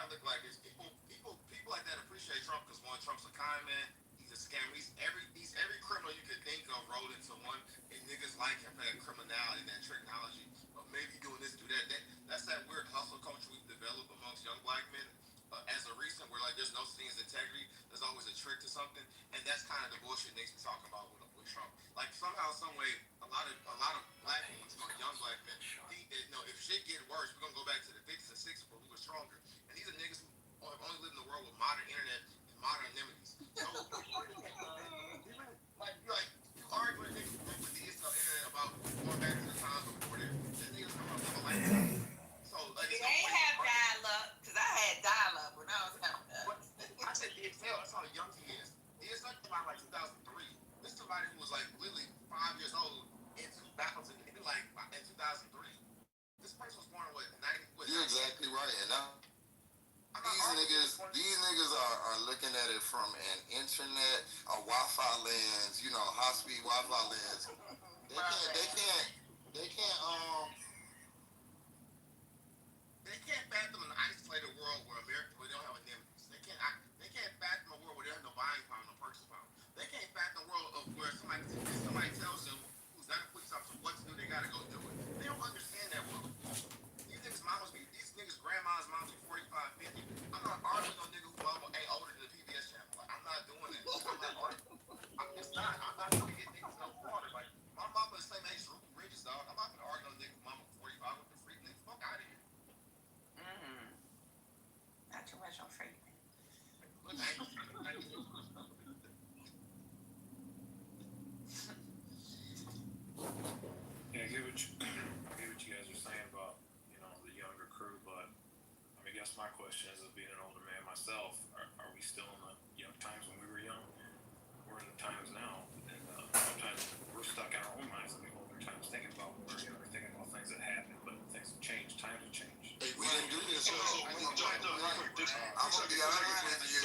gotta look like this. People like that appreciate Trump because one, Trump's a kind man. He's a scammer. He's every criminal you could think of rolled into one. And niggas like him for that criminality, that technology. But maybe doing this, do that. That's that weird hustle culture we've developed amongst young black men. As a recent, where like there's no scenes integrity, there's always a trick to something, and that's kind of the bullshit niggas be talking about with Trump. Like somehow, some way, a lot of black men, young black men, think that if shit get worse, we're gonna go back to the 50s and 60s where we were stronger. And these are niggas who have only lived in the world with modern internet and modern amenities. So, like you argue with niggas with the internet about going back to the times before that. This niggas come up with a language. So like, they ain't have dial-up, because I had dial-up when I was coming up. I said DSL, that's how young he is. DSL came out like 2003. This is somebody who was like literally 5 years old in 2000, like in 2003. This person was born with 90. You're exactly right, and these niggas are looking at it from an internet, a Wi-Fi lens, high-speed Wi-Fi lens. They can't fathom an isolated world where we don't have amenities. They can't fathom a world where they have no buying power, no purchase power. They can't fathom a world of where somebody tells them who's not a police officer what to do, they gotta go do it. They don't understand that world. These niggas grandma's moms be 45, 50. I'm not arguing no nigga who mama ain't older than the PBS channel. Like, I'm not doing that. I'm not arguing. I'm not trying to get niggas no water. Like, my mama the same age as Ruby Bridges, dog. I'm not gonna argue no nigga mama 45 with the freak nigga. Fuck out of here. Not too much on freak. Look, Yeah, I get what you guys are saying about the younger crew, but I guess my question is, being an older man myself, are we still in the young times when we were young? We're in the times now, and sometimes we're stuck in our own minds in the older times, thinking about when we were younger, thinking about things that happened, but things have changed, times have changed. Hey, we didn't do this. I'm gonna be honest with you.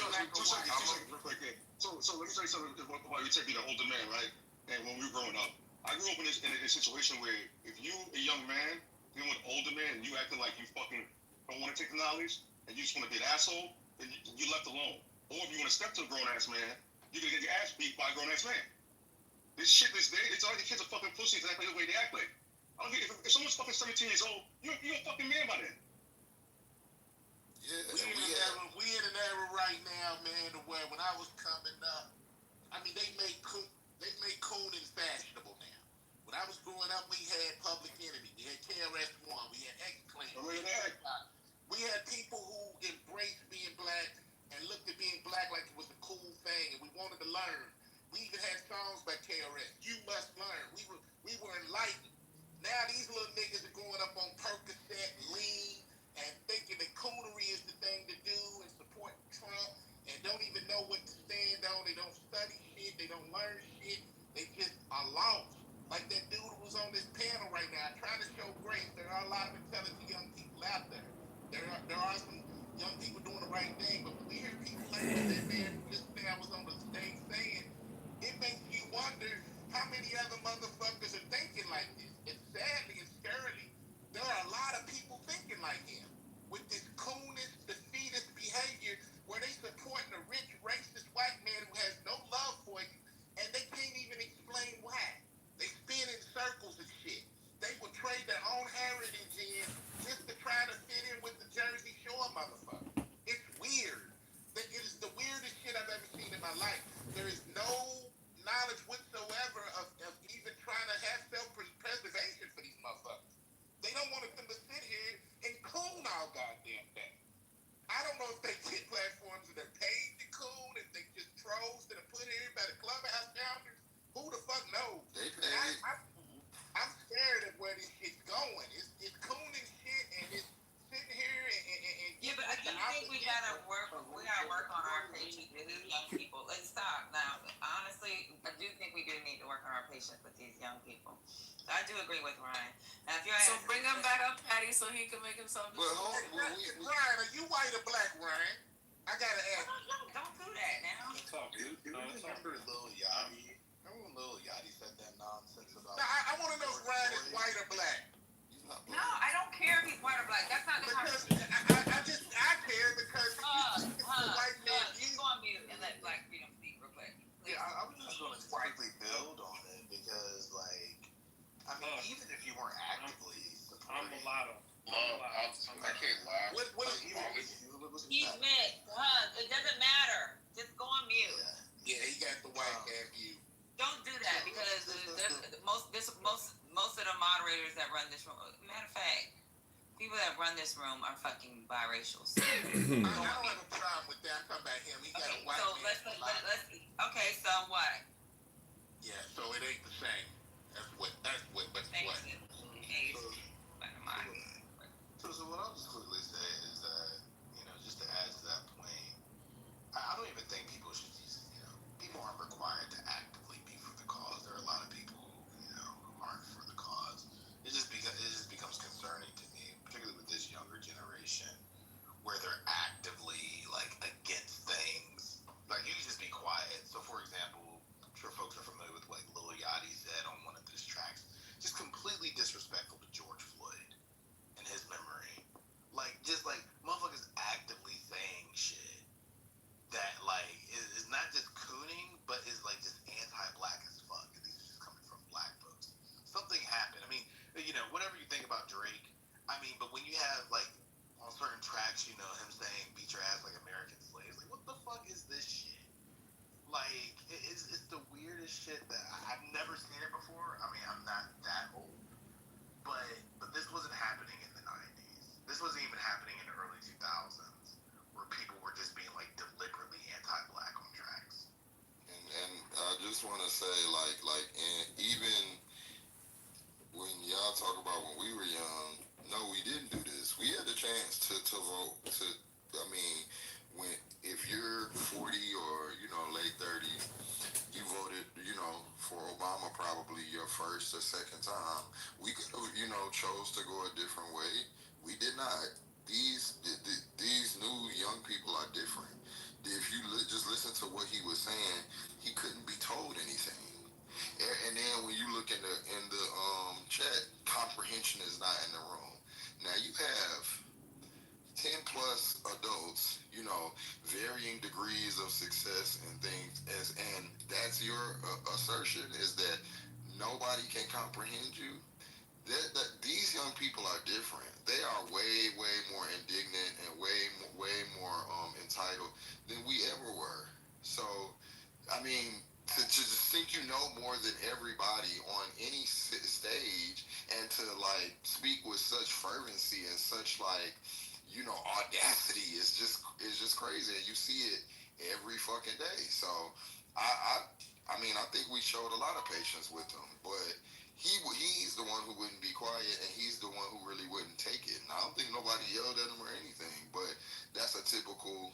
So let me tell you something about you being an older man, right? And when we were growing up, I grew up in a situation where if you a young man dealing with an older man and you acting like you fucking don't want to take the knowledge and you just want to be an asshole, then you left alone. Or if you want to step to a grown ass man, you're gonna get your ass beat by a grown ass man. This shit this day, it's all the kids are fucking pussies and act like the way they act like. I don't get if someone's fucking 17 years old, you're a fucking man by then. Yeah, we in an era right now, man, where when I was coming up, they make cooning fashionable now. When I was growing up, we had Public Enemy, we had KRS-One, we had X-Clan. We had people who embraced being black and looked at being black like it was a cool thing, and we wanted to learn. We even had songs by KRS, You Must Learn. We were enlightened. Now these little niggas are going up on Percocet, lean, and thinking that coonery is the thing to do and support Trump, and don't even know what to stand on. They don't study shit. They don't learn shit. They just are lost. Like that dude who was on this panel right now, trying to show grace. There are a lot of intelligent young people out there. There are some young people doing the right thing, but when we hear people like that man who just I was on the stage saying, it makes you wonder how many other motherfuckers are thinking like this. And sadly and scarily, there are a lot of people thinking like him with this coolness, defeatist behavior where they supporting a rich, racist white man who has no love for you, and they can't even explain why. They spin in circles and shit. They will trade their own heritage in just to try to fit in with the Jersey Shore motherfucker. It's weird. It is the weirdest shit I've ever seen in my life. There is no knowledge whatsoever of even trying to have self-preservation for these motherfuckers. They don't want them to sit here and coon all goddamn day. I don't know if they get platforms and they're paid to coon, if they just trolls that are put here by the clubhouse founders. Who the fuck knows? They paid. I'm scared of where this shit's going. It's cooning shit and it's sitting here and yeah, but I do think we gotta work on our patience with these young people. Let's stop now. Honestly, I do think we do need to work on our patience with these young people. I do agree with Ryan. Now, if you're so bring him back up, Patty, so he can make himself. Ryan, are you white or black, Ryan? I gotta ask. Don't do that now. It's all good. Remember Lil Yachty? Remember when Lil Yachty said that nonsense about? Now, I want to know if Ryan is white or black. No, I don't care if he's white or black. That's not the conversation. I care because really build on it because, like, I mean, even if you weren't actively I'm supporting, mulatto. I can't lie. He's mixed, huh? It doesn't matter. Just go on mute. Yeah, he got the white half view. Don't do that because most of the moderators that run this room. Matter of fact, people that run this room are fucking biracial. So I don't have a problem with that. I'm talking about him. He got a white man. let's. Okay, so what? Yeah, so it ain't the same. That's what. Thank What? you. Hey, So what I'll just quickly say is that, just to add to that point, I don't even think people should use, people aren't required to actively be for the cause. There are a lot of people who aren't for the cause. It just becomes concerning to me, particularly with this younger generation, where they're actively like against things. Like, you can just be quiet. So, for example, I'm sure folks are familiar with what Lil Yachty said on one of his tracks, just completely disrespectful to George Floyd in his memory. Like, just like motherfuckers actively saying shit that like is not just cooning, but is like just anti-black as fuck. And these are just coming from black folks. Something happened. I mean, whatever you think about Drake, I mean, but when you have like on certain tracks, him saying "beat your ass like American slaves," like, what the fuck is this shit? Like, it's the weirdest shit that I've never seen it before. I mean, I'm not that old, but this wasn't happening in the 90s. This wasn't even happening in the early 2000s, where people were just being like deliberately anti-black on tracks. And I just want to say, and even when y'all talk about when we were young, no, we didn't do this. We had the chance to vote. If you're 40 or late 30s, you voted, for Obama probably your first or second time. We could have, chose to go a different way. We did not. These new young people are different. If you just listen to what he was saying, he couldn't be told anything. And then when you look in the chat, comprehension is not in the room. Now you have 10 plus adults, varying degrees of success and things, and that's your assertion, is that nobody can comprehend you. That these young people are different. They are way more indignant and way more entitled than we ever were. So, I mean, to just think you know more than everybody on any stage, and to like speak with such fervency and such audacity is just crazy, and you see it every fucking day. So I mean, I think we showed a lot of patience with him, but he's the one who wouldn't be quiet, and he's the one who really wouldn't take it. And I don't think nobody yelled at him or anything, but that's a typical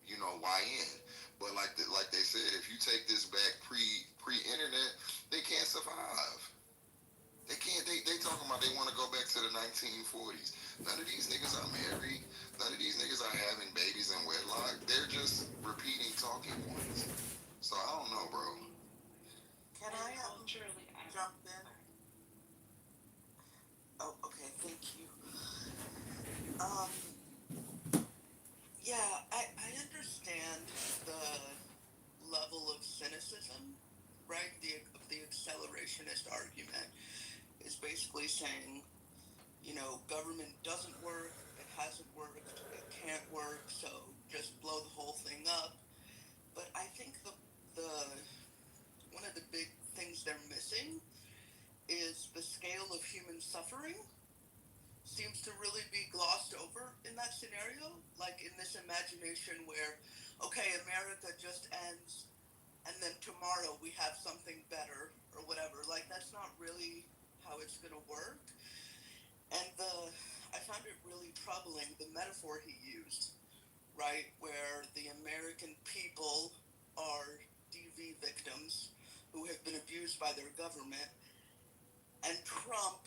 YN. But like they said, if you take this back pre-internet, they can't survive. They can't. They talking about they want to go back to the 1940s. None of these niggas are married. None of these niggas are having babies in wedlock. They're just repeating talking points. So I don't know, bro. Can I jump in? Oh, okay, thank you. Yeah, I understand the level of cynicism, right? The accelerationist argument is basically saying, government doesn't work, it hasn't worked, it can't work, so just blow the whole thing up. But I think the one of the big things they're missing is the scale of human suffering seems to really be glossed over in that scenario. Like in this imagination where, okay, America just ends and then tomorrow we have something better or whatever. Like, that's not really how it's going to work. And I found it really troubling, the metaphor he used, right, where the American people are DV victims who have been abused by their government, and Trump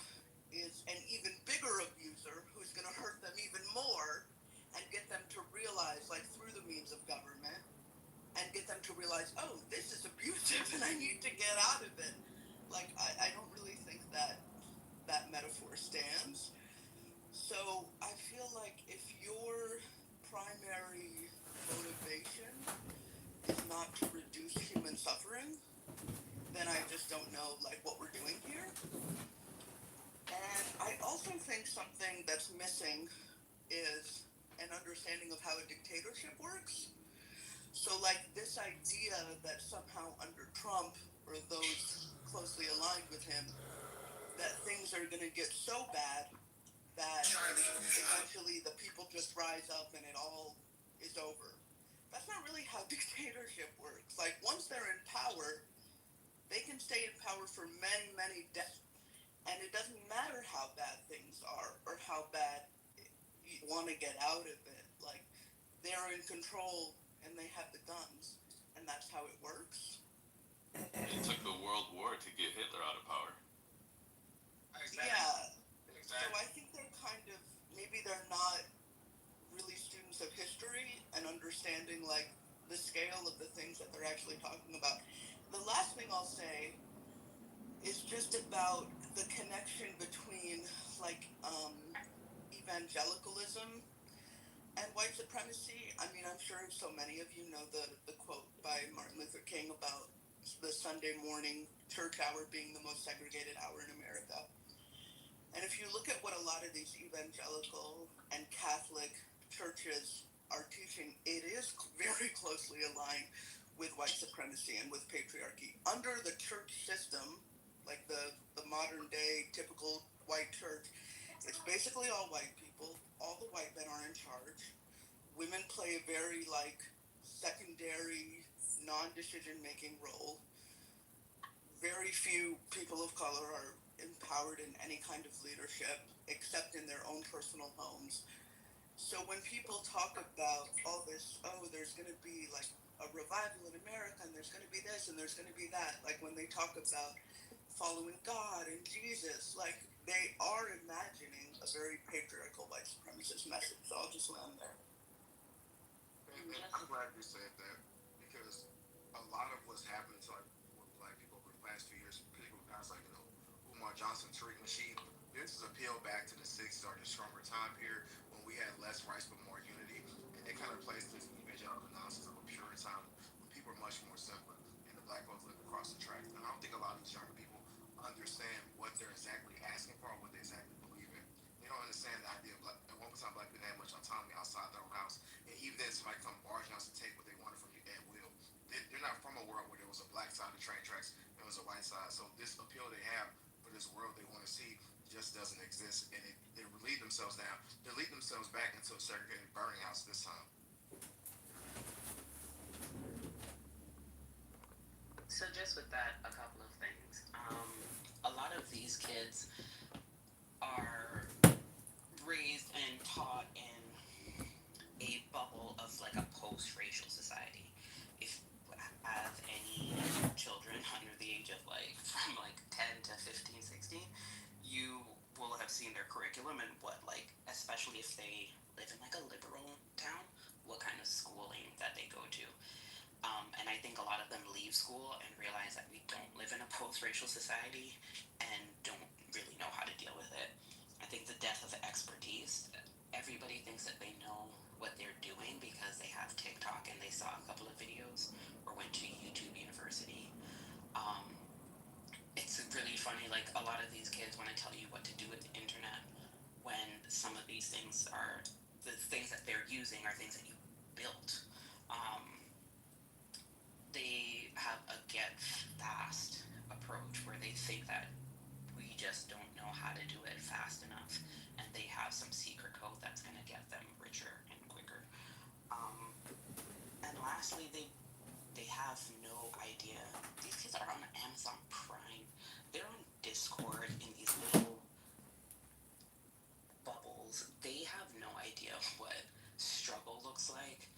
is an even bigger abuser who's going to hurt them even more and get them to realize, like, through the means of government, and get them to realize, oh, this is abusive and I need to get out of it. Like, I don't really think that metaphor stands. So I feel like if your primary motivation is not to reduce human suffering, then I don't know like what we're doing here. And I also think something that's missing is an understanding of how a dictatorship works. So like this idea that somehow under Trump or those closely aligned with him, that things are going to get so bad that eventually the people just rise up and it all is over. That's not really how dictatorship works. Like once they're in power, they can stay in power for many, many decades. And it doesn't matter how bad things are or how bad you want to get out of it. Like they're in control and they have the guns, and that's how it works. It took the World War to get Hitler out of power. Exactly. Yeah. Exactly. So I think they're kind of maybe they're not really students of history and understanding like the scale of the things that they're actually talking about. The last thing I'll say is just about the connection between like evangelicalism and white supremacy. I mean, I'm sure so many of you know the quote by Martin Luther King about the Sunday morning church hour being the most segregated hour in America. And if you look at what a lot of these evangelical and Catholic churches are teaching, it is very closely aligned with white supremacy and with patriarchy. Under the church system, like the modern day typical white church, it's basically all white people. All the white men are in charge. Women play a very like secondary, non-decision making role. Very few people of color are empowered in any kind of leadership except in their own personal homes. So when people talk about all this, oh, there's going to be like a revival in America and there's going to be this and there's going to be that, like when they talk about following God and Jesus, like they are imagining a very patriarchal white supremacist message. So I'll just land there. And I'm glad you said that because a lot of what's happened to like with black people over the past few years, particularly guys like Umar Johnson, Tariq Nasheed, this is a peel back to the '60s or the stronger time period when we had less rights but more unity, and it kind of placed this evangelical nonsense of a pure time when people are much more simpler and the black folks live across the tracks. And I don't think a lot of these younger people understand what they're exactly asking for or what they exactly believe in. They don't understand the idea of black. At one time, black people had much autonomy outside their own house, and even then, somebody come barging out to take what they wanted from you at will. They're not from a world where there was a black side of the train tracks, there was a white side. So this appeal they have for this world they want to see just doesn't exist, and they lead themselves down. They lead themselves back into a segregated burning house this time. So just with that, a couple of things. A lot of these kids are raised and taught in a bubble of like a post-racial society. If you have any children under the age of like from like 10 to 15, 16, you will have seen their curriculum and what like, especially if they live in like a liberal town, what kind of schooling that they go to. And I think a lot of them leave school and realize that we don't live in a post-racial society and don't really know how to deal with it. I think the death of expertise, everybody thinks that they know what they're doing because they have TikTok and they saw a couple of videos or went to YouTube University. It's really funny, like a lot of these kids want to tell you what to do with the internet when some of these things are, the things that they're using are things that you built. They have a get fast approach where they think that we just don't know how to do it fast enough, and they have some secret code that's going to get them richer and quicker. And lastly, they have no idea. These kids are on Amazon Prime. They're on Discord in these little bubbles. They have no idea what struggle looks like.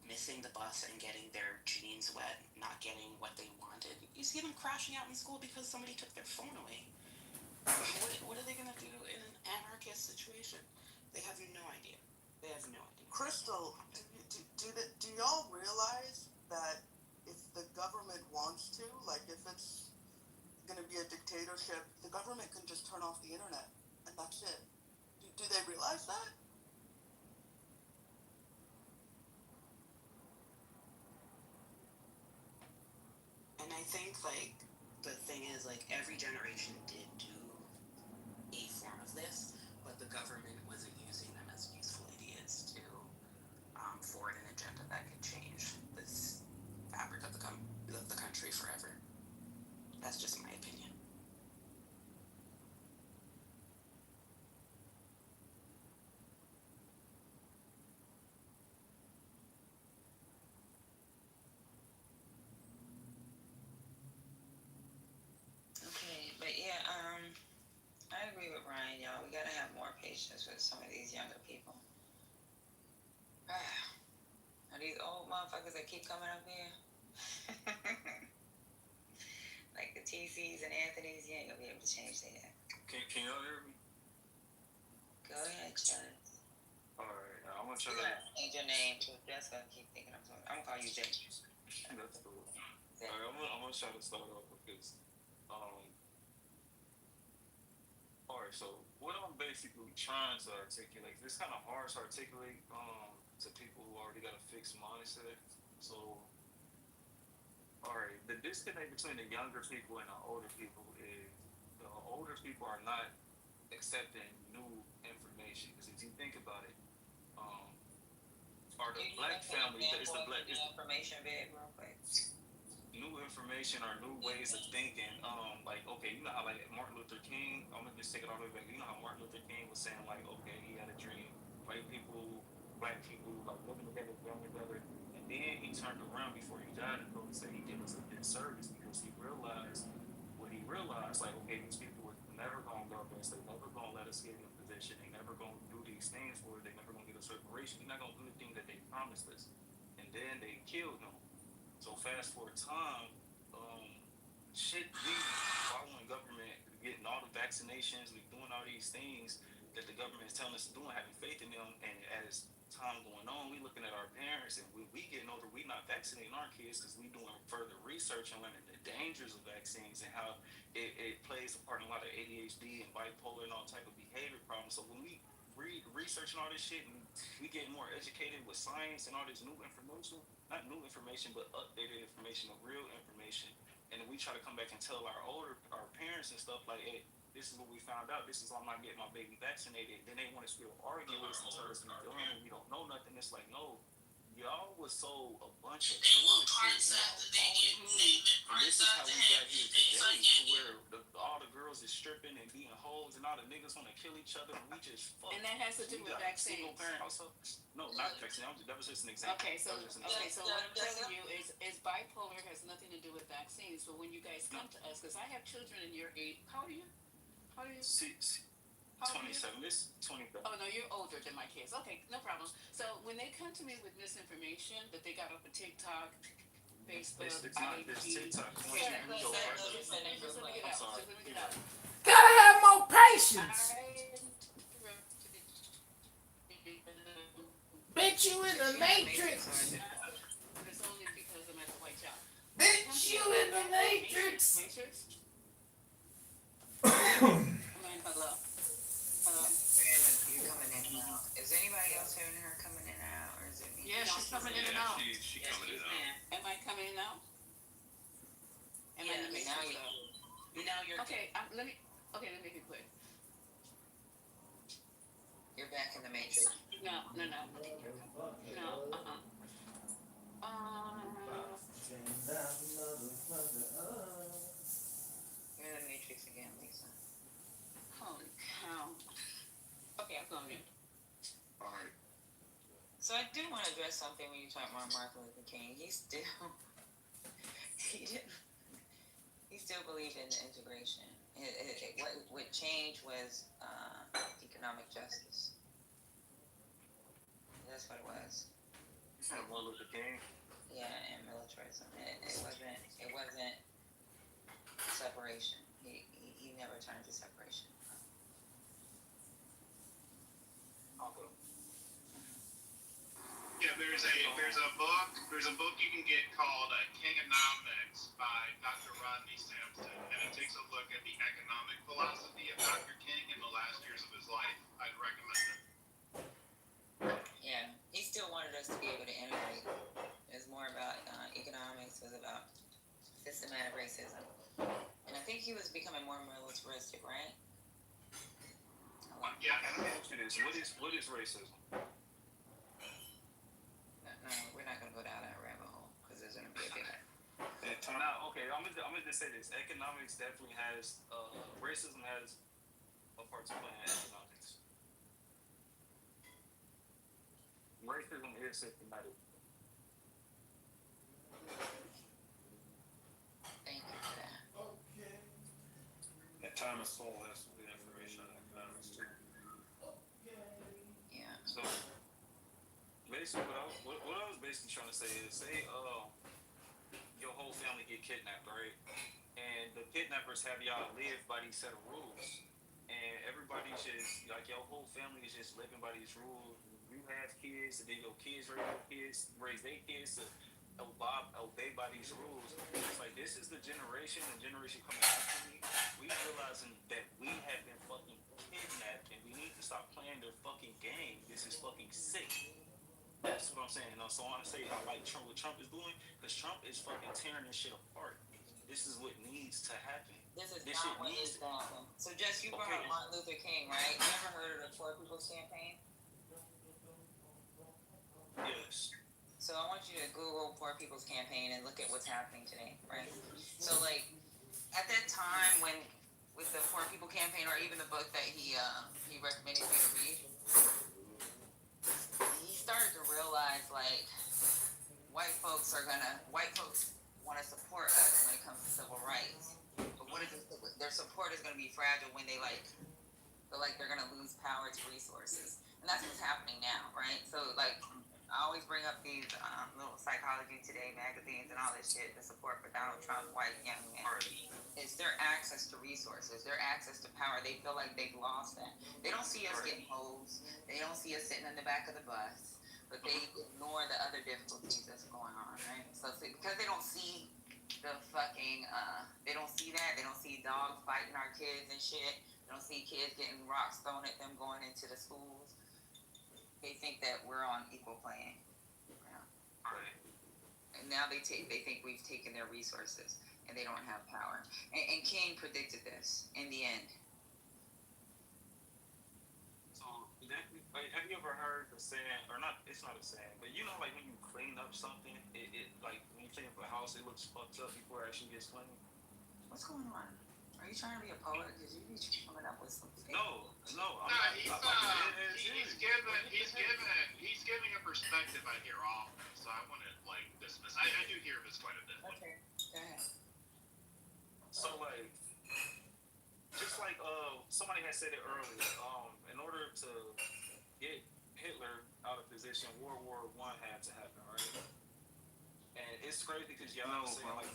Missing the bus and getting their jeans wet, not getting what they wanted. You see them crashing out in school because somebody took their phone away. What are they going to do in an anarchist situation? They have no idea. They have no idea. Crystal, do y'all realize that if the government wants to, like if it's going to be a dictatorship, the government can just turn off the internet and that's it? Do they realize that? And I think like the thing is, like, every generation did do a form of this, but the government wasn't using them as useful idiots to forward an agenda that could change this fabric of the country forever. That's just my opinion. Okay, but yeah, I agree with Ryan, y'all. We gotta have more patience with some of these younger people. Are these old motherfuckers that keep coming up here? Like the TCs and Anthony's, you ain't gonna be able to change that. Can y'all hear me? Go ahead, Chad. Alright, I'm gonna try You to. gotta change your name too. That's gonna keep thinking I'm talking. I'm gonna call you Jay. That's cool. Alright, I'm gonna try to start off with this. Alright, so what I'm basically trying to articulate, it's kind of hard to articulate to people who already got a fixed mindset. So, alright, the disconnect between the younger people and the older people is the older people are not accepting new information. Because if you think about it, are the black family, it's the black, it's information bit real quick. new information or new ways of thinking. Like, okay, you know how like Martin Luther King, I'm gonna just take it all the way back. You know how Martin Luther King was saying like, okay, he had a dream, white people, black people, like living together, growing together, and then he turned around before he died and told us that he did us a disservice because he realized what he realized, like, okay, these people were never gonna love us, they never gonna let us get in a position, they never gonna do these things for us, they never gonna get us reparation, they're not gonna do the thing that they promised us, and then they killed him. So fast forward time, shit, we following government, getting all the vaccinations, we doing all these things that the government is telling us to do and having faith in them. And as time going on, we looking at our parents and we getting older, we not vaccinating our kids because we doing further research and learning the dangers of vaccines and how it plays a part in a lot of ADHD and bipolar and all type of behavior problems. So when we researching all this shit and we getting more educated with science and all this new information, not new information, but updated information, real information. And then we try to come back and tell our parents and stuff like, hey, this is what we found out. This is why I'm not getting my baby vaccinated. Then they want to still argue with us and tell us we're dumb and we don't know nothing. It's like, no, y'all was so a bunch of bullshit. And this is how we got here today, to where all the girls is stripping and being hoes and all the niggas want to kill each other. And we just fuck. And that has to do with vaccines. Single parent household. No, not vaccine. That was just an example. Okay, so what I'm telling you is bipolar has nothing to do with vaccines. But when you guys come to us, because I have children in your age, how old are you? How old are you? 27. This 27. Oh no, you're older than my kids. Okay, no problem. So when they come to me with misinformation that they got off of TikTok, Facebook, it's not this TikTok. Let me get out. Gotta have more patience. Bitch, you in the matrix. It's only because I'm at the white shop. Bitch, you in the matrix. Hello. You're coming in and out. Is anybody else hearing her coming in and out, or is it me? Yeah, she's coming in and out. She coming in and out. Am I coming in now? Am I in the matrix? Now you're okay. Let me make it quick. You're back in the matrix. No. You're in the matrix again, Lisa. Holy cow. Okay, I'm going in. All right. So I do want to address something when you talk about Martin Luther King. He still believed in integration. What changed was economic justice. That's what it was. Martin Luther King. Yeah, and militarism. It wasn't separation. He never turned to separation. Okay. Yeah, there's a book you can get called Kingonomics by Dr. Rodney Sampson, and it takes a look at the economic philosophy of Dr. King in the last years of his life. I'd recommend it. Yeah, he still wanted us to be able to integrate. It was more about economics. It was about systematic racism. he was becoming more militaristic, right? Yeah. Let me ask you this: what is racism? No, we're not gonna go down that rabbit hole because there's gonna be a big. Now, okay, I'm gonna just say this: economics definitely has racism has a part to play in economics. Racism is systematic. Thank you for that. That Thomas Sowell has some good information on economics too. Yeah. So basically, what I was basically trying to say is, say your whole family get kidnapped, right? And the kidnappers have y'all live by these set of rules, and everybody's just like your whole family is just living by these rules. You have kids, and then your kids raise their kids to obey by these rules. It's like this is the generation coming after me. We realizing that we have been fucking kidnapped, and we need to stop playing their fucking game. This is fucking sick. That's what I'm saying. And so I want to say I like Trump, what Trump is doing, because Trump is fucking tearing this shit apart. This is what needs to happen. This is not what needs to happen. So, Jess, you brought up Martin Luther King, right? You ever heard of the Poor People's Campaign? Yes. So I want you to Google Poor People's Campaign and look at what's happening today, right? So, like, at that time when with the Poor People Campaign, or even the book that he recommended me to read, he started to realize like white folks want to support us when it comes to civil rights, but what is it, their support is going to be fragile when they feel like they're going to lose power to resources, and that's what's happening now, right? So like I always bring up these little Psychology Today magazines and all this shit, the support for Donald Trump, white young men. It's their access to resources, their access to power. They feel like they've lost that. They don't see us getting hosed. They don't see us sitting in the back of the bus, but they ignore the other difficulties that's going on, right? So because they don't see the fucking, they don't see that. They don't see dogs biting our kids and shit. They don't see kids getting rocks thrown at them going into the schools. They think that we're on equal playing ground. And now they think we've taken their resources and they don't have power. And King predicted this in the end. So have you ever heard the saying, or not? It's not a saying, but you know, like when you clean up something, it like when you clean up a house, it looks fucked up before it actually gets clean. What's going on? Are you trying to be a poet? Because you be coming up with some. No. He's giving a perspective I hear often, so I want to like dismiss. I do hear this quite a bit. Okay, go ahead. So like, just like somebody had said it earlier, in order to get Hitler out of position, World War I had to happen, right? And it's crazy because y'all saying like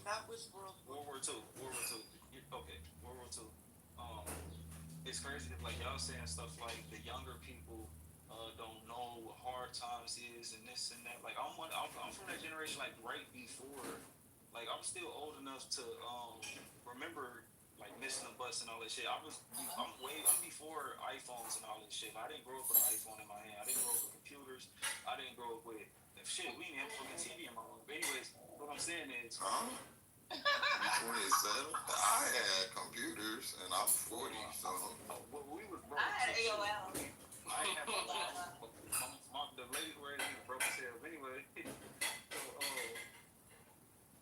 That was World War II. Okay, World War II. It's crazy that like y'all saying stuff like the younger people don't know what hard times is and this and that. Like I'm from that generation like right before, like I'm still old enough to remember like missing a bus and all that shit. I'm before iPhones and all this shit. I didn't grow up with an iPhone in my hand. I didn't grow up with computers. I didn't grow up with shit. We didn't have fucking TV in my room. But anyways, what I'm saying is. You're 27. I had computers, and I'm 40, so. Well, we was broke. I had AOL. I ain't have the lady who raised me broke as hell. Anyway, so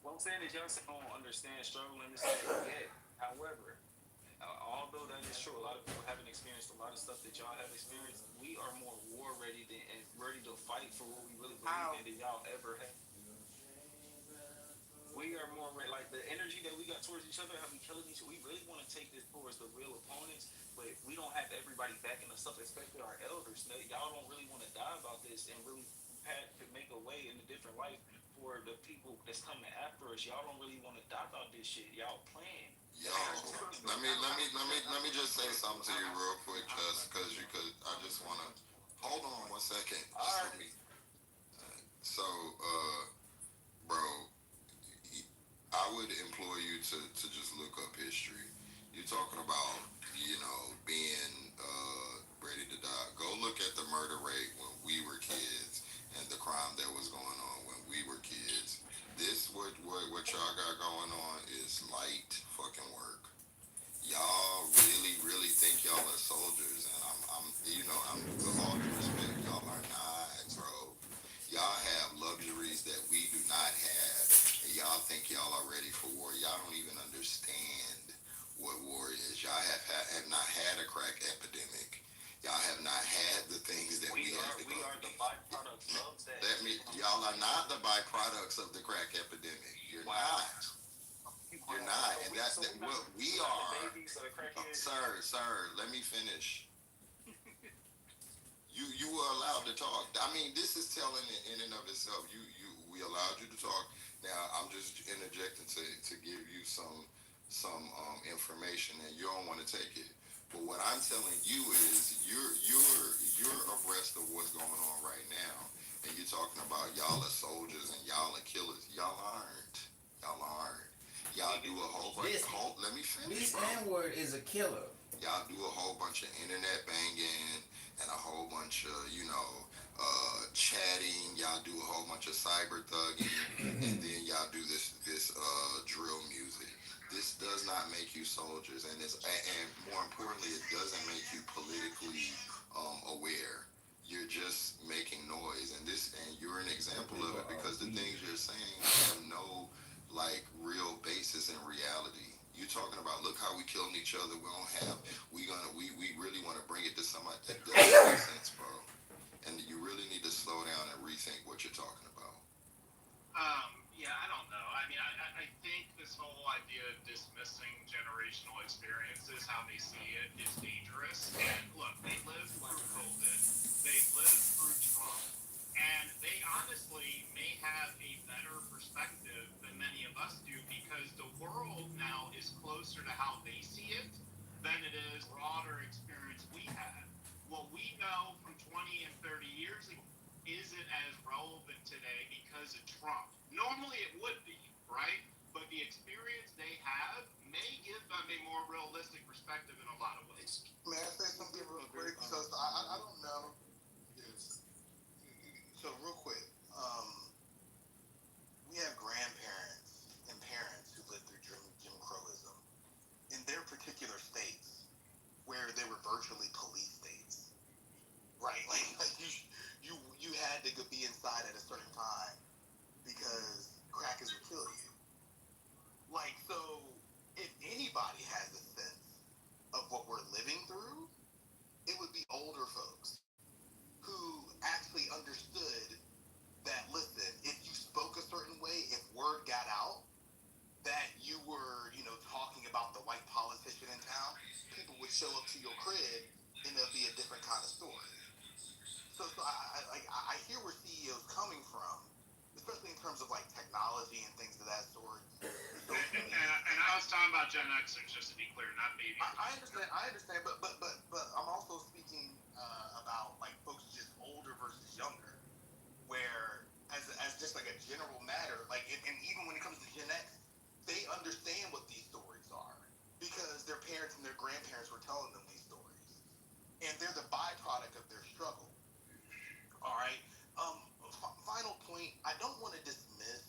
what I'm saying is y'all don't understand struggling this yet. However, although that is true, a lot of people haven't experienced a lot of stuff that y'all have experienced. We are more war ready and ready to fight for what we really believe in than y'all ever have. We are more like the energy that we got towards each other, how we killing each other. We really want to take this towards the real opponents, but we don't have everybody backing us up, especially our elders. Y'all don't really want to die about this and really make a way in a different life for the people that's coming after us. Y'all don't really want to die about this shit. Y'all playing. Yo, let me just say something to you real quick, because I just wanna hold on 1 second. So, bro, I would implore you to just look up history. You're talking about, being ready to die. Go look at the murder rate when we were kids and the crime that was going on when we were kids. This what y'all got going on is light fucking work. crack epidemic. Y'all have not had the things that we have to We go are the byproducts of that. That mean y'all are not the byproducts of the crack epidemic. You're not. You're not, and that's what we are. Babies or the crackheads. Sir, let me finish. You were allowed to talk. I mean, this is telling in and of itself. We allowed you to talk. Now I'm just interjecting to give you some information, and you don't want to take it. But what I'm telling you is you're abreast of what's going on right now, and you're talking about y'all are soldiers and y'all are killers. Y'all aren't. Y'all aren't. Y'all do a whole bunch. Let me finish, This bro. N-word is a killer. Y'all do a whole bunch of internet banging and a whole bunch of chatting. Y'all do a whole bunch of cyber thugging, and then y'all do this drill music. This does not make you soldiers, and more importantly, it doesn't make you politically aware. You're just making noise, and you're an example of it because the things you're saying have no real basis in reality. You talking about look how we killing each other. We don't have. We really want to bring it to somebody that doesn't make sense, bro. And you really need to slow down and rethink what you're talking about. Yeah, I don't know. I mean, I think this whole idea of dismissing generational experiences, how they see it, is dangerous. And look, they lived through COVID, they lived through Trump, and they honestly may have a better perspective than many of us do because the world now is closer to how they see it than it is broader experience we had. What we know from 20 and 30 years ago isn't as relevant today because of Trump. Normally it would be, right? But the experience they have may give them a more realistic perspective in a lot of ways. May I say something real quick? So I don't know. So real quick, we have grandparents and parents who lived through Jim Crowism in their particular states where they were virtually police states, right? Like you had to be inside at a certain time because crackers would kill you. So if anybody has a sense of what we're living through, it would be older folks who actually understood that, listen, if you spoke a certain way, if word got out that you were, talking about the white politician in town, people would show up to your crib and there'll be a different kind of story. So I hear where CEO's coming from, especially in terms of technology and things of that sort. And I was talking about Gen Xers, just to be clear, not baby. I understand, but I'm also speaking about folks just older versus younger, where as just a general matter, and even when it comes to Gen X, they understand what these stories are because their parents and their grandparents were telling them these stories, and they're the byproduct of their struggle. All right. Final point. I don't want to dismiss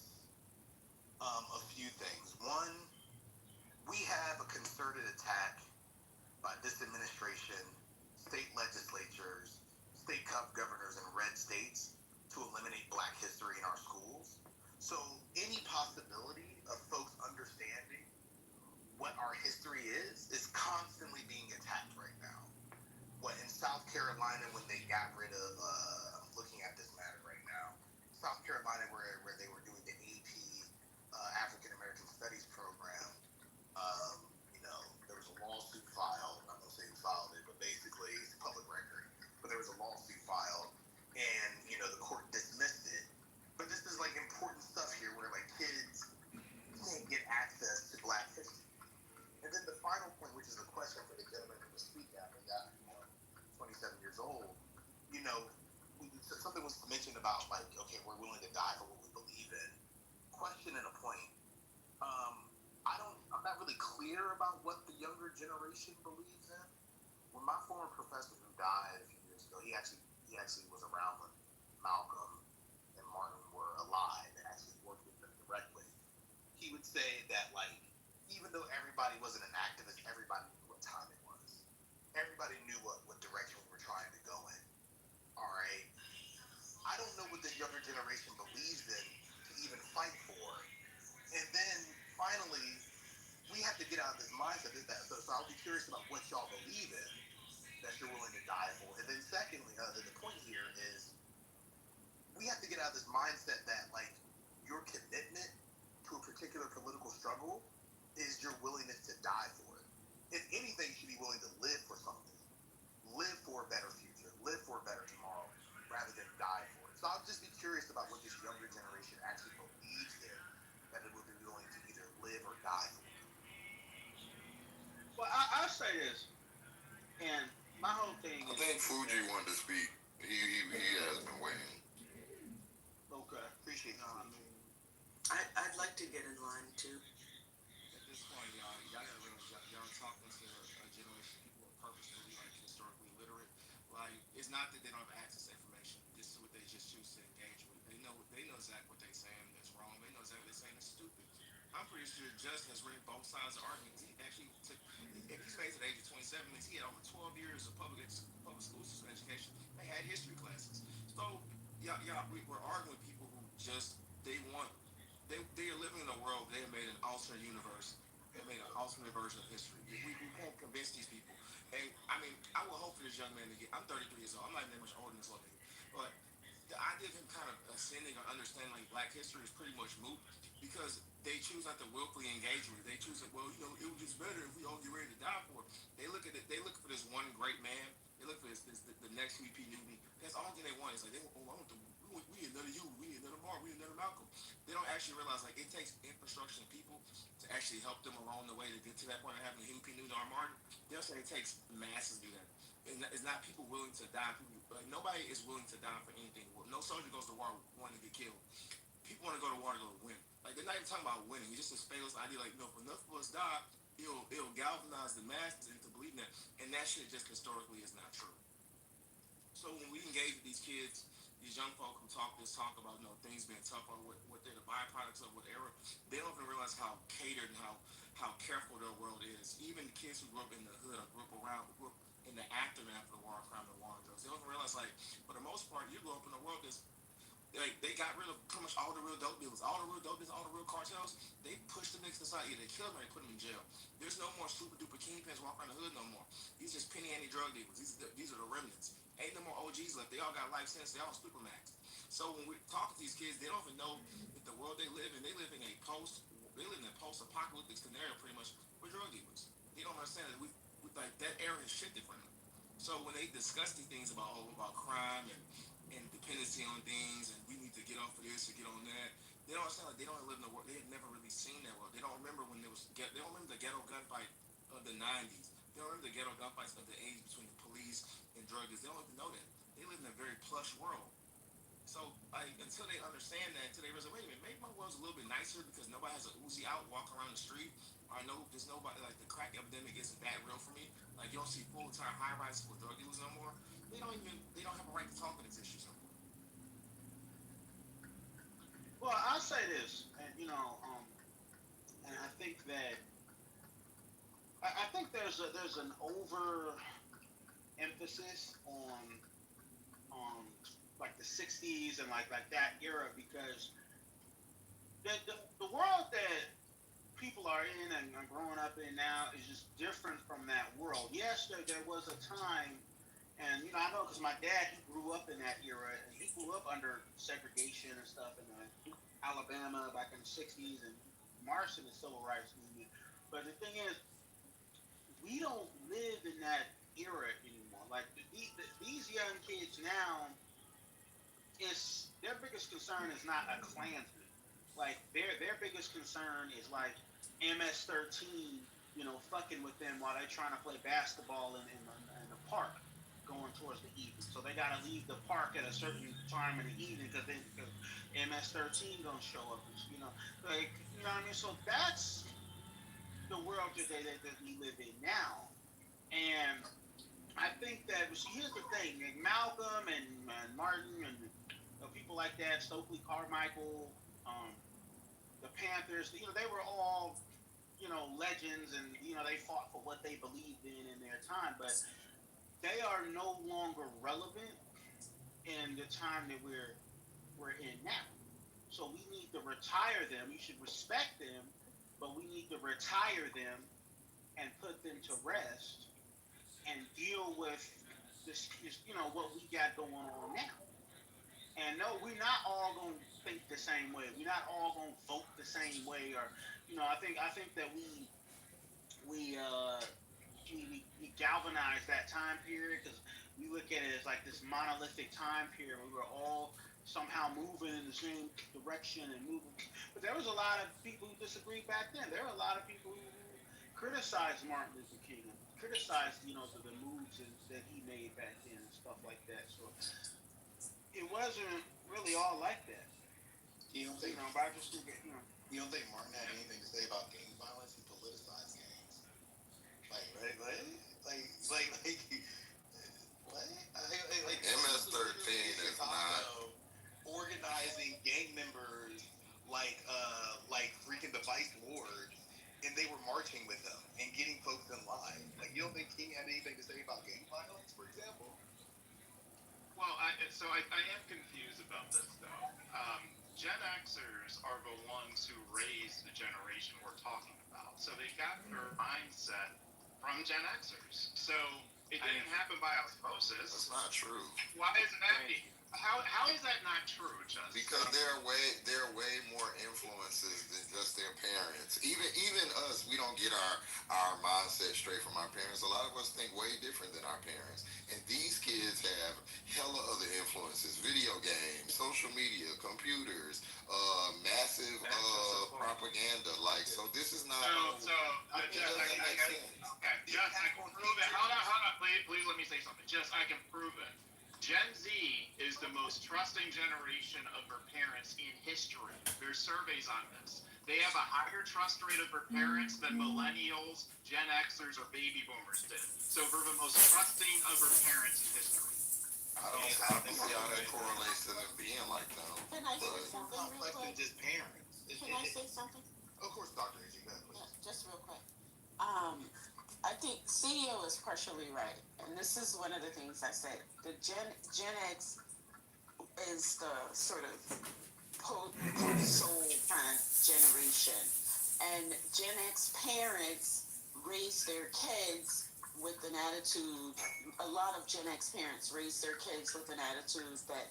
a few things. One, we have a concerted attack by this administration, state legislatures, state governors in red states to eliminate Black history in our schools. So any possibility of folks understanding what our history is constantly being attacked right now. What in South Carolina when they got rid of, I'm looking at this matter right now, South Carolina where they were doing the AP African American Studies program, there was a lawsuit filed. I'm not saying who filed it, but basically it's public record. But there was a lawsuit filed, and the court dismissed it. But this is important stuff here where kids can't get access to Black history. And then the final point, which is a question for the gentleman who was speaking, I got 27 years old. Something was mentioned about okay, we're willing to die for what we believe in. Question and a point. I'm not really clear about what the younger generation believes in. When my former professor who died a few years ago, he actually was around when Malcolm and Martin were alive and actually worked with them directly. He would say that even though everybody wasn't an activist, everybody knew what time it was. Everybody knew what direction we were trying to go in. All right. I don't know what the younger generation believes in to even fight for. And then finally, we have to get out of this mindset. So I'll be curious about what y'all believe in. that you're willing to die for? And then secondly, the point here is we have to get out of this mindset that like your commitment to a particular political struggle is your willingness to die for it. If anything, you should be willing to live for something, live for a better future, live for a better tomorrow, rather than die for it. So I'll just be curious about what this younger generation actually believes in, that it would be willing to either live or die for. Well, I'll say this, and my whole thing I is think Fuji wanted to speak. He has been waiting. okay. Appreciate No, you. I mean, I'd like to get in line too. At this point, y'all gotta realize y'all talking to a generation of people who are purposefully like historically illiterate. Like it's not that they don't have access to information. This is what they just choose to engage with. They know exactly what they're saying that's wrong. They know exactly what they're saying that's stupid. I'm pretty sure Just has read both sides of the argument. He actually took. If he's made it to the age of 27, means he had over 12 years of public school system education. They had history classes. So we're arguing with people who just they want they are living in a world they have made an alternate universe. They made an alternate version of history. We can't convince these people. And I mean, I will hope for this young man to get. I'm 33 years old. I'm not even that much older than this little nigga. But the idea of him kind of ascending or understanding like Black history is pretty much moot because they choose not to willfully engage with it. They choose it. Well, it was just better if we all get ready to die for it. They look at it. They look for this one great man. They look for the next Huey P. Newton. That's the only thing they want. Is like I want we need another you. We need another Mark. We need another Malcolm. They don't actually realize like it takes infrastructure and people to actually help them along the way to get to that point of having a Huey P. Newton or Martin. They'll say it takes masses to do that. It's not people willing to die. Like, nobody is willing to die for anything. No soldier goes to war wanting to get killed. People want to go to war to go to win. Like they're not even talking about winning. It's just this fails idea. Like if enough of us die, it'll galvanize the masses into believing that, and that shit just historically is not true. So when we engage with these kids, these young folk who talk about things being tough or what they're the byproducts of whatever, they don't even realize how catered and how careful their world is. Even the kids who grew up in the hood or grew up in the aftermath of the war, crime and war and drugs, they don't even realize like for the most part you grew up in a world that's like they got rid of pretty much all the real dope dealers, all the real dope dealers, all the real cartels. They pushed the niggas aside. Either they killed them or they put them in jail. There's no more super duper kingpins walking around the hood no more. These just penny ante drug dealers. These are the remnants. Ain't no more OGs left. They all got life sentences. They all super max. So when we talk to these kids, they don't even know that the world they live in. They live in a post-apocalyptic scenario pretty much with drug dealers. They don't understand that we like that era has shifted from them. So when they discuss these things about crime and dependency on things, and we need to get off of this or get on that. They don't understand like they don't live in the world. They had never really seen that world. They don't remember when there was. They don't remember the ghetto gunfight of the '90s. They don't remember the ghetto gunfights of the '80s between the police and drug dealers. They don't even know that. They live in a very plush world. So like until they understand that, until they realize, wait a minute, maybe my world's a little bit nicer because nobody has a Uzi out walking around the street. Or I know there's nobody like the crack epidemic isn't that real for me. Like you don't see full time high rises with drug dealers no more. They don't have a right to talk on these issues no more. well, I'll say this, and and I think that I think there's an over emphasis on like the '60s and like that era because the world that people are in and are growing up in now is just different from that world. Yes, there was a time, and I know because my dad he grew up in that era, and he grew up under segregation and stuff in Alabama back in the '60s and marched in the civil rights movement. But the thing is, we don't live in that era anymore. Like these young kids now, it's their biggest concern is not a Klansman. Like their biggest concern is like MS-13, fucking with them while they're trying to play basketball in the park, going towards the evening. So they got to leave the park at a certain time in the evening because MS-13 gonna show up. Like what I mean. So that's the world that we live in now, and I think that here's the thing: like Malcolm and Martin and people like that, Stokely Carmichael, um, the Panthers. They were all legends, and they fought for what they believed in their time. But they are no longer relevant in the time that we're in now. So we need to retire them. You should respect them, but we need to retire them and put them to rest and deal with this, what we got going on now. And no, we're not all gonna think the same way. We're not all gonna vote the same way, or I think that we we galvanized that time period because we look at it as like this monolithic time period where we were all somehow moving in the same direction and moving. But there was a lot of people who disagreed back then. There were a lot of people who criticized Martin Luther King and criticized, the moves that he made back then and stuff like that. So it wasn't really all like that. You don't think But I just think you don't think Martin had anything to say about gang violence? He politicized gangs. Like right, what? MS-13 is not. Organizing gang members like freaking the Vice Lord, and they were marching with them and getting folks in line. Like, you don't think King had anything to say about gang violence, for example? Well, I am confused about this though. Gen Xers are the ones who raised the generation we're talking about, so they got their mindset from Gen Xers. So it didn't happen by osmosis. That's not true. Why isn't that? How is that not true, Justin? Because there are way more influences than just their parents. Even us, we don't get our mindset straight from our parents. A lot of us think way different than our parents. And these kids have hella other influences: video games, social media, computers, massive propaganda. Like, so this is not. Just, I can prove it. Hold on. Please let me say something. Just, I can prove it. Gen Z is the most trusting generation of their parents in history. There's surveys on this. They have a higher trust rate of their parents than millennials, Gen Xers, or baby boomers did. So we're the most trusting of their parents in history. I don't see how that correlates to them being like them. Can I say something real Complex than quick? just parents. Can I say something? Of course, Dr. Izzy, go ahead, Yeah, please. just real quick. I think CEO is partially right, and this is one of the things I said. The Gen X is the sort of post-soul kind of generation, and Gen X parents raise their kids with an attitude. A lot of Gen X parents raise their kids with an attitude that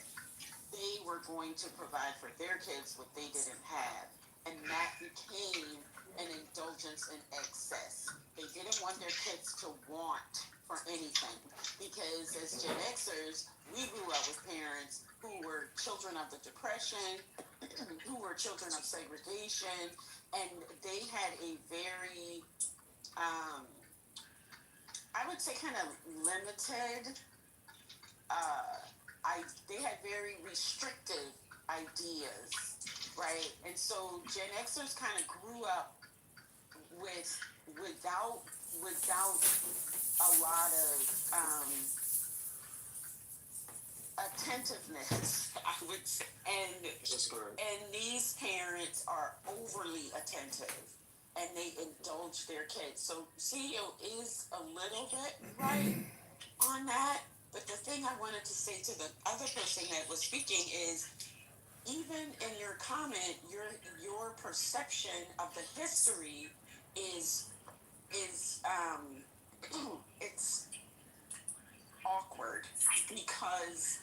they were going to provide for their kids what they didn't have, and that became an indulgence in excess. They didn't want their kids to want for anything because as Gen Xers, we grew up with parents who were children of the Depression, who were children of segregation, and they had a very, I would say, kind of limited, they had very restrictive ideas, right? And so Gen Xers kind of grew up without a lot of attentiveness, I would say. And these parents are overly attentive and they indulge their kids. So CEO is a little bit right on that. But the thing I wanted to say to the other person that was speaking is, even in your comment, your perception of the history is it's awkward because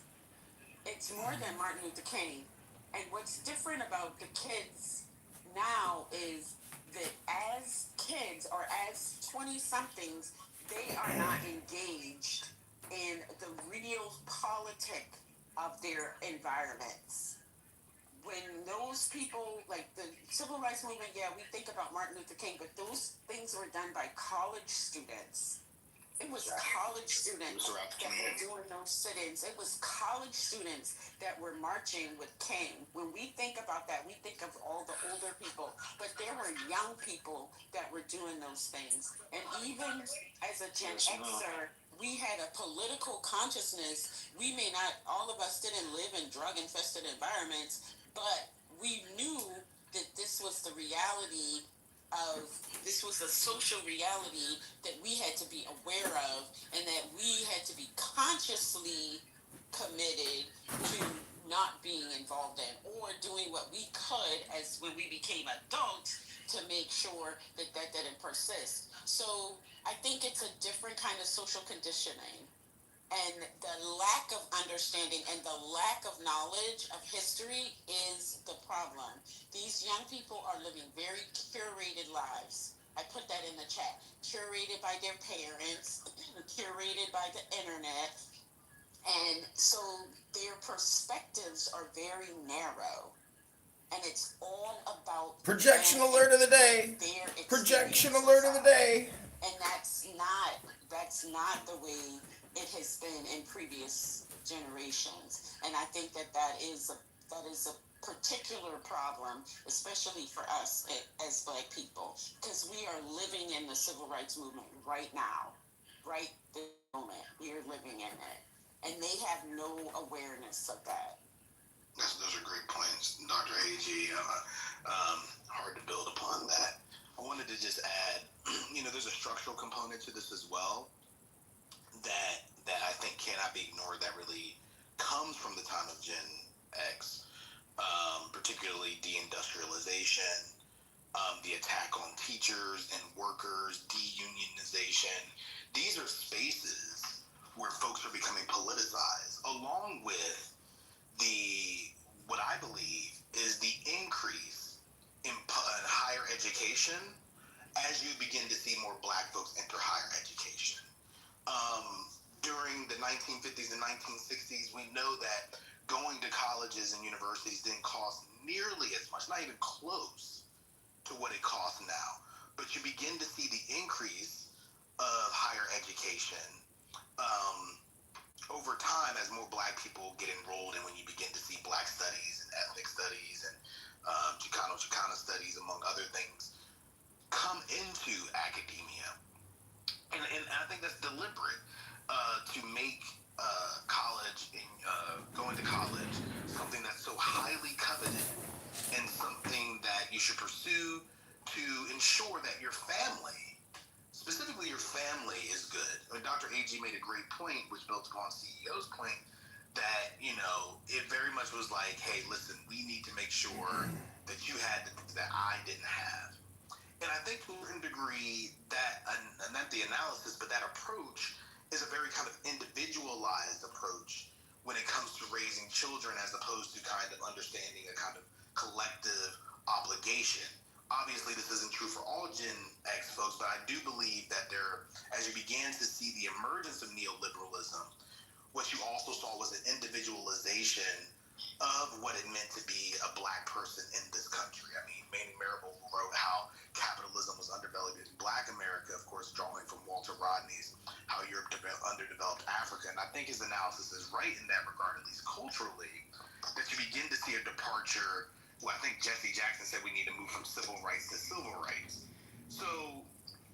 it's more than Martin Luther King. And what's different about the kids now is that as kids or as 20-somethings, they are not engaged in the real politic of their environments. When those people, like the civil rights movement, yeah, we think about Martin Luther King, but those things were done by college students. It was college students that were doing those sit-ins. It was college students that were marching with King. When we think about that, we think of all the older people, but there were young people that were doing those things. And even as a Gen Xer, we had a political consciousness. We may not, all of us didn't live in drug-infested environments, but we knew that this was the reality this was a social reality that we had to be aware of, and that we had to be consciously committed to not being involved in, or doing what we could as when we became adults to make sure that that didn't persist. So I think it's a different kind of social conditioning. And the lack of understanding and the lack of knowledge of history is the problem. These young people are living very curated lives. I put that in the chat. Curated by their parents, curated by the internet. And so their perspectives are very narrow. And it's all about Projection alert of the day. Projection alert of the day. And that's not the way it has been in previous generations. And I think that is a particular problem, especially for us as Black people, because we are living in the civil rights movement right now, right this moment. We are living in it, and they have no awareness of that. Those are great points, Dr. AG. Hard to build upon that. I wanted to just add, there's a structural component to this as well that I think cannot be ignored. That really comes from the time of Gen X, particularly deindustrialization, the attack on teachers and workers, deunionization. These are spaces where folks are becoming politicized, along with what I believe is the increase in higher education as you begin to see more Black folks enter higher education. During the 1950s and 1960s, we know that going to colleges and universities didn't cost nearly as much, not even close to what it costs now. But you begin to see the increase of higher education over time as more Black people get enrolled, and when you begin to see Black studies and ethnic studies and Chicano studies, among other things, come into academia. And I think that's deliberate to make college and going to college something that's so highly coveted and something that you should pursue to ensure that your family, specifically your family, is good. I mean, Dr. AG made a great point, which built upon CEO's point, that, it very much was like, hey, listen, we need to make sure that you had the things that I didn't have. And I think to a certain degree that, and not the analysis, but that approach is a very kind of individualized approach when it comes to raising children, as opposed to kind of understanding a kind of collective obligation. Obviously, this isn't true for all Gen X folks, but I do believe that as you began to see the emergence of neoliberalism, what you also saw was an individualization of what it meant to be a Black person in this country. I mean, Manny Marable wrote how capitalism was underdeveloped in Black America, of course, drawing from Walter Rodney's How Europe Underdeveloped Africa. And I think his analysis is right in that regard, at least culturally, that you begin to see a departure. Well, I think Jesse Jackson said we need to move from civil rights to civil rights. So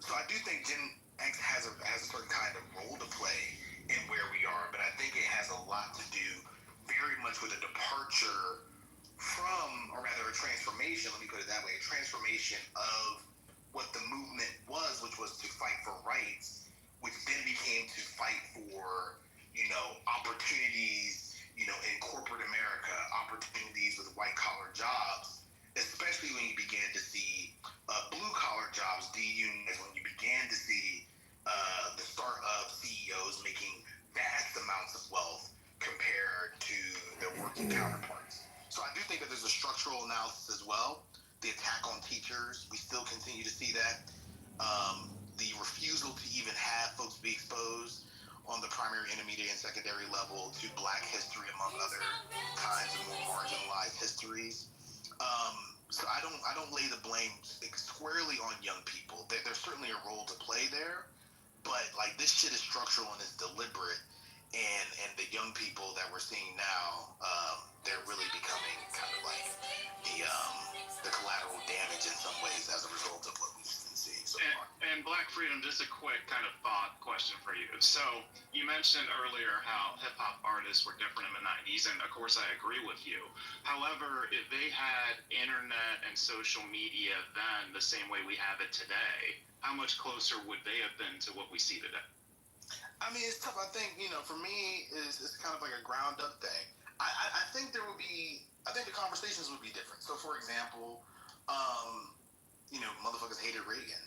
I do think Gen X has a certain kind of role to play in where we are, but I think it has a lot to do very much with a departure from, or rather a transformation, let me put it that way, a transformation of what the movement was, which was to fight for rights, which then became to fight for, opportunities, in corporate America, opportunities with white-collar jobs, especially when you began to see blue-collar jobs deunionize, when you began to see the start of CEOs making vast amounts of wealth compared to their working counterparts. So I do think that there's a structural analysis as well. The attack on teachers, we still continue to see that. The refusal to even have folks be exposed on the primary, intermediate, and secondary level to Black history, among other kinds of more marginalized histories. So I don't lay the blame squarely on young people. There's certainly a role to play there, but like this shit is structural and it's deliberate. And the young people that we're seeing now, they're really becoming kind of like the collateral damage in some ways as a result of what we've been seeing so far. And Black Freedom, just a quick kind of thought question for you. So you mentioned earlier how hip hop artists were different in the 90s, and of course I agree with you. However, if they had internet and social media then the same way we have it today, how much closer would they have been to what we see today? I mean, it's tough. I think, for me, it's kind of like a ground up thing. I think I think the conversations would be different. So, for example, motherfuckers hated Reagan,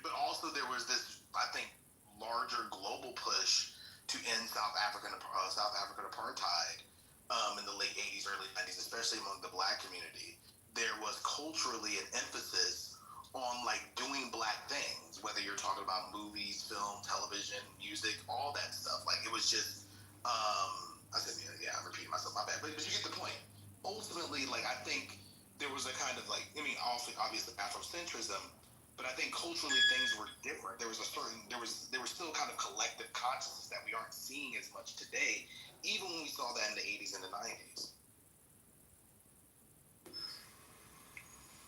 but also there was this, I think, larger global push to end South African apartheid in the late 80s, early 90s, especially among the black community. There was culturally an emphasis on like doing black things, whether you're talking about movies, film, television, music, all that stuff. Like it was just, I said, yeah, I'm repeating myself, my bad, but you get the point. Ultimately, like I think there was a kind of like, I mean, also obviously Afrocentrism, but I think culturally things were different. There was still kind of collective consciousness that we aren't seeing as much today, even when we saw that in the 80s and the 90s.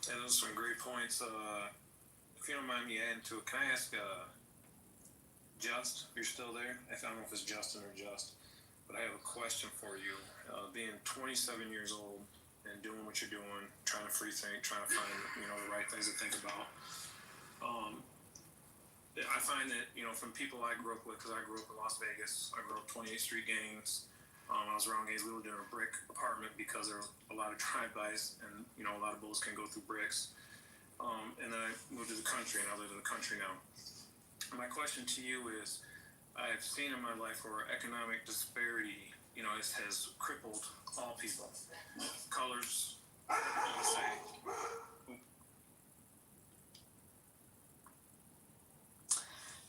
And those are some great points. If you don't mind me adding to it, can I ask Just, if you're still there? I don't know if it's Justin or Just, but I have a question for you. Being 27 years old and doing what you're doing, trying to free think, trying to find the right things to think about. I find that from people I grew up with, because I grew up in Las Vegas, I grew up 28th Street gangs. I was around gangs. We lived in a brick apartment because there were a lot of drive-bys, and a lot of bullets can go through bricks. And then I moved to the country, and I live in the country now. My question to you is, I've seen in my life where economic disparity, has crippled all people, colors, say.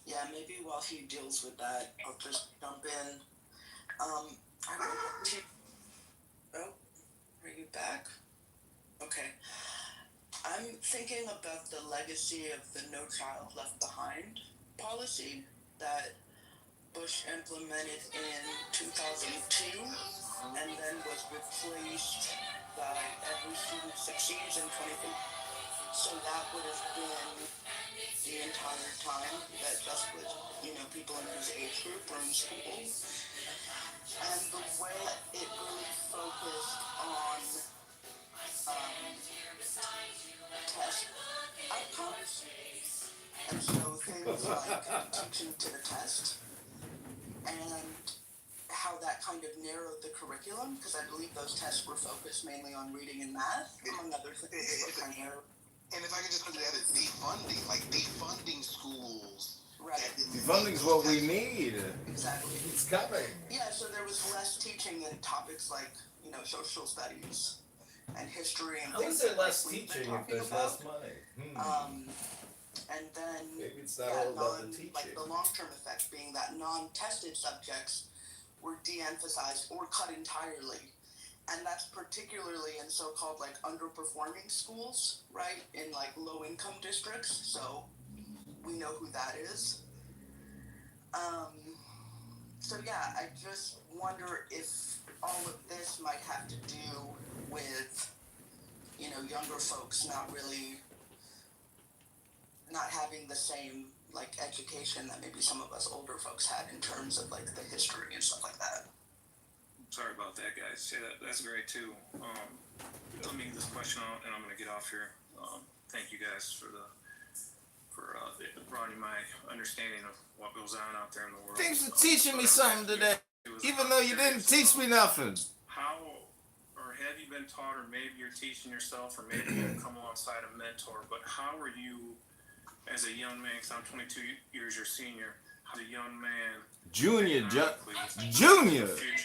Yeah, maybe while he deals with that, I'll just jump in. I want to. Oh, are you back? Okay. I'm thinking about the legacy of the No Child Left Behind policy that Bush implemented in 2002 and then was replaced by Every Student Succeeds in 2015. So that would have been the entire time that just with, people in his age group were in school. And the way it really focused on test outcomes. And so things like teaching to the test and how that kind of narrowed the curriculum, because I believe those tests were focused mainly on reading and math, among other things. And if I could just quickly add it, defunding schools. Right. Defunding's what we need. Exactly. It's coming. Yeah, so there was less teaching in topics like, social studies and history and How things is there like less teaching if there's less money? And then Maybe it's not all about the teaching. like the long-term effect being that non-tested subjects were de-emphasized or cut entirely. And that's particularly in so-called like underperforming schools, right? In like low-income districts. So we know who that is. So yeah, I just wonder if all of this might have to do with, younger folks not having the same like education that maybe some of us older folks had in terms of like the history and stuff like that. Sorry about that, guys. Yeah, that's great too. Let me get this question out, and I'm going to get off here. Thank you guys for broadening my understanding of what goes on out there in the world. Thanks for teaching me something today, even though you didn't teach me nothing. How, or have you been taught, or maybe you're teaching yourself, or maybe you've come alongside a mentor, but how are you, as a young man, because I'm 22 years your senior, as a young man, Junior,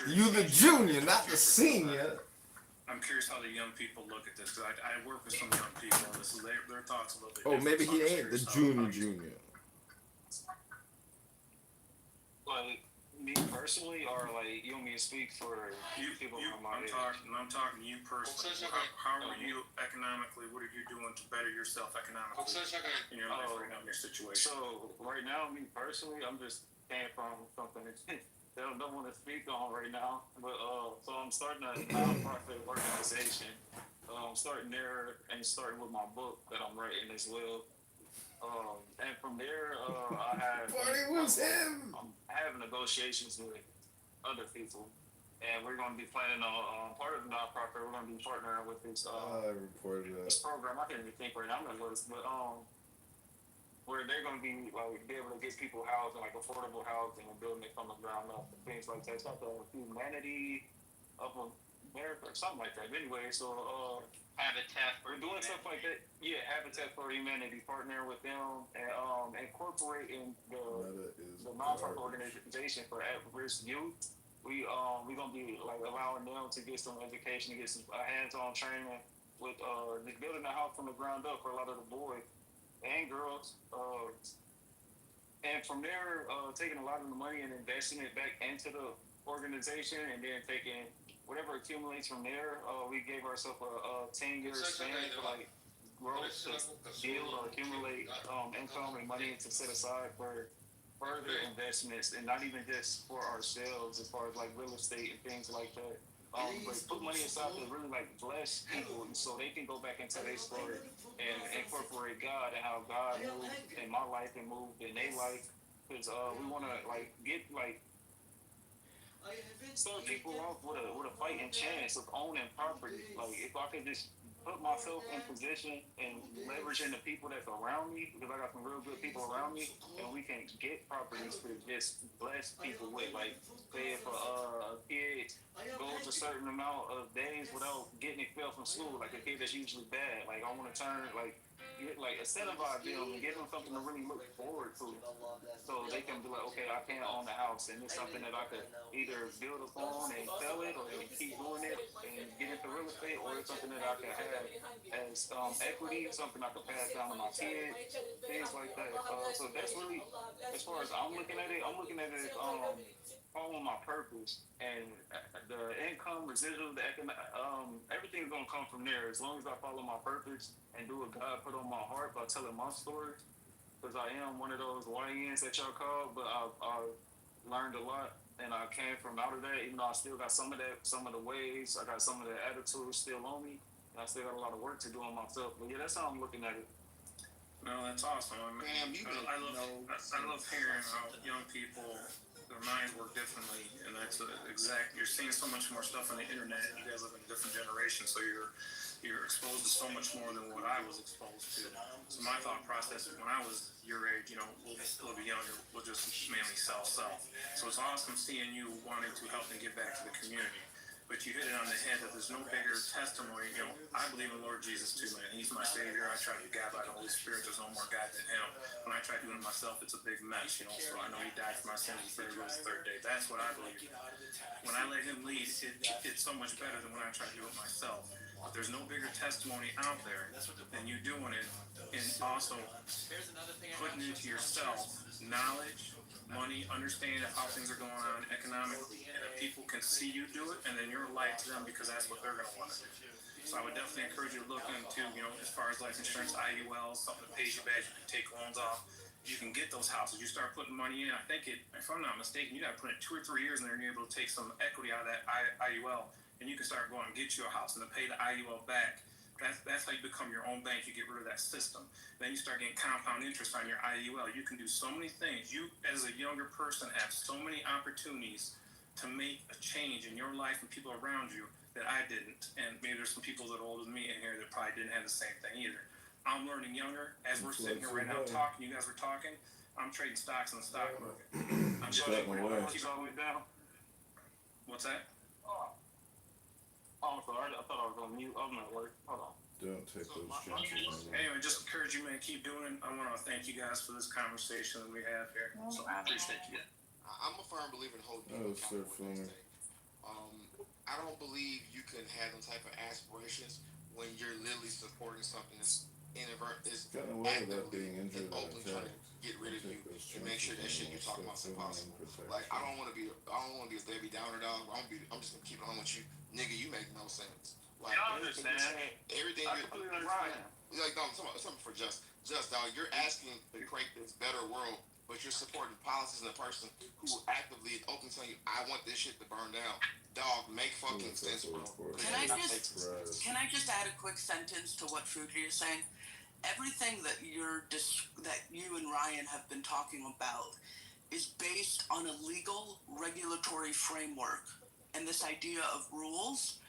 you the junior, not the senior. I'm curious how the young people look at this, because I work with some young people, and this is their thoughts a little bit. Oh, maybe he ain't the junior. Like me personally, or like you want me to speak for people from my age? I'm talking to you personally. How are you economically? What are you doing to better yourself economically in your life right now, in your situation? So right now, me personally, I'm just came from something that they don't want to speak on right now. But so I'm starting a nonprofit organization. I'm starting there and starting with my book that I'm writing as well. And from there, I have I'm having negotiations with other people, and we're going to be planning on part of the nonprofit. We're going to be partnering with this this program. I can't even think right now. I'm not going to, but where they're going to be like be able to get people housing, like affordable housing, and building it from the ground up, and things like that. It's like the humanity of America or something like that. Anyway, so Habitat for we're doing stuff like that. Yeah, Habitat for Humanity, partnering with them and incorporating incorporating Meta is the nonprofit garbage. organization for at-risk youth. We gonna be like allowing them to get some education, to get some hands-on training with just building the house from the ground up for a lot of the boys and girls. And from there, taking a lot of the money and investing it back into the organization, and then taking whatever accumulates from there. We gave ourselves a 10-year span to like growth to build or accumulate income and money to set aside for further investments, and not even just for ourselves as far as like real estate and things like that. But put money aside to really like bless people so they can go back into their story and incorporate God and how God moved in my life and moved in their life. Because we want to like get like start people off with a fighting chance of owning property. Like if I could just put myself in position and leveraging the people that's around me, because I got some real good people around me, and we can get properties to just bless people with. Like say if a kid goes a certain amount of days without getting expelled from school, like a kid that's usually bad, like I want to turn like get like incentivize them and give them something to really look forward to, so they can be like, okay, I can't own the house, and it's something that I could either build upon and sell it, or keep doing it and get into real estate, or it's something that I could have as equity, something I could pass down to my kids, things like that. So that's really, as far as I'm looking at it, as following my purpose, and the income, residual, everything's gonna come from there as long as I follow my purpose and do what God put on my heart by telling my story. Because I am one of those YNs that y'all call, but I learned a lot, and I came from out of that. Even though I still got some of that, some of the ways, I got some of the attitude still on me, and I still got a lot of work to do on myself. But yeah, that's how I'm looking at it. No, that's awesome. I mean, I love hearing how young people, their minds work differently, and that's you're seeing so much more stuff on the internet. You guys live in a different generation, so you're exposed to so much more than what I was exposed to. So my thought process when I was your age, we'll be younger, we'll just mainly sell. So it's awesome seeing you wanting to help and give back to the community. But you hit it on the head that there's no bigger testimony. I believe in Lord Jesus too, man. He's my Savior. I try to be God by the Holy Spirit. There's no more God than Him. When I try doing it myself, it's a big mess, So I know He died for my sins. He rose the third day. That's what I believe. When I let Him lead, it's so much better than when I try to do it myself. But there's no bigger testimony out there than you doing it, and also putting into yourself knowledge, money, understanding of how things are going on economically, and if people can see you do it, and then you're a light to them because that's what they're going to want to do. So I would definitely encourage you to look into, as far as life insurance, IULs, something that pays you back, you can take loans off. You can get those houses. You start putting money in. I think if I'm not mistaken, you got to put in 2 or 3 years in there, and you're able to take some equity out of that IUL, and you can start going and get you a house and then pay the IUL back. That's how you become your own bank. You get rid of that system. Then you start getting compound interest on your IUL. You can do so many things. You, as a younger person, have so many opportunities to make a change in your life and people around you that I didn't. And maybe there's some people that are older than me in here that probably didn't have the same thing either. I'm learning younger. As we're sitting here right now talking, you guys are talking, I'm trading stocks in the stock market. I'm keep all the way down. What's that? Oh, sorry. I thought I was on mute. I'm at work. Hold on. Don't take those chances. Anyway, just encourage you, man. Keep doing it. I want to thank you guys for this conversation that we have here. So I appreciate you. I'm a firm believer in holding people accountable. I don't believe you can have them type of aspirations when you're literally supporting something that's actively and openly trying to get rid of you and make sure that shit you're talking about is impossible. Like I don't want to be a Debbie Downer dog. I'm just gonna keep it on with you, nigga. You make no sense. Like everything you're like, no, I'm talking about something for just dog. You're asking to create this better world, but you're supporting policies and a person who actively open telling you, I want this shit to burn down. Dog, make fucking sense, bro. Can I just add a quick sentence to what Fuji is saying? Everything that you and Ryan have been talking about is based on a legal regulatory framework and this idea of rules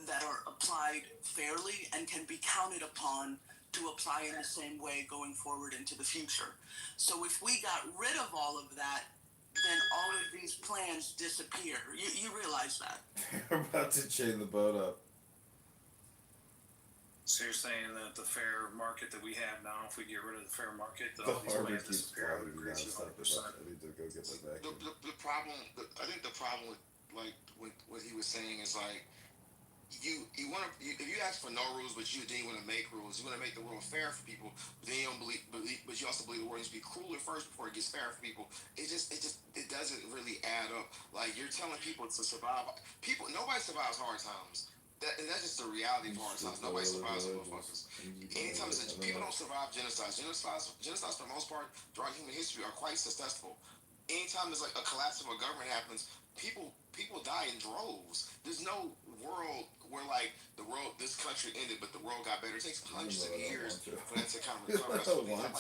that are applied fairly and can be counted upon to apply in the same way going forward into the future. So if we got rid of all of that, then all of these plans disappear. You realize that? They're about to chain the boat up. So you're saying that the fair market that we have now, if we get rid of the fair market, that The all these harbor land keeps disappear, flooding would increase nonstop. 100%. I need to go get my vacuum. The problem, I think the problem with like what he was saying is like you want to if you ask for no rules, but then you want to make rules. You want to make the world fair for people, but then you don't believe, but you also believe the world needs to be crueler first before it gets fair for people. It doesn't really add up. Like you're telling people to survive. People, nobody survives hard times. And that's just the reality of hard times. Nobody survives the motherfuckers. Anytime people don't survive genocides. Genocides for the most part throughout human history are quite successful. Anytime there's like a collapse of a government happens, people die in droves. There's no world where like this country ended, but the world got better. It takes hundreds of years for that to kind of recover. That's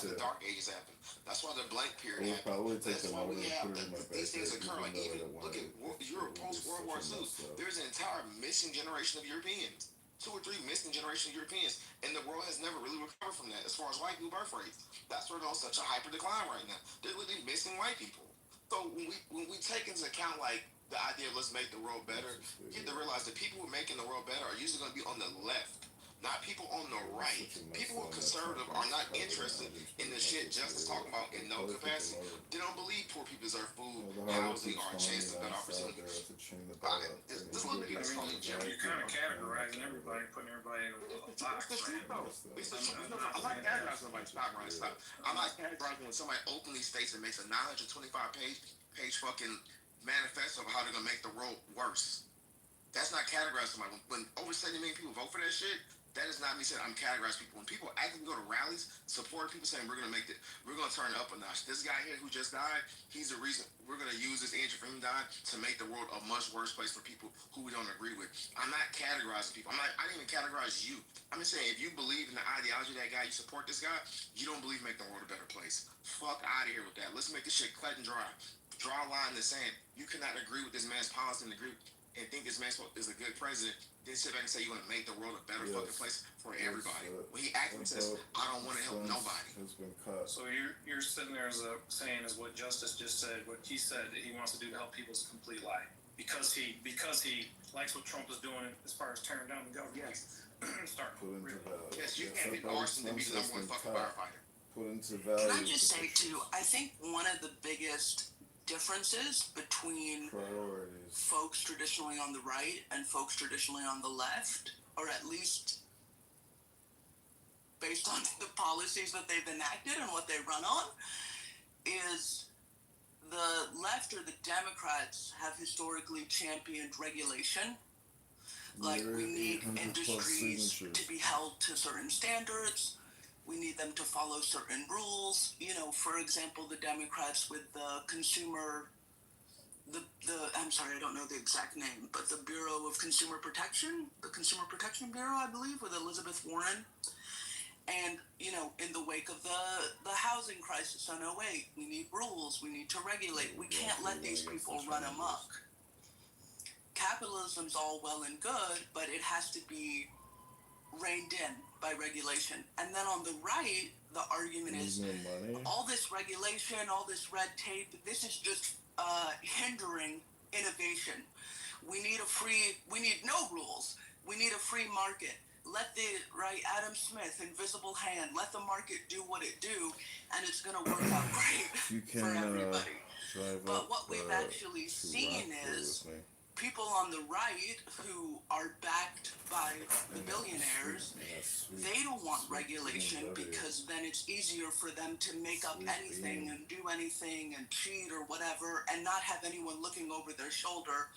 why the Dark Ages happened. That's why the blank period happened. That's why we have these things occur. Like even look at Europe post World War II. There's an entire missing generation of Europeans. 2 or 3 missing generation of Europeans, and the world has never really recovered from that as far as white people birth rates. That's where they're on such a hyper decline right now. They're literally missing white people. So when we take into account like the idea of let's make the world better, you have to realize that people who are making the world better are usually going to be on the left, not people on the right. People who are conservative are not interested in the shit Justice talking about in no capacity. They don't believe poor people deserve food, housing, or a chance to better opportunities. This little bit is only You're kind of categorizing everybody, putting everybody in a box. I'm not categorizing somebody's spot right stop. I'm not categorizing when somebody openly states and makes a 925 page fucking manifesto of how they're gonna make the world worse. That's not categorizing somebody. When over 70 million people vote for that shit, that is not me saying I'm categorizing people. When people actively go to rallies, support people saying we're gonna turn it up a notch. This guy here who just died, he's the reason we're gonna use this energy for him dying to make the world a much worse place for people who we don't agree with. I'm not categorizing people. I didn't even categorize you. I'm just saying if you believe in the ideology of that guy, you support this guy, you don't believe make the world a better place. Fuck out of here with that. Let's make this shit cut and dry. Draw a line in the sand. You cannot agree with this man's policy and agree and think this man is a good president, then sit back and say you want to make the world a better fucking place for everybody. When he actually says, I don't want to help nobody. So you're sitting there saying is what Justice just said, what he said that he wants to do to help people is a complete lie. Because he likes what Trump is doing as far as tearing down the government. Yes. Start really. Yes, you can't be arson to be the number one fucking firefighter. Put into value. Can I just say too, I think one of the biggest differences between folks traditionally on the right and folks traditionally on the left, or at least based on the policies that they've enacted and what they run on, is the left or the Democrats have historically championed regulation. Like we need industries to be held to certain standards. We need them to follow certain rules. You know, for example, the Democrats with the I'm sorry, I don't know the exact name, but the Bureau of Consumer Protection, the Consumer Protection Bureau, I believe, with Elizabeth Warren. And, you know, in the wake of the housing crisis on 08, we need rules, we need to regulate. We can't let these people run amok. Capitalism's all well and good, but it has to be reined in by regulation. And then on the right, the argument is all this regulation, all this red tape, this is just hindering innovation. We need no rules. We need a free market. Let Adam Smith, invisible hand, let the market do what it do, and it's going to work out great for everybody. But what we've actually seen is people on the right who are backed by the billionaires, they don't want regulation because then it's easier for them to make up anything and do anything and cheat or whatever and not have anyone looking over their shoulder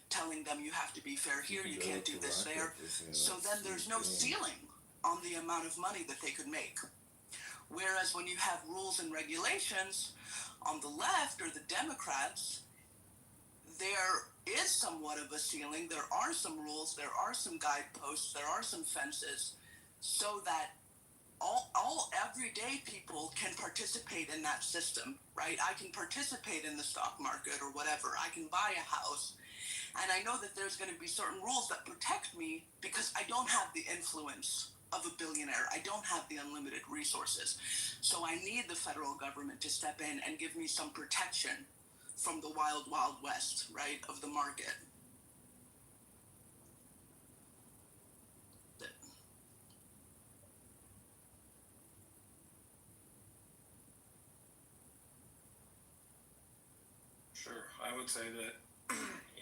telling them you have to be fair here, you can't do this there. So then there's no ceiling on the amount of money that they could make. Whereas when you have rules and regulations on the left or the Democrats, there is somewhat of a ceiling. There are some rules, there are some guideposts, there are some fences, so that all everyday people can participate in that system, right? I can participate in the stock market or whatever. I can buy a house. And I know that there's going to be certain rules that protect me because I don't have the influence of a billionaire. I don't have the unlimited resources. So I need the federal government to step in and give me some protection from the wild, wild west, right, of the market. I would say that,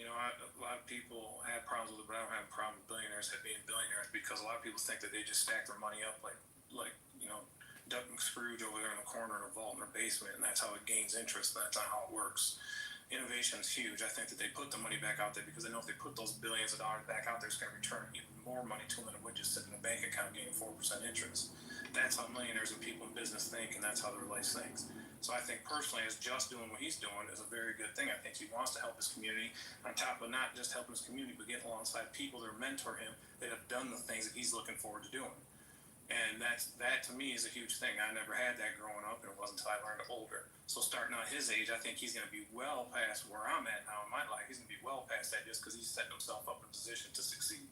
a lot of people have problems with it, but I don't have a problem with billionaires being billionaires because a lot of people think that they just stack their money up like Duck McScrooge over there in the corner in a vault in their basement, and that's how it gains interest. That's not how it works. Innovation is huge. I think that they put the money back out there because they know if they put those billions of dollars back out there, it's going to return even more money to them than it would just sit in a bank account getting 4% interest. That's how millionaires and people in business think, and that's how their life thinks. So I think personally, as Just doing what he's doing is a very good thing. I think he wants to help his community, on top of not just helping his community, but getting alongside people that mentor him that have done the things that he's looking forward to doing. And that to me is a huge thing. I never had that growing up, and it wasn't until I learned older. So starting out his age, I think he's going to be well past where I'm at now in my life. He's going to be well past that just because he's setting himself up in a position to succeed.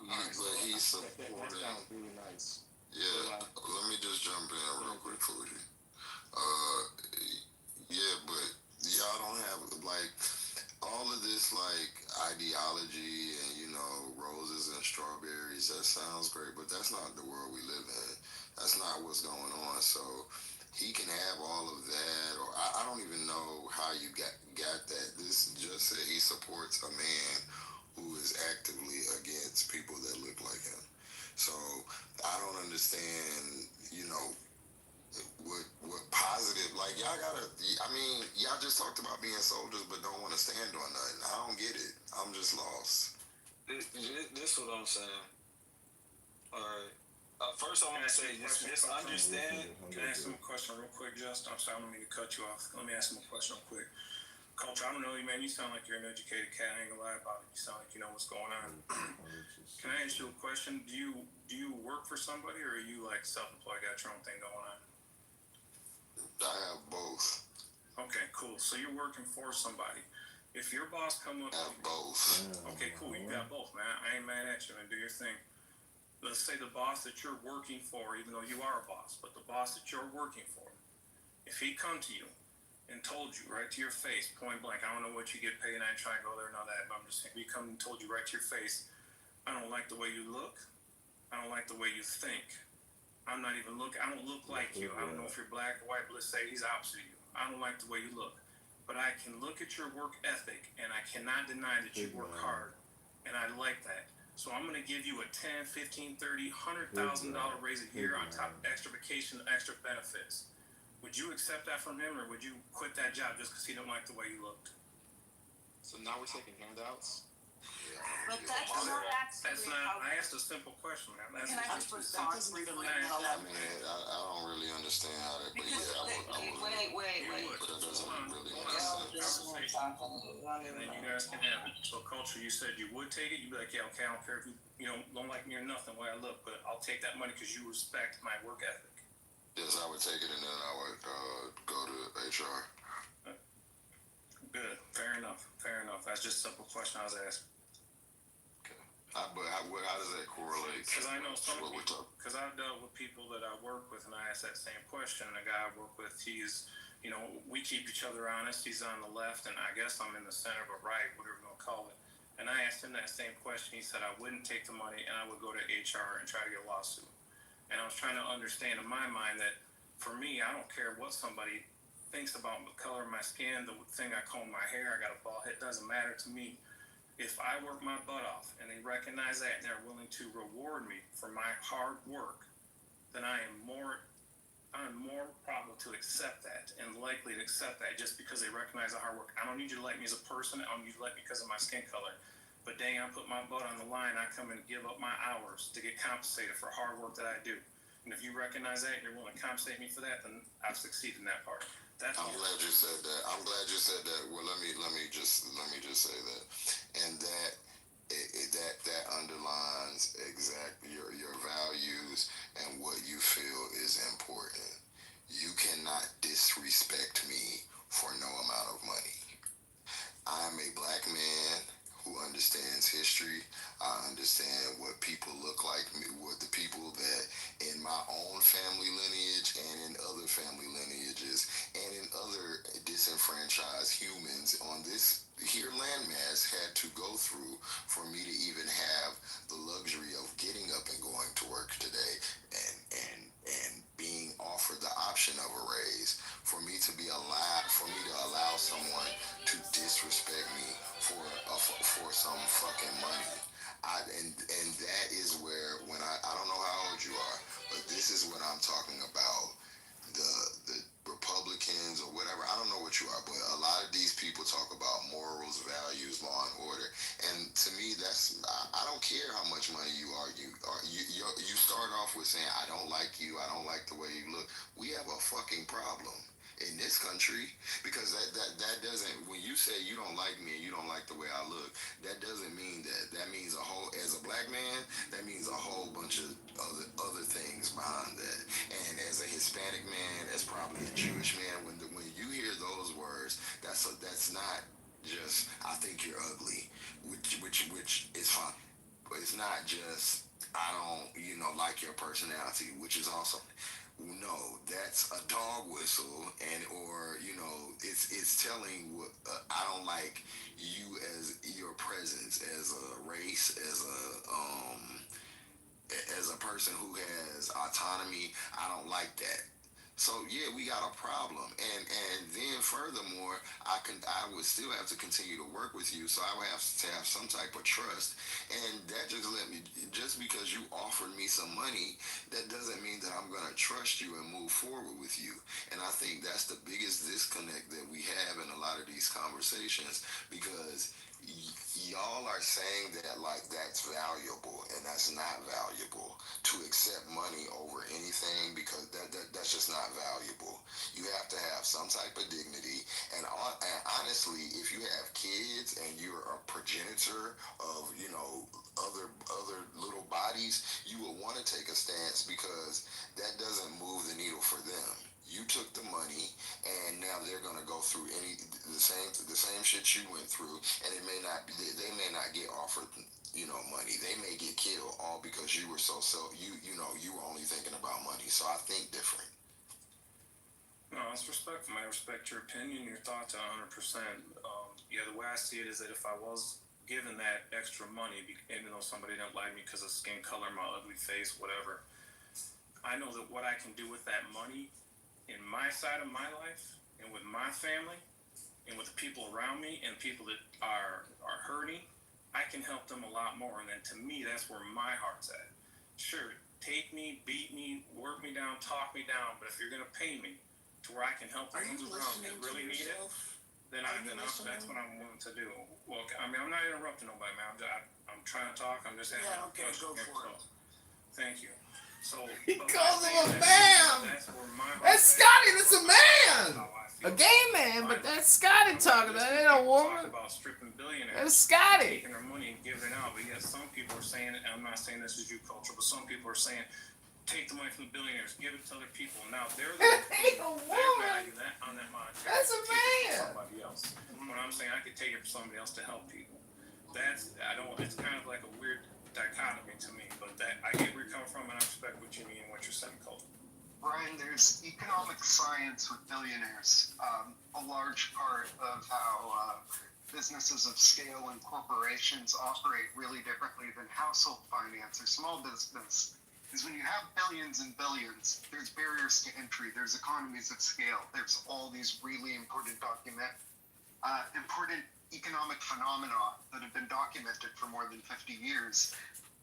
But he's supporting. That sounds really nice. Yeah, let me just jump in real quick, Fuji. Yeah, but y'all don't have like all of this like ideology and roses and strawberries. That sounds great, but that's not the world we live in. That's not what's going on. So he can have all of that, or I don't even know how you got that. This just said he supports a man who is actively against people that look like him. So I don't understand, what positive, like y'all just talked about being soldiers but don't want to stand on nothing. I don't get it. I'm just lost. This what I'm saying. Alright. First I want to say, just understand. Can I ask him a question real quick, Justin? I'm sorry, I don't mean to cut you off. Let me ask him a question real quick. Culture, I don't know you, man. You sound like you're an educated cat. I ain't gonna lie about it. You sound like you know what's going on. Can I ask you a question? Do you work for somebody, or are you like self-employed, got your own thing going on? I have both. Okay, cool. So you're working for somebody. If your boss come up, I have both. okay, cool. You got both, man. I ain't mad at you, man. Do your thing. Let's say the boss that you're working for, even though you are a boss, but the boss that you're working for, if he come to you and told you right to your face, point blank, I don't know what you get paid, and I ain't trying to go there and all that, but I'm just saying, if he come and told you right to your face, I don't like the way you look, I don't like the way you think, I don't look like you, I don't know if you're black or white, but let's say he's opposite of you, I don't like the way you look, but I can look at your work ethic, and I cannot deny that you work hard, and I like that. So I'm going to give you a $10, $15, $30, $100,000 raise a year on top of extra vacation, extra benefits. Would you accept that from him, or would you quit that job just because he don't like the way you looked? So now we're taking handouts? But that's not actually how. I asked a simple question, man. Can I just respond briefly? I don't really understand how that, but yeah, I would. Wait. But that doesn't really make sense. And then you guys can have it. So culture, you said you would take it. You'd be like, yeah, okay, I don't care if you don't like me or nothing, the way I look, but I'll take that money because you respect my work ethic. Yes, I would take it, and then I would go to HR. Good. Fair enough. That's just a simple question I was asking. But how does that correlate? Because I know some people, because I've dealt with people that I work with, and I ask that same question. And the guy I work with, he's, we keep each other honest. He's on the left, and I guess I'm in the center of a right, whatever you want to call it. And I asked him that same question. He said I wouldn't take the money, and I would go to HR and try to get a lawsuit. And I was trying to understand in my mind that for me, I don't care what somebody thinks about the color of my skin, the thing I comb my hair, I got a bald head, it doesn't matter to me. If I work my butt off and they recognize that and they're willing to reward me for my hard work, then I'm more probable to accept that and likely to accept that just because they recognize the hard work. I don't need you to like me as a person. I don't need you to like me because of my skin color. But dang, I put my butt on the line. I come and give up my hours to get compensated for hard work that I do. And if you recognize that and you're willing to compensate me for that, then I've succeeded in that part. I'm glad you said that. Well, let me just say that, and that underlines exactly your values and what you feel is important. You cannot disrespect me for no amount of money. I'm a black man who understands history. I understand what people look like, what the people that in my own family lineage and in other family lineages and in other disenfranchised humans on this here landmass had to go through for me to even have the luxury of getting up and going to work today and being offered the option of a raise, for me to allow someone talk about morals, values, law and order. And to me, I don't care how much money you argue. You start off with saying, I don't like you, I don't like the way you look. We have a fucking problem in this country, because that doesn't, when you say you don't like me and you don't like the way I look, that doesn't mean that means a whole, as a black man, that means a whole bunch of other things behind that. And as a Hispanic man, as probably a Jewish man, when you hear those words, that's not just, I think you're ugly, which is fine, but it's not just, I don't, like your personality, which is also, no, that's a dog whistle, and or it's telling what, I don't like you as your presence, as a race, as a person who has autonomy. I don't like that. So yeah, we got a problem, and then furthermore, I would still have to continue to work with you, so I would have to have some type of trust, and that just because you offered me some money, that doesn't mean that I'm gonna trust you and move forward with you. And I think that's the biggest disconnect that we have in a lot of these conversations, because y'all are saying that like that's valuable, and that's not valuable to accept money over anything, because that's just not valuable. You have to have some type of dignity, and honestly, if you have kids and you're a progenitor of other little bodies, you will want to take a stance, because that doesn't move the needle for them. You took the money, and now they're gonna go through the same shit you went through, and they may not get offered money. They may get killed, all because you were you were only thinking about money. So I think different. No, it's respectful. I respect your opinion, your thoughts 100%. Yeah, the way I see it is that if I was given that extra money, even though somebody didn't like me because of skin color, my ugly face, whatever, I know that what I can do with that money in my side of my life and with my family and with the people around me and people that are hurting, I can help them a lot more. And then to me, that's where my heart's at. Sure, take me, beat me, work me down, talk me down, but if you're gonna pay me to where I can help the ones around that really need it, then that's what I'm willing to do. Well, I mean, I'm not interrupting nobody, man. I'm trying to talk. I'm just asking. Yeah, okay, go for it. Thank you. So he calls him a man. That's Scotty. That's a man. A gay man, but that's Scotty talking. That ain't a woman. About stripping billionaires. That's Scotty. Taking their money and giving it out. But yes, some people are saying, and I'm not saying this is you culture, but some people are saying, take the money from the billionaires, give it to other people. Now they're the ain't a woman. On that money. That's a man. Somebody else. When I'm saying I could take it from somebody else to help people. It's kind of like a weird dichotomy to me, but I get where you're coming from, and I respect what you mean and what you're saying, Cole. Brian, there's economic science with billionaires. A large part of how businesses of scale and corporations operate really differently than household finance or small business is when you have billions and billions, there's barriers to entry, there's economies of scale, there's all these really important economic phenomena that have been documented for more than 50 years.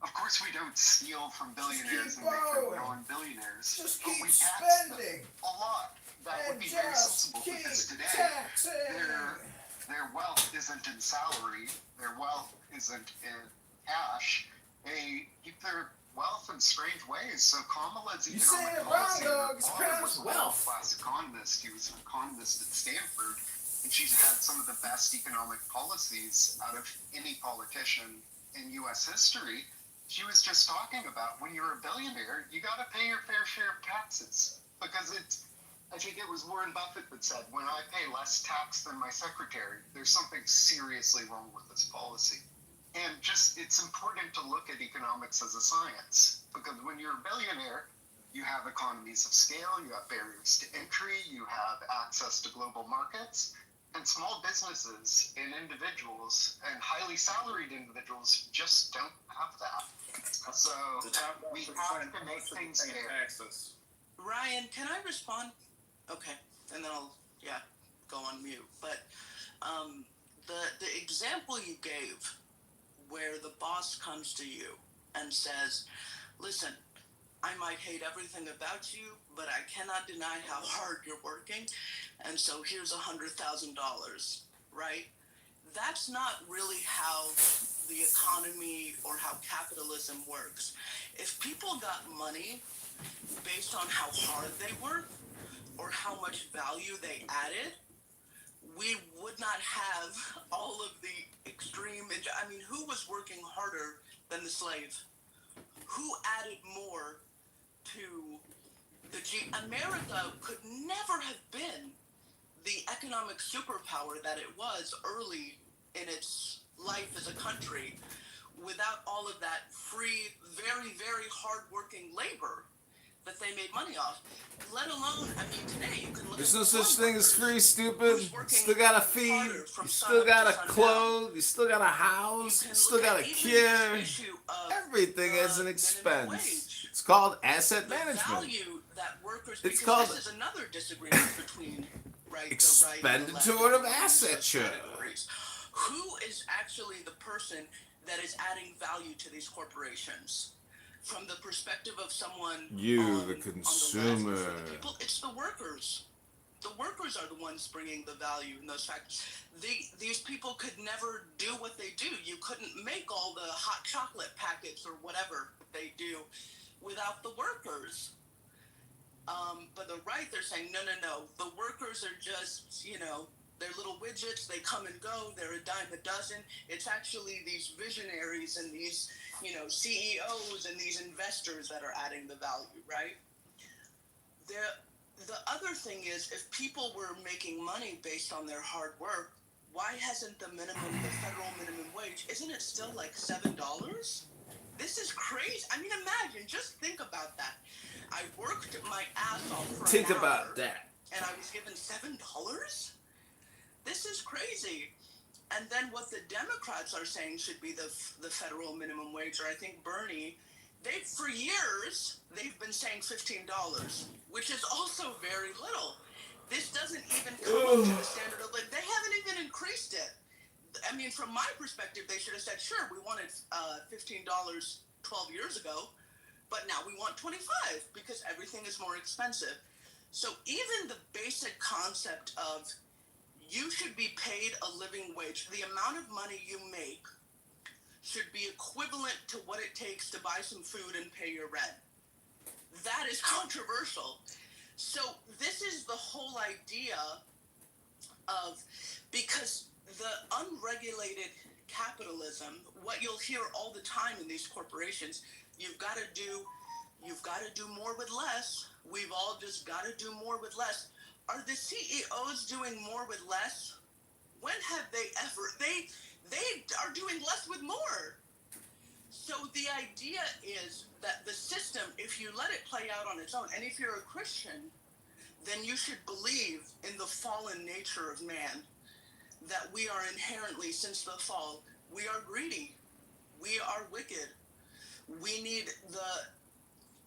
Of course, we don't steal from billionaires and make them non-billionaires, but we tax them a lot. That would be very sensible, because today their wealth isn't in salary, their wealth isn't in cash. They keep their wealth in strange ways. So Kamala's economic policy was a world-class economist. He was an economist at Stanford, and she's had some of the best economic policies out of any politician in U.S. history. She was just talking about, when you're a billionaire, you got to pay your fair share of taxes, because I think it was Warren Buffett that said, when I pay less tax than my secretary, there's something seriously wrong with this policy. And it's important to look at economics as a science, because when you're a billionaire, you have economies of scale, you have barriers to entry, you have access to global markets, and small businesses and individuals and highly salaried individuals just don't have that. So we have to make things fair. Ryan, can I respond? Okay, and then I'll go on mute. But the example you gave, where the boss comes to you and says, listen, I might hate everything about you, but I cannot deny how hard you're working, and so here's $100,000. right? That's not really how the economy or how capitalism works. If people got money based on how hard they work or how much value they added, we would not have all of the extreme. I mean, who was working harder than the slave? Who added more to America could never have been the economic superpower that it was early in its life as a country without all of that free, very, very hard-working labor that they made money off. Let alone, I mean, today you can look There's at no such farm thing as workers free, stupid. who's You working still gotta feed. harder You from still sunup to gotta sundown. clothe. You still gotta house. You You can still look at gotta even care. this issue of Everything the is an minimum expense. wage. It's called asset The management. value that workers, It's because called this is another disagreement between right, expenditure the right and of the left asset. categories. Who is actually the person that is adding value to these corporations? From the perspective of someone You, the on consumer. the left, for the people, it's the workers. The workers are the ones bringing the value in those factors. These people could never do what they do. You couldn't make all the hot chocolate packets or whatever they do without the workers. But the right, they're saying, no. The workers are just, they're little widgets. They come and go. They're a dime a dozen. It's actually these visionaries and these, CEOs and these investors that are adding the value, right? The other thing is, if people were making money based on their hard work, why hasn't the federal minimum wage, isn't it still like $7? This is crazy. I mean, imagine, just think about that. I worked my ass off for Think an hour, about that. and I was given $7? This is crazy. And then what the Democrats are saying should be the federal minimum wage, or I think Bernie, for years, they've been saying $15, which is also very little. This doesn't even come up to the standard of living. They haven't even increased it. I mean, from my perspective, they should have said, sure, we wanted $15 12 years ago, but now we want $25 because everything is more expensive. So even the basic concept of you should be paid a living wage, the amount of money you make should be equivalent to what it takes to buy some food and pay your rent. That is controversial. So this is the whole idea of, because the unregulated capitalism, what you'll hear all the time in these corporations, you've got to do more with less. We've all just got to do more with less. Are the CEOs doing more with less? When have they ever? They are doing less with more. So the idea is that the system, if you let it play out on its own, and if you're a Christian, then you should believe in the fallen nature of man, that we are inherently, since the fall, we are greedy. We are wicked. We need the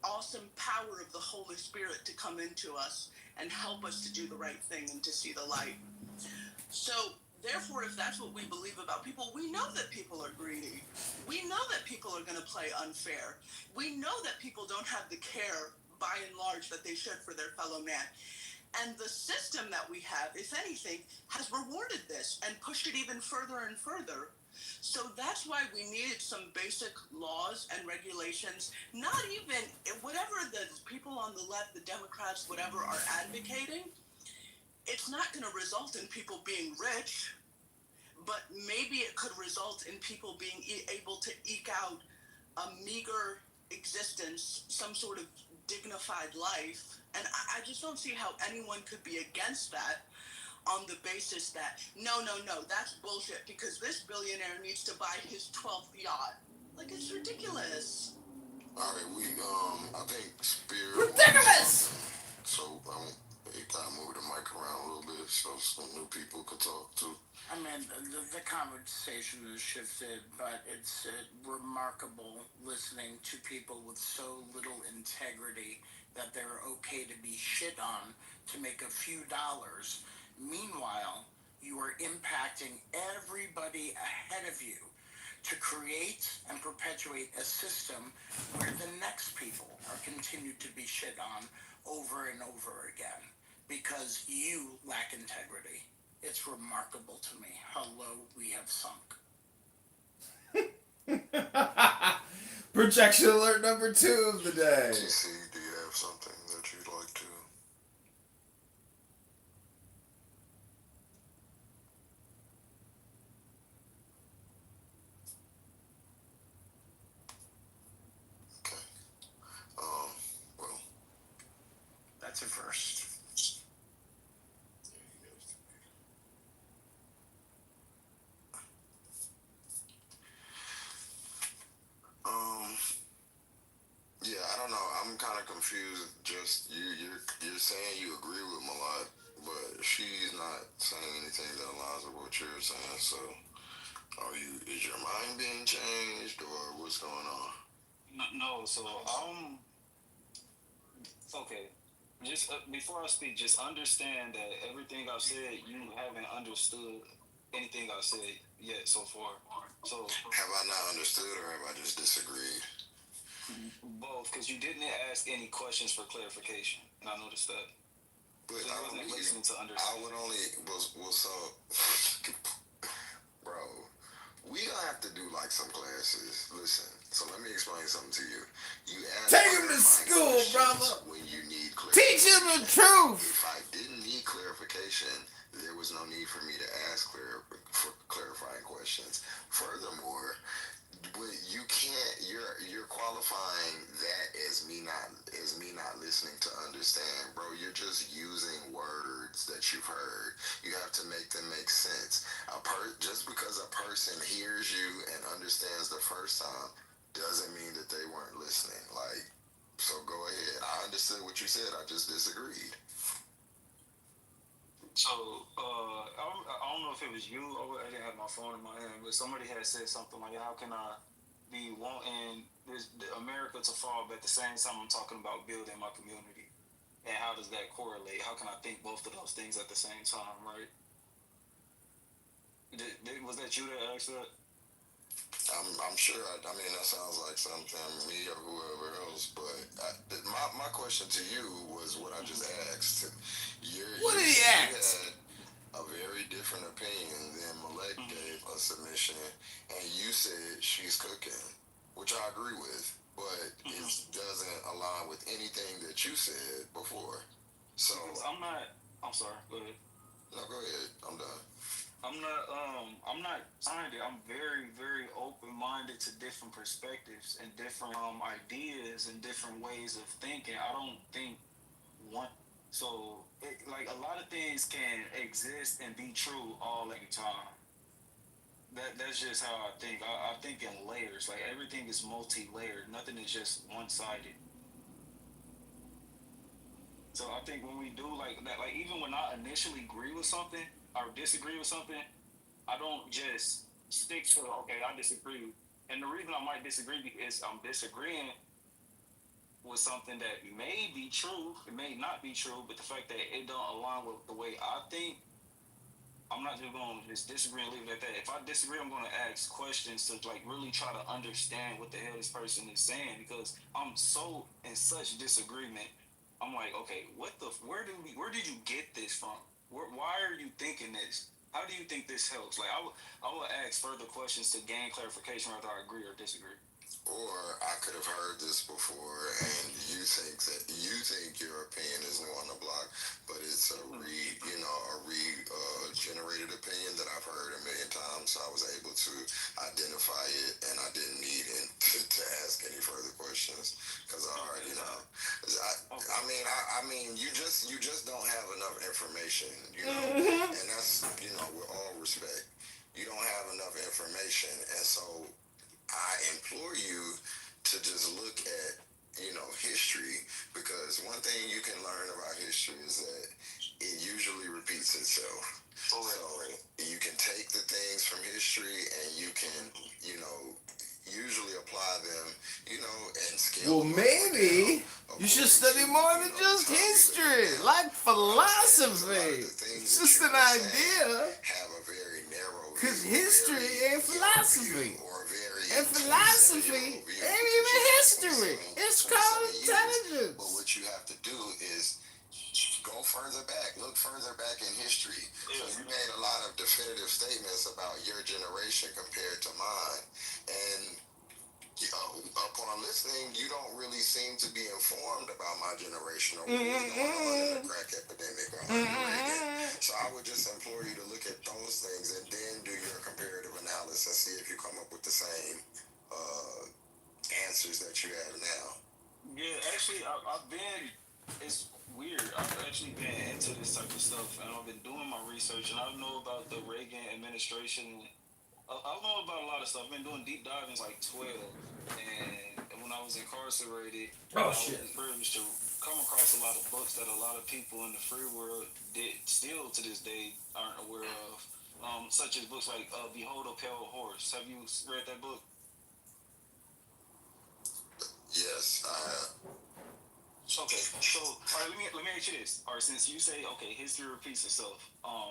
awesome power of the Holy Spirit to come into us and help us to do the right thing and to see the light. So, therefore, if that's what we believe about people, we know that people are greedy. We know that people are going to play unfair. We know that people don't have the care, by and large, that they should for their fellow man. And the system that we have, if anything, has rewarded this and pushed it even further and further. So that's why we needed some basic laws and regulations, not even whatever the people on the left, the Democrats, whatever, are advocating. It's not going to result in people being rich, but maybe it could result in people being able to eke out a meager existence, some sort of dignified life. And I just don't see how anyone could be against that on the basis that, no, that's bullshit because this billionaire needs to buy his 12th yacht. Like, it's ridiculous. All right, I think Spear. Ridiculous! So, kind of move the mic around a little bit so some new people could talk too. I mean, the conversation has shifted, but it's remarkable listening to people with so little integrity that they're okay to be shit on to make a few dollars. Meanwhile, you are impacting everybody ahead of you to create and perpetuate a system where the next people are continued to be shit on over and over again because you lack integrity. It's remarkable to me how low we have sunk. Projection alert number 2 of the day. TC, do you have something that you'd like to? Okay. Well. That's a first. Yeah, I don't know. I'm kind of confused. Just you're saying you agree with Malak, but she's not saying anything that aligns with what you're saying. So, is your mind being changed, or what's going on? No, so okay. Just before I speak, just understand that everything I've said, you haven't understood anything I've said yet so far. So have I not understood, or have I just disagreed? Both, because you didn't ask any questions for clarification, and I noticed that. But so I would only so bro. We gonna have to do like some classes. Listen, so let me explain something to you. You ask take him to school, brother. When you need teach him the truth. If I didn't need clarification, there was no need for me to ask for clarifying questions. Furthermore, you can't. You're qualifying that as me not listening to understand, bro. You're just using words that you've heard. You have to make them make sense. Just because a person hears you and understands the first time doesn't mean that they weren't listening. Like, so go ahead. I understood what you said. I just disagreed. So, I don't know if it was you or I didn't have my phone in my hand, but somebody had said something like, how can I be wanting America to fall, but at the same time I'm talking about building my community? And how does that correlate? How can I think both of those things at the same time, right? Was that you that asked that? I'm sure. I mean, that sounds like something me or whoever else. But my question to you was what I just asked. What did he ask? You had a very different opinion than Malek gave a submission, and you said she's cooking, which I agree with, but it doesn't align with anything that you said before. So I'm sorry. Go ahead. No, go ahead. I'm done. I'm not signed it. I'm very, very open-minded to different perspectives and different ideas and different ways of thinking. I don't think one. So, like a lot of things can exist and be true all at a time. That's just how I think. I think in layers. Like everything is multi-layered. Nothing is just one-sided. So I think when we do like that, like even when I initially agree with something or disagree with something, I don't just stick to okay, I disagree. And the reason I might disagree is I'm disagreeing with something that may be true, it may not be true, but the fact that it don't align with the way I think, I'm not just going to just disagree and leave it at that. If I disagree, I'm going to ask questions to like really try to understand what the hell this person is saying, because I'm so in such disagreement. I'm like, okay, where did you get this from? Why are you thinking this? How do you think this helps? Like I would ask further questions to gain clarification whether I agree or disagree. Or I could have heard this before, and you think your opinion is new on the block, but it's a generated opinion that I've heard a million times. So I was able to identify it, and I didn't need to ask any further questions because I already know. I mean, you just don't have enough information, and that's with all respect, you don't have enough information, and so I implore you to just look at, history, because one thing you can learn about history is that it usually repeats itself. So you can take the things from history and you can, usually apply them, and scale. Well, maybe you should study more than just history, like philosophy. It's just an idea. Have a very narrow. Because history ain't philosophy. And philosophy ain't even history. It's called intelligence. But what you have to do is go further back. Look further back in history. So you made a lot of definitive statements about your generation compared to mine, and upon listening, you don't really seem to be informed about my generation or what was going on in the crack epidemic or under Reagan. So I would just implore you to look at those things and then do your comparative analysis and see if you come up with the same answers that you have now. Yeah, actually, I've been. It's weird. I've actually been into this type of stuff, and I've been doing my research, and I know about the Reagan administration. I know about a lot of stuff. I've been doing deep dives since like 12, and when I was incarcerated, I was privileged to come across a lot of books that a lot of people in the free world still to this day aren't aware of, such as books like "Behold a Pale Horse." Have you read that book? Yes, I have. Okay, so all right, let me ask you this. All right, since you say okay, history repeats itself.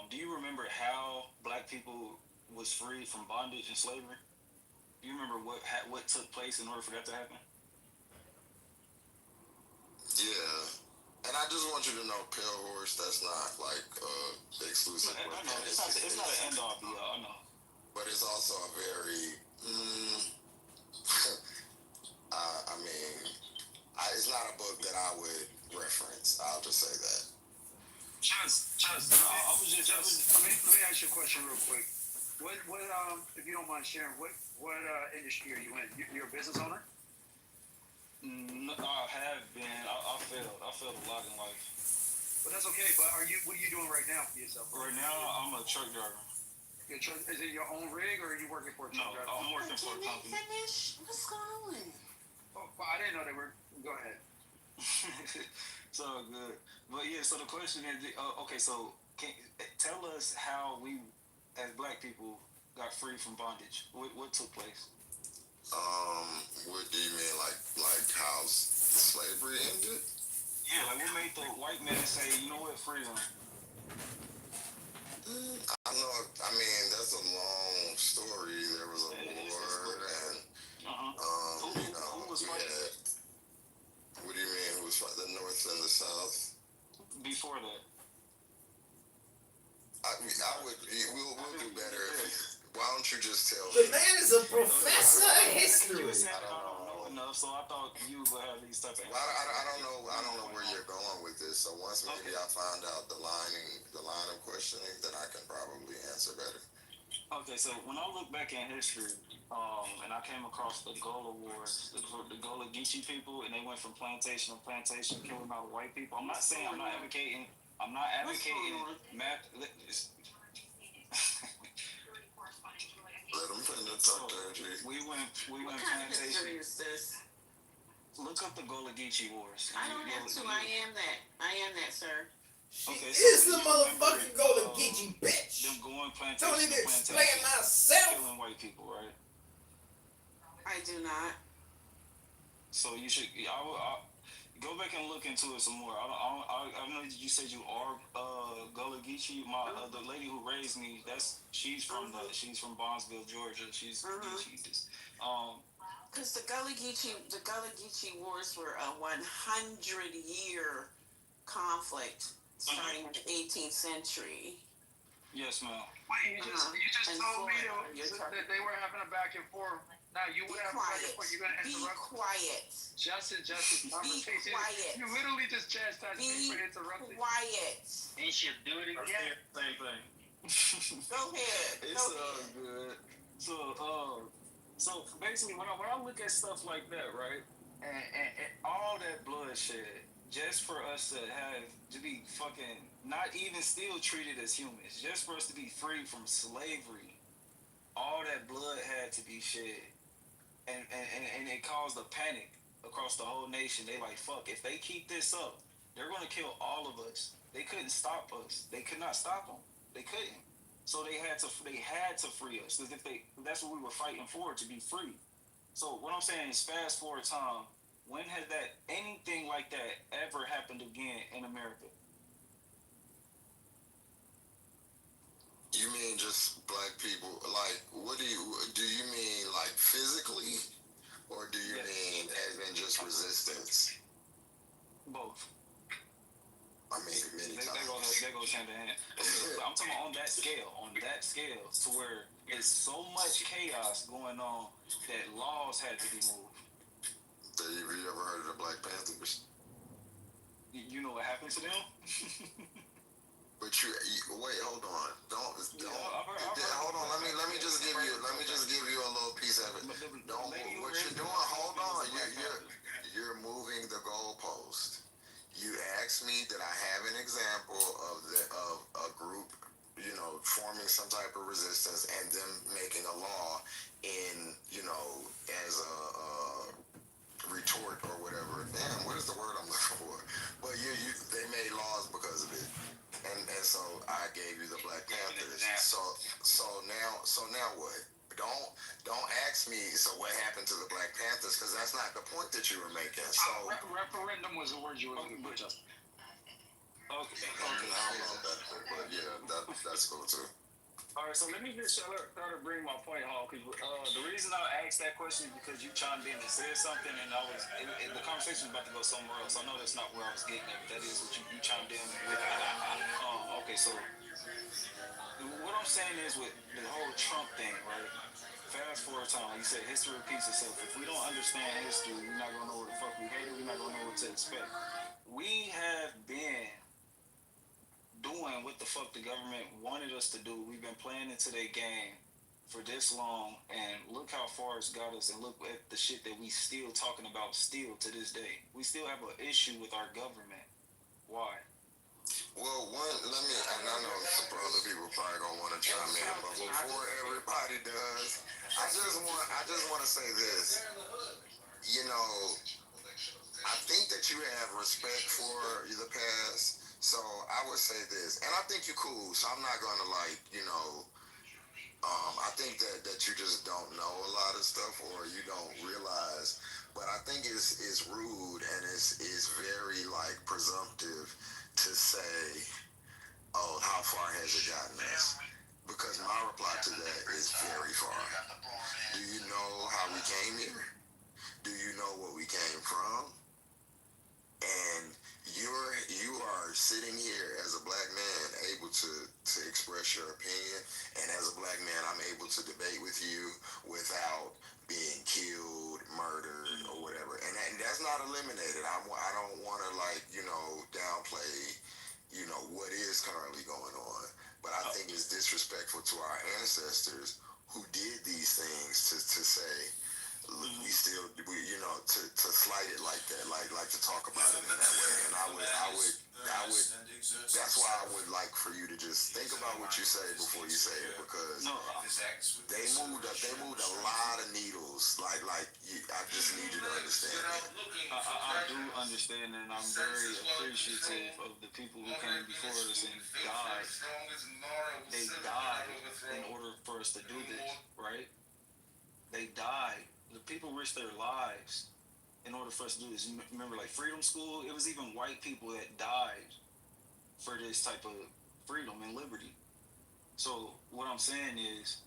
Do you remember how black people was freed from bondage and slavery? Do you remember what took place in order for that to happen? Yeah, and I just want you to know, Pale Horse, that's not like exclusive. I know it's not an end all be all. I know, but it's also a very. I mean, it's not a book that I would reference. I'll just say that. Just, let me ask you a question real quick. What, if you don't mind sharing, what industry are you in? You're a business owner? No, I have been. I failed. I failed a lot in life. But that's okay. But what are you doing right now for yourself? Right now, I'm a truck driver. Is it your own rig, or are you working for a truck driver? No, I'm working for a company. Finish? What's going on? Oh, well, I didn't know they were. Go ahead. It's all good. But yeah, so the question is, okay, so tell us how we, as black people, got free from bondage. What took place? What do you mean, like how slavery ended? Yeah, like what made the white man say, you know what, freedom? I know. I mean, that's a long story. There was a war, and who was fighting? What do you mean? Who was fighting? The North and the South? Before that. We'll do better. Why don't you just tell me? The man is a professor of history. You said I don't know enough, so I thought you would have these type of answers. I don't know. I don't know where you're going with this. So once maybe I find out the line of questioning, then I can probably answer better. Okay, so when I look back in history, and I came across the Gola Wars, the Gola Geechee people, and they went from plantation to plantation, killing all the white people. I'm not saying I'm not advocating math. Let them finish talk there, G. We went what kind of history is this? Look up the Gola Geechee Wars. I don't have to. I am that, sir. Okay, is the motherfucking Gola Geechee bitch. Them going plantation don't even to plantation, explain myself. Killing white people, right? I do not. So you should. I go back and look into it some more. I know you said you are Gullah Geechee. The lady who raised me, she's from Bonneville, Georgia. She's Geechee. Because the Gullah Geechee Wars were a 100-year conflict starting in the 18th century. Yes, ma'am. Wait, you just told me that they were having a back and forth. Now you would have a back and forth. You're gonna interrupt. Be quiet. Justice, conversation. Be quiet. You literally just chastised me for interrupting. Be quiet. Ain't you do it again? Same thing. Go ahead. It's all good. So basically, when I look at stuff like that, right, and all that bloodshed, just for us to be fucking not even still treated as humans, just for us to be free from slavery, all that blood had to be shed, and it caused a panic across the whole nation. They like, fuck, if they keep this up, they're gonna kill all of us. They couldn't stop us. They could not stop them. They couldn't. So they had to free us, because that's what we were fighting for, to be free. So what I'm saying is, fast forward time. When has anything like that ever happened again in America? You mean just black people? Like, what do you mean, like physically, or do you mean as in just resistance? Both. I mean, many That times. goes hand in hand. But I'm talking about on that scale, to where it's so much chaos going on that laws had to be moved. Have you ever heard of the Black Panthers? You know what happened to them? But you wait, hold on. Don't heard hold on. Let me just give you a little piece of it. Don't what you're doing. Hold on. You're moving the goalpost. You asked me did I have an example of a group, forming some type of resistance and them making a law in, as a retort or whatever. Damn, what is the word I'm looking for? But they made laws because of it. And so I gave you the Black Panthers. So now what? Don't ask me. So what happened to the Black Panthers? Because that's not the point that you were making. So referendum was the word you were looking for, Justin. Okay. I don't know that, but yeah, that's cool too. All right, so let me just try to bring my point home. Because the reason I asked that question is because you chimed in and said something, and the conversation was about to go somewhere else. I know that's not where I was getting at, but that is what you chimed in with. Okay, so what I'm saying is with the whole Trump thing, right? Fast forward time, like you said, history repeats itself. If we don't understand history, we're not gonna know what the fuck we hated. We're not gonna know what to expect. We have been doing what the fuck the government wanted us to do. We've been playing into their game for this long, and look how far it's got us, and look at the shit that we still talking about still to this day. We still have an issue with our government. Why? Well, let me, and I know some other people probably gonna want to chime in, but before everybody does, I just want to say this. I think that you have respect for the past, so I would say this, and I think you're cool, so I'm not gonna I think that you just don't know a lot of stuff or you don't realize, but I think it's rude and it's very presumptive to say, oh, how far has it gotten us? Because my reply to that is very far. Do you know how we came here? Do you know what we came from? And you are sitting here as a black man able to express your opinion, and as a black man I'm able to debate with you without being killed, murdered, or whatever. And that's not eliminated. I don't want to downplay what is currently going on, but I think it's disrespectful to our ancestors who did these things to say we still to slight it like that, like to talk about it in that way. And I would that's why I would like for you to just think about what you say before you say it, because they moved a lot of needles. I just need you to understand that. I do understand, and I'm very appreciative of the people who came before us and died. They died in order for us to do this, right? They died. The people risked their lives in order for us to do this. Remember, Freedom School, it was even white people that died for this type of freedom and liberty. So what I'm saying is,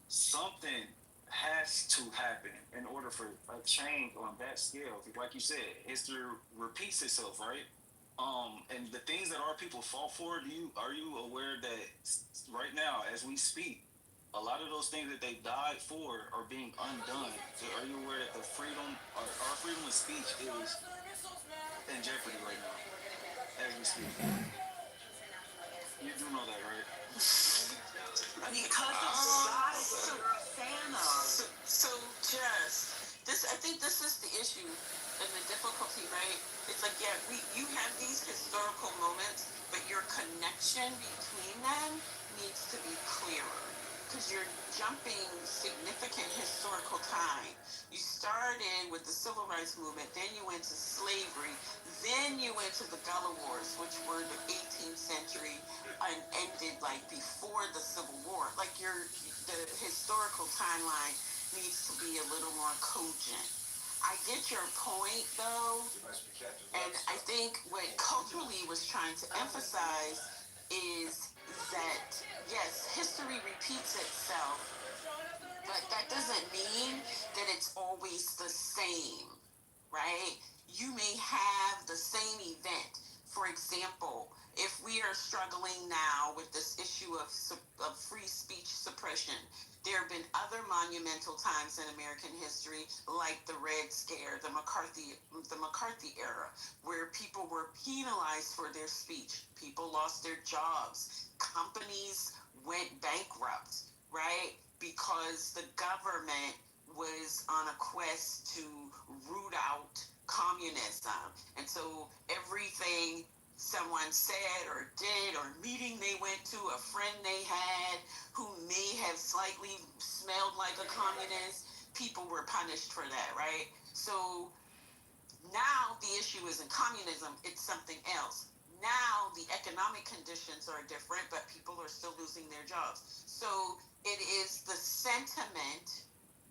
something has to happen in order for a change on that scale. Like you said, history repeats itself, right? And the things that our people fought for, are you aware that right now, as we speak, a lot of those things that they died for are being undone? So are you aware that our freedom of speech is in jeopardy right now, as we speak? You do know that, right? Because of the guys that you're a fan of. So, Jess, I think this is the issue and the difficulty, right? It's you have these historical moments, but your connection between them needs to be clearer. Because you're jumping significant historical time. You started with the Civil Rights Movement, then you went to slavery, then you went to the Gullah Wars, which were the 18th century and ended before the Civil War. The historical timeline needs to be a little more cogent. I get your point, though, and I think what culturally was trying to emphasize is that, yes, history repeats itself, but that doesn't mean that it's always the same, right? You may have the same event. For example, if we are struggling now with this issue of free speech suppression, there have been other monumental times in American history, like the Red Scare, the McCarthy era, where people were penalized for their speech. People lost their jobs. Companies went bankrupt, right? Because the government was on a quest to root out communism. And so everything someone said or did, or meeting they went to, a friend they had who may have slightly smelled like a communist, people were punished for that, right? So now the issue isn't communism, it's something else. Now the economic conditions are different, but people are still losing their jobs. So it is the sentiment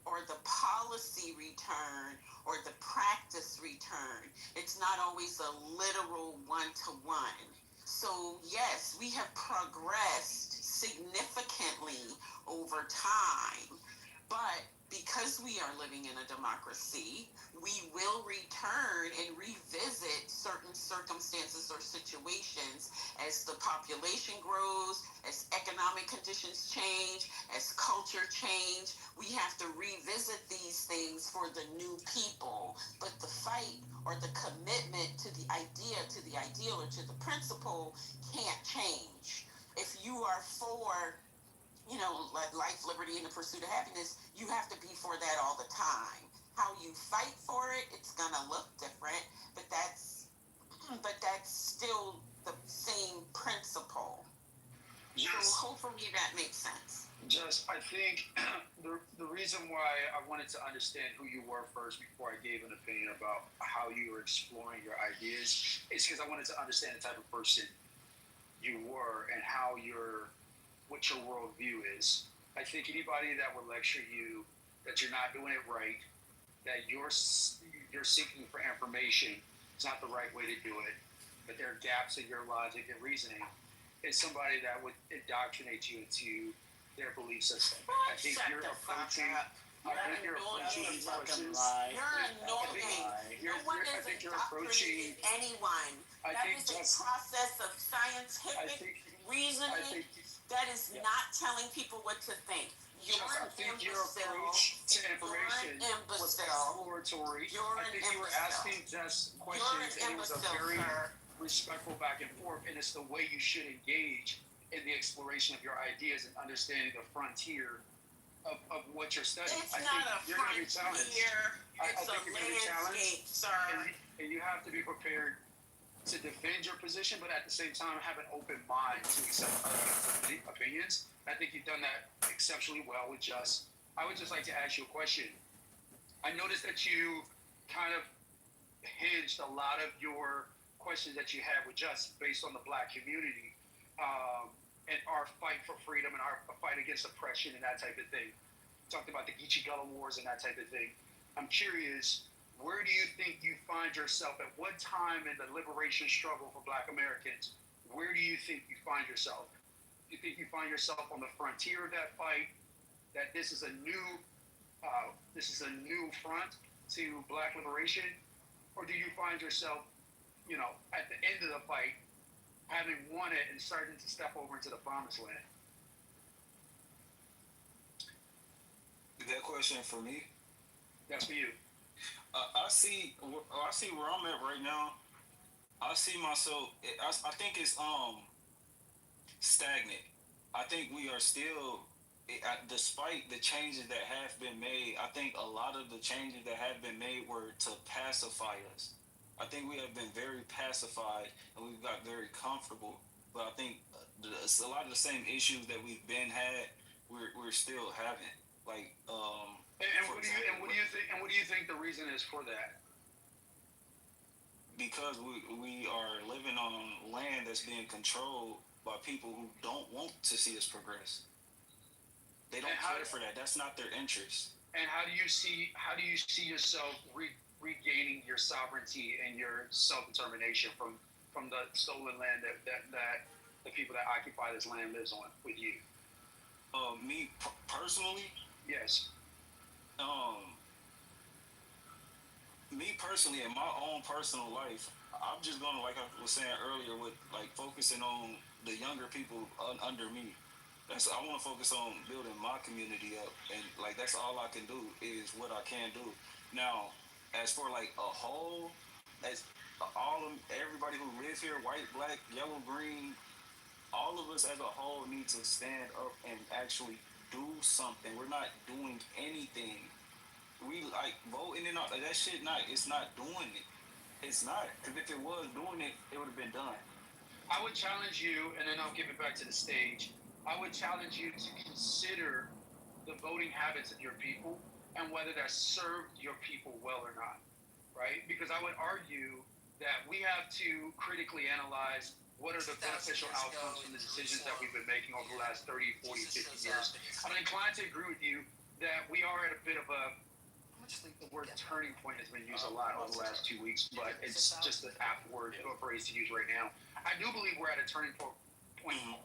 or the policy return or the practice return. It's not always a literal one-to-one. So yes, we have progressed significantly over time, but because we are living in a democracy, we will return and revisit certain circumstances or situations as the population grows, as economic conditions change, as culture change. We have to revisit these things for the new people. But the fight or the commitment to the idea, to the ideal, or to the principle can't change. If you are for life, liberty, and the pursuit of happiness, you have to be for that all the time. How you fight for it, it's gonna look different, but that's still the same principle. Yes. So hopefully that makes sense. Just, I think the reason why I wanted to understand who you were first before I gave an opinion about how you were exploring your ideas is because I wanted to understand the type of person you were and what your worldview is. I think anybody that would lecture you that you're not doing it right, that you're seeking for information, it's not the right way to do it, but there are gaps in your logic and reasoning, is somebody that would indoctrinate you into their belief system. I think you're approaching. I think you're approaching questions. You're annoying. No one is indoctrinating anyone. That is a process of scientific reasoning. That is not telling people what to think. You're an imbecile. Your approach to information was exploratory. I think you were asking just questions, and it was a very respectful back and forth, and it's the way you should engage in the exploration of your ideas and understanding the frontier of what you're studying. It's not a frontier. It's a landscape, sir. And you have to be prepared to defend your position, but at the same time have an open mind to accept other opinions. I think you've done that exceptionally well with Just. I would just like to ask you a question. I noticed that you kind of hinged a lot of your questions that you had with Just based on the Black community and our fight for freedom and our fight against oppression and that type of thing. Talked about the Geechee Gullah Wars and that type of thing. I'm curious, where do you think you find yourself at what time in the liberation struggle for Black Americans? Where do you think you find yourself? Do you think you find yourself on the frontier of that fight? That this is a new front to Black liberation, or do you find yourself, at the end of the fight, having won it and starting to step over into the promised land? That question for me? That's for you. I see where I'm at right now. I see myself. I think it's stagnant. I think we are still, despite the changes that have been made. I think a lot of the changes that have been made were to pacify us. I think we have been very pacified and we've got very comfortable. But I think a lot of the same issues that we've had, we're still having. Like, what do you think the reason is for that? Because we are living on land that's being controlled by people who don't want to see us progress. They don't care for that. That's not their interest. And how do you see yourself regaining your sovereignty and your self-determination from the stolen land that the people that occupy this land lives on with you? Me personally? Yes. me personally, in my own personal life, I'm just gonna, like I was saying earlier, with like focusing on the younger people under me. That's I want to focus on building my community up, and like that's all I can do is what I can do. Now, as for like a whole, as all of everybody who lives here, white, black, yellow, green, all of us as a whole need to stand up and actually do something. We're not doing anything. We like voting and all that shit. It's not doing it. It's not, because if it was doing it, it would have been done. I would challenge you, and then I'll give it back to the stage. I would challenge you to consider the voting habits of your people and whether that served your people well or not, right? Because I would argue that we have to critically analyze what are the beneficial outcomes from the decisions that we've been making over the last 30, 40, 50 years. I'm inclined to agree with you that we are at a bit of a, I just think the word turning point has been used a lot over the last 2 weeks, but it's just an apt word or phrase to use right now. I do believe we're at a turning point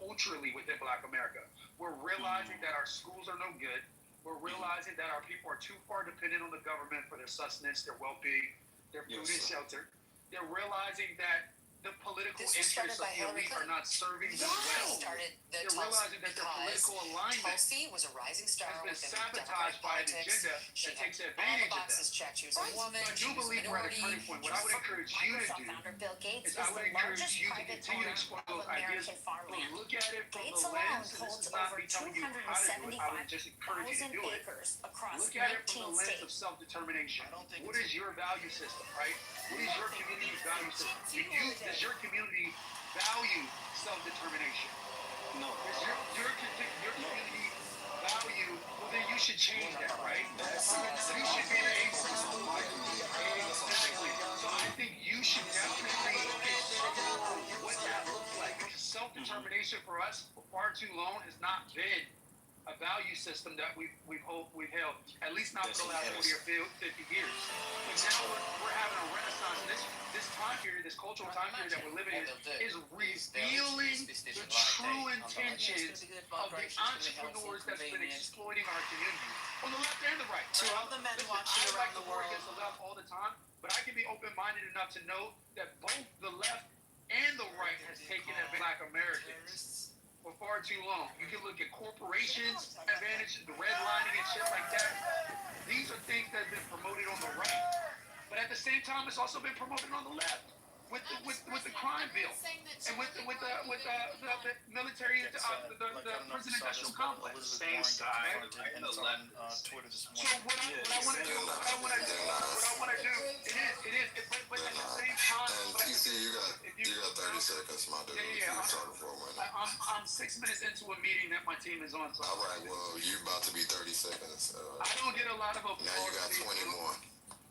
culturally within Black America. We're realizing that our schools are no good. We're realizing that our people are too far dependent on the government for their sustenance, their well-being, their food and shelter. They're realizing that the political interests of the elite are not serving them well. They're realizing that their political alignment Tulsi was a rising star has been within sabotaged by an agenda that takes advantage of them. checked. She was a woman. I do believe we're at a turning point. What I would encourage you to do is I would encourage you to continue to explore those ideas, but look at it from the lens, and this is not me telling you how to do it, I would just encourage you to do it. Look at it from the lens of self-determination. What is your value system, right? What is your community's value system? Does your community value self-determination? No. Does your community value, well then you should change that, right? You should be able exactly. So I think you should definitely consider what that looks like. Because self-determination for us for far too long has not been a value system that we've held, at least not for the last 40 or 50 years. But now we're having a renaissance. This time period, this cultural time period that we're living in, is revealing the true intentions of the entrepreneurs that's been exploiting our community, on the left and the right. To all the men watching around the world, against the left all the time, but I can be open-minded enough to know that both the left and the right has taken at Black Americans for far too long. You can look at corporations, advantage, the redlining and shit like that. These are things that have been promoted on the right. But at the same time, it's also been promoted on the left with the crime bill and with the military, the prison industrial complex. Same side and the left. So what I want to do, it is, but at the same time. And TC, you got 30 seconds, my dude. I'm 6 minutes into a meeting that my team is on. So all right, well, you about to be 30 seconds. I don't get a lot of applause. Now you got 20 more.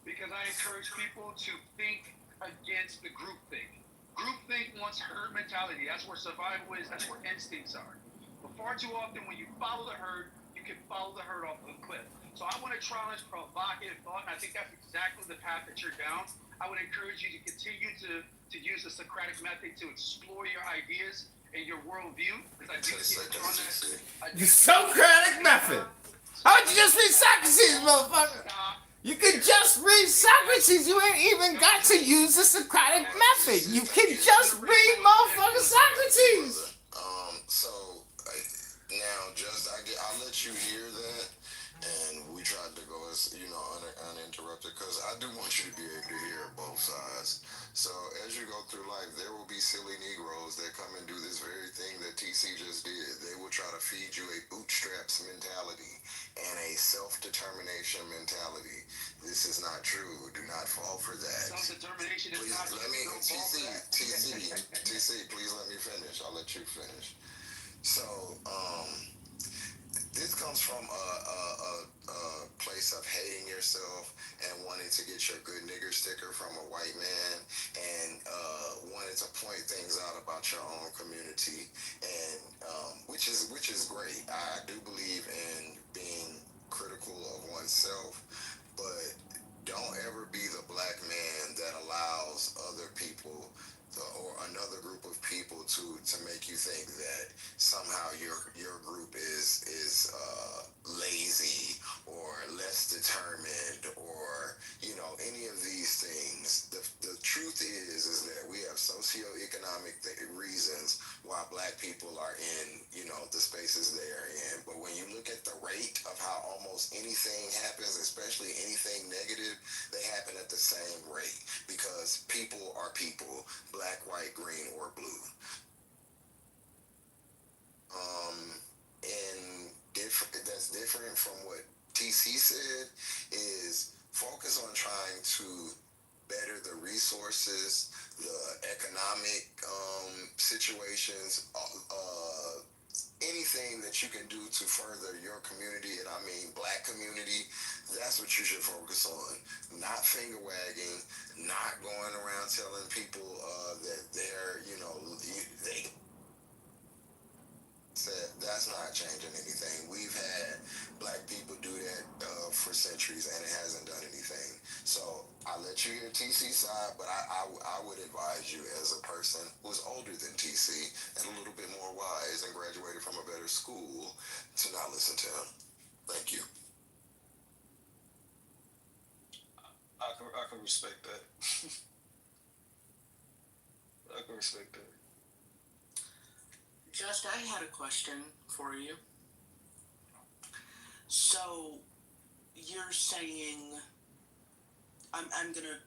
Because I encourage people to think against the groupthink. Groupthink wants herd mentality. That's where survival is. That's where instincts are. But far too often, when you follow the herd, you can follow the herd off the cliff. So I want to challenge provocative thought, and I think that's exactly the path that you're down. I would encourage you to continue to use the Socratic method to explore your ideas and your worldview. Because I do think you're on that. The Socratic method. How would you just read Socrates, motherfucker? You can just read Socrates. You ain't even got to use the Socratic method. You can just read motherfucking Socrates. So now, I'll let you hear that, and we tried to go as uninterrupted because I do want you to be able to hear both sides. So as you go through life, there will be silly Negroes that come and do this very thing that TC just did. They will try to feed you a bootstraps mentality and a self-determination mentality. This is not true. Do not fall for that. Self-determination is not true. TC, please let me finish. I'll let you finish. So, this comes from a place of hating yourself and wanting to get your good nigger sticker from a white man and wanting to point things out about your own community, and which is great. I do believe in being critical of oneself, but don't ever be the black man that allows other people or another group of people to make you think that somehow your group is lazy or less determined or any of these things. The truth is that we have socioeconomic reasons why black people are in the spaces they are in. But when you look at the rate of how almost anything happens, especially anything negative, they happen at the same rate because people are people, black, white, green, or blue. And that's different from what TC said is focus on trying to better the resources, the economic situations, anything that you can do to further your community, and I mean black community, that's what you should focus on. Not finger wagging, not going around telling people that they're, they said that's not changing anything. We've had black people do that for centuries and it hasn't done anything. So I let you hear TC's side, but I would advise you as a person who's older than TC and a little bit more wise and graduated from a better school to not listen to him. Thank you. I can respect that. I can respect that. Just, I had a question for you. So, you're saying, I'm gonna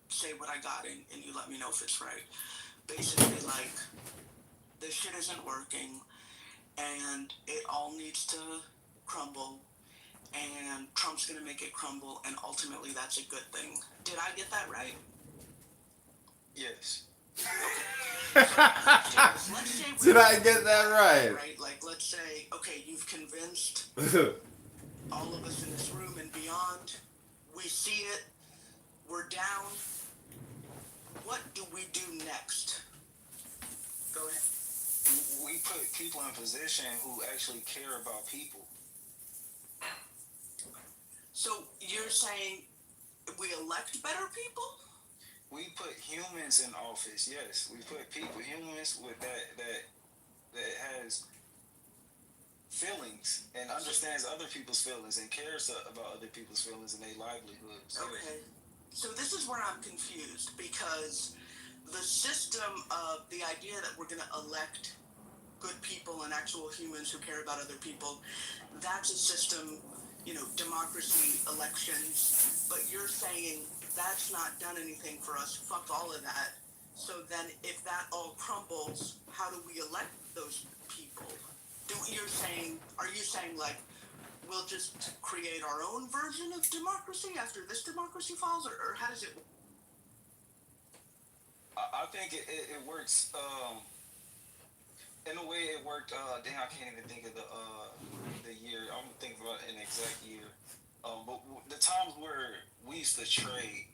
say what I got and you let me know if it's right. Basically, like, this shit isn't working and it all needs to crumble and Trump's gonna make it crumble and ultimately that's a good thing. Did I get that right? Yes. Let's say Did I get that right? Right? Like, let's say, okay, you've convinced all of us in this room and beyond. We see it. We're down. What do we do next? Go ahead. We put people in position who actually care about people. So you're saying we elect better people? We put humans in office, yes. We put humans with that has feelings and understands other people's feelings and cares about other people's feelings and their livelihoods. Okay. So this is where I'm confused because the system of the idea that we're going to elect good people and actual humans who care about other people, that's a system, democracy, elections, but you're saying that's not done anything for us, fuck all of that. So then if that all crumbles, how do we elect those people? Are you saying like, we'll just create our own version of democracy after this democracy falls, or how does it work? I think it works, in a way it worked, then I can't even think of the year, I'm thinking about an exact year, but the times where we used to trade,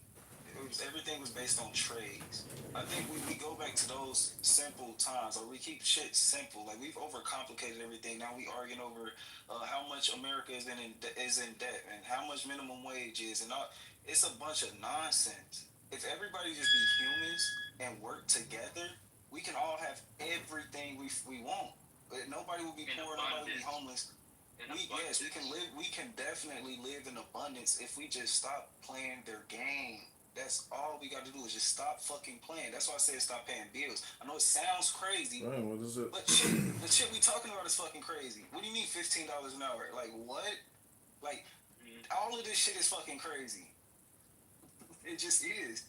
everything was based on trades. I think we go back to those simple times, or we keep shit simple. Like we've overcomplicated everything. Now we arguing over how much America is in debt and how much minimum wage is, and all. It's a bunch of nonsense. If everybody just be humans and work together, we can all have everything we want. Nobody will be poor. Nobody will be homeless. We can definitely live in abundance if we just stop playing their game. That's all we got to do is just stop fucking playing. That's why I said stop paying bills. I know it sounds crazy, Right, what is it? but shit we talking about is fucking crazy. What do you mean $15 an hour? Like what? Like all of this shit is fucking crazy. It just is.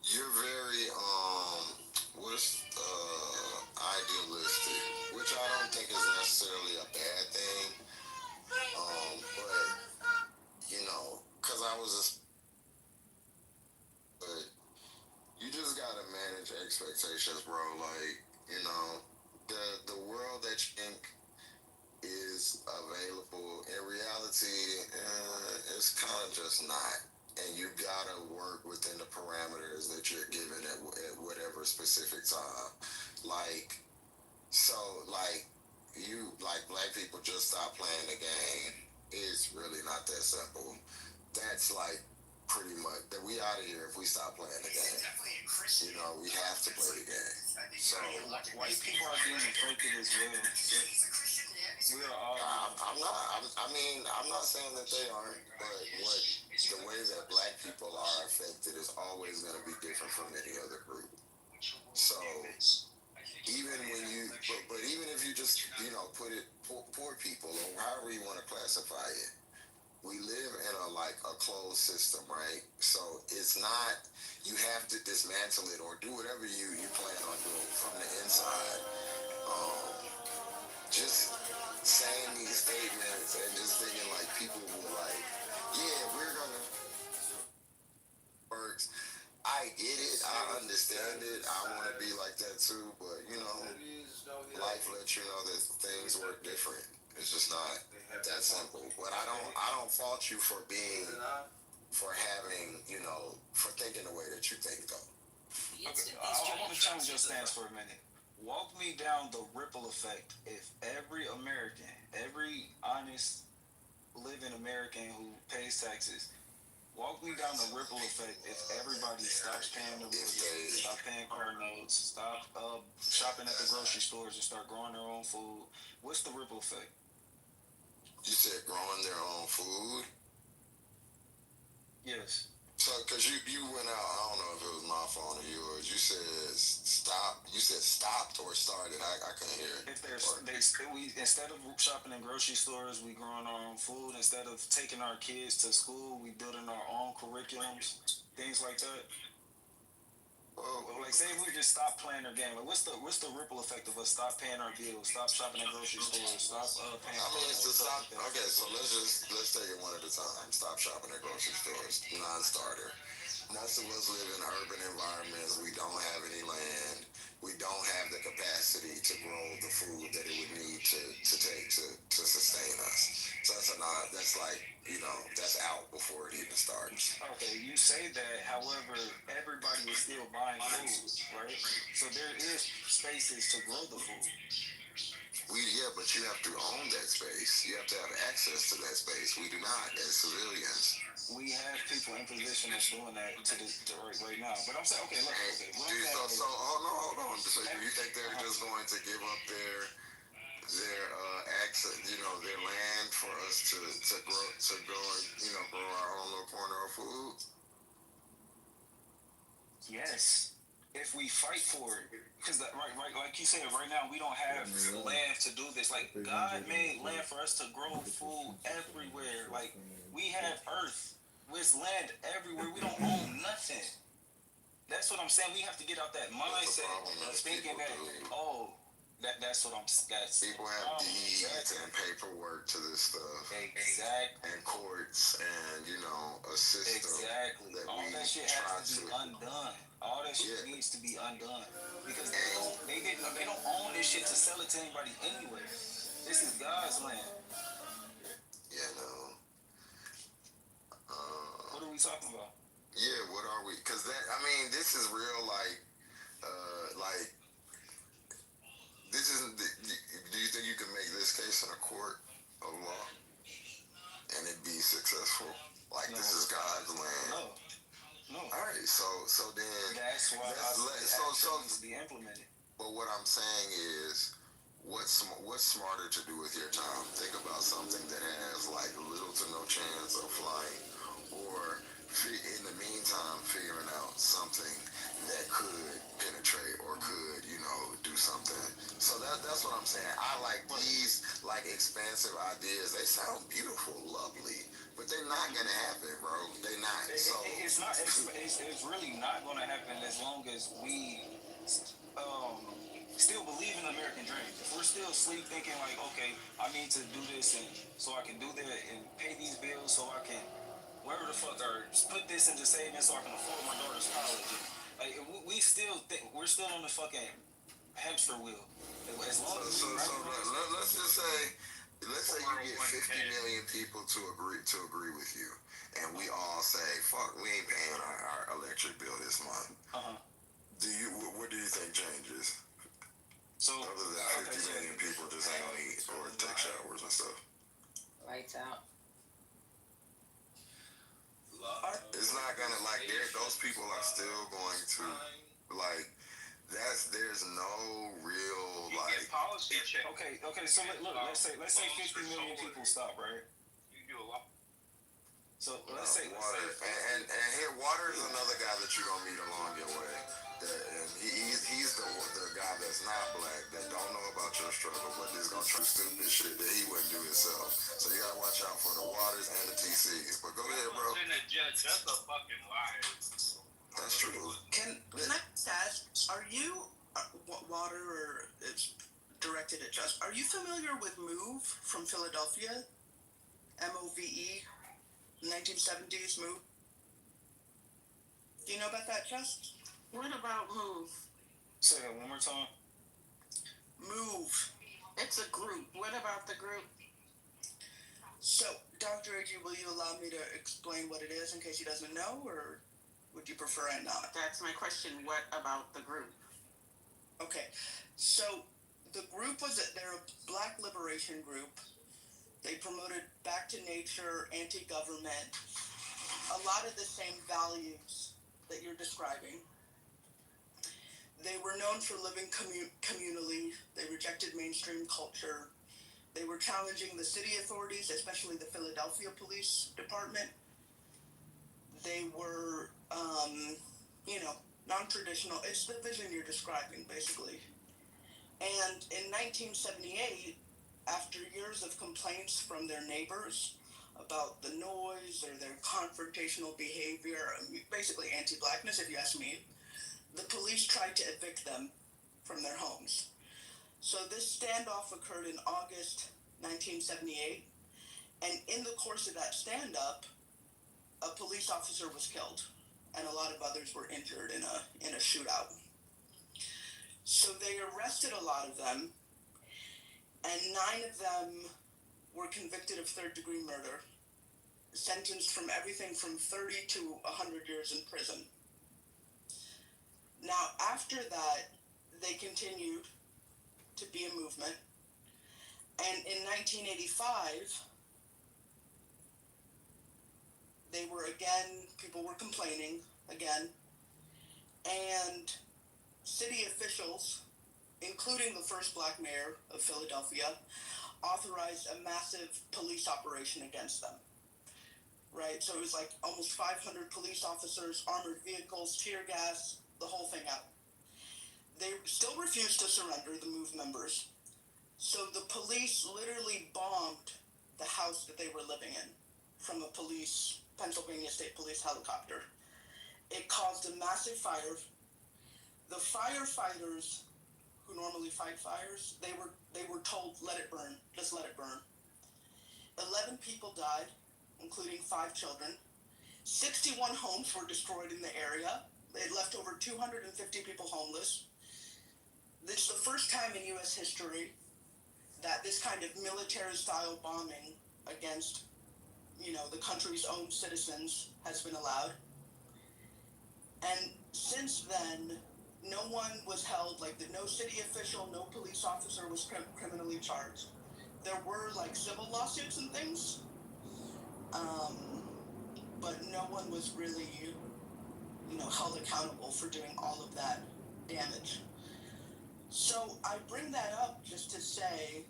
You're very idealistic, which I don't think is necessarily a bad thing. But because I was but you just gotta manage expectations, bro. Like, the world that you think is available in reality, it's kind of just not. And you gotta work within the parameters that you're given at whatever specific time. Like, black people just stop playing the game. It's really not that simple. That's like pretty much that we out of here if we stop playing the game. You know, we have to play the game. So white people are being affected as well. We are all. I'm not saying that they aren't, but the way that black people are affected is always going to be different from any other group. So even when but even if you just, you know, put it poor people or however you want to classify it, we live in a closed system, right? So it's not, you have to dismantle it or do whatever you plan on doing from the inside. Just saying these statements and just thinking like people will like, yeah, we're gonna works. I get it, I understand it, I want to be like that too, but you know, life lets you know that things work different. It's just not that simple. But I don't fault you for having, you know, for thinking the way that you think though. Okay, I want to challenge your stance for a minute. Walk me down the ripple effect if every American, every honest living American who pays taxes, walk me down the ripple effect if everybody stops paying their mortgage, stop paying car notes, stop shopping at the grocery stores and start growing their own food. What's the ripple effect? You said growing their own food? Yes. So, because you went out, I don't know if it was my phone or yours, you said stop, you said stopped or started, I couldn't hear it. Instead of shopping in grocery stores, we growing our own food. Instead of taking our kids to school, we building our own curriculums, things like that. Like, say if we just stop playing our game, like what's the ripple effect of us stop paying our bills, stop shopping at grocery stores, stop paying? It's to stop. Okay, so let's take it one at a time. Stop shopping at grocery stores. Non-starter. Most of us live in urban environments. We don't have any land. We don't have the capacity to grow the food that it would need to take to sustain us. So that's like, you know, that's out before it even starts. Okay, you say that, however, everybody is still buying food, right? So there is spaces to grow the food. But you have to own that space. You have to have access to that space. We do not as civilians. We have people in position that's doing that right now. But I'm saying, okay, look, hold on. So you think they're just going to give up their access, you know, their land for us to grow, you know, grow our own little corner of food? Yes, if we fight for it. Because right, like you said, right now we don't have land to do this. Like, God made land for us to grow food everywhere. Like, we have earth. There's land everywhere. We don't own nothing. That's what I'm saying. We have to get out that mindset of thinking that, that's what I'm. People have deeds and paperwork to this stuff. Exactly. And courts and, you know, a system. Exactly. That all that shit has to be undone. All that shit needs to be undone because they don't own this shit to sell it to anybody anyway. This is God's land. Yeah, no. What are we talking about? Yeah, what are we? Because this is real. This isn't. Do you think you can make this case in a court of law and it be successful? Like, no. This is God's land. No. All right. So then. That's why needs to be implemented. But what I'm saying is, what's smarter to do with your time? Think about something that has like little to no chance of flying, or in the meantime figuring out something that could penetrate or could, you know, do something. So that's what I'm saying. I like these like expansive ideas. They sound beautiful, lovely, but they're not gonna happen, bro. They're not. So it's not. It's really not gonna happen as long as we still believe in the American dream. If we're still asleep thinking like, okay, I need to do this and so I can do that and pay these bills so I can wherever the fuck or put this into savings so I can afford my daughter's college. Like we still think we're still on the fucking hamster wheel. As long as let's just say you get 50 million people to agree with you, and we all say, fuck, we ain't paying our electric bill this month. What do you think changes? So other than 50 million people just ain't gonna eat or take showers and stuff. Lights out. It's not gonna like those people are still going to like there's no real like policy change. Okay. So look, let's say 50 million people stop, right? You do a lot. So let's say water and here water is another guy that you're gonna meet along your way. And he's the guy that's not black that don't know about your struggle, but is gonna try stupid shit that he wouldn't do himself. So you gotta watch out for the waters and the TCs. But go ahead, bro. That's a fucking lie. That's true. Can I just ask, are you water or it's directed at Just? Are you familiar with Move from Philadelphia? MOVE, 1970s Move. Do you know about that, Just? What about Move? Say that one more time. Move. It's a group. What about the group? So, Dr. A.G., will you allow me to explain what it is in case he doesn't know, or would you prefer I not? That's my question. What about the group? Okay, so the group they're a black liberation group. They promoted back to nature, anti-government, a lot of the same values that you're describing. They were known for living communally. They rejected mainstream culture. They were challenging the city authorities, especially the Philadelphia Police Department. They were, non-traditional. It's the vision you're describing, basically. And in 1978, after years of complaints from their neighbors about the noise or their confrontational behavior, basically anti-blackness, if you ask me, the police tried to evict them from their homes. So this standoff occurred in August 1978, and in the course of that stand-up, a police officer was killed, and a lot of others were injured in a shootout. So they arrested a lot of them, and 9 of them were convicted of third-degree murder, sentenced from everything from 30 to 100 years in prison. Now, after that, they continued to be a movement, and in 1985, people were complaining again, and city officials, including the first black mayor of Philadelphia, authorized a massive police operation against them. Right? So it was like almost 500 police officers, armored vehicles, tear gas, the whole thing out. They still refused to surrender, the MOVE members. So the police literally bombed the house that they were living in from a Pennsylvania State Police helicopter. It caused a massive fire. The firefighters who normally fight fires, they were told, let it burn, just let it burn. 11 people died, including 5 children. 61 homes were destroyed in the area. It left over 250 people homeless. This is the first time in U.S. history that this kind of military-style bombing against, the country's own citizens has been allowed. And since then, no one was held, no city official, no police officer was criminally charged. There were, civil lawsuits and things, but no one was really, held accountable for doing all of that damage. So I bring that up just to say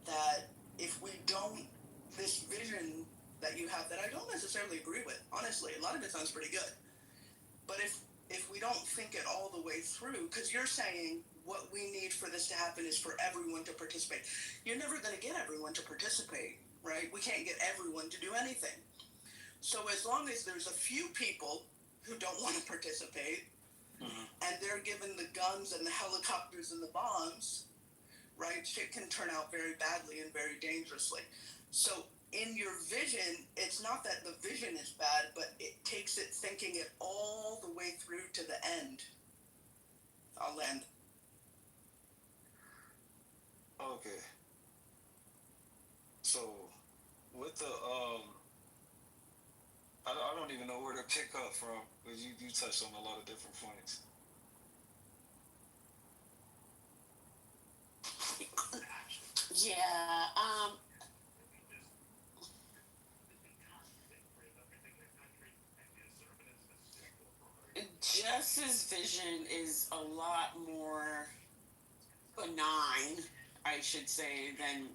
that if we don't, this vision that you have that I don't necessarily agree with, honestly, a lot of it sounds pretty good. But if we don't think it all the way through, because you're saying what we need for this to happen is for everyone to participate. You're never going to get everyone to participate, right? We can't get everyone to do anything. So as long as there's a few people who don't want to participate, and they're given the guns and the helicopters and the bombs, right, shit can turn out very badly and very dangerously. So in your vision, it's not that the vision is bad, but it takes it thinking it all the way through to the end. I'll end. Okay. So, with the, I don't even know where to pick up from, because you touched on a lot of different points. Yeah, Max's vision is a lot more benign, I should say, than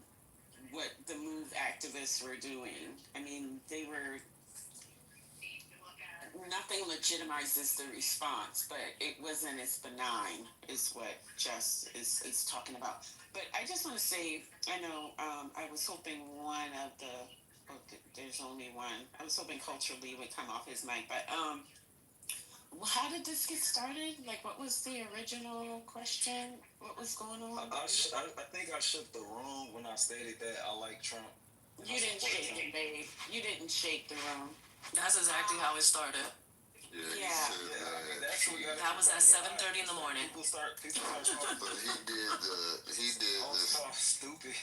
what the MOVE activists were doing. I mean, they were, nothing legitimizes the response, but it wasn't as benign is what Jess is talking about. But I just want to say, I know I was hoping one of the, there's only one. I was hoping Culture Lee would come off his mic, but how did this get started? Like, what was the original question? What was going on? I think I shook the room when I stated that I like Trump. You didn't shake it, babe. You didn't shake the room. That's exactly how it started. Yeah. That was at 7:30 in the morning. People start But he did this. Oh, stupid.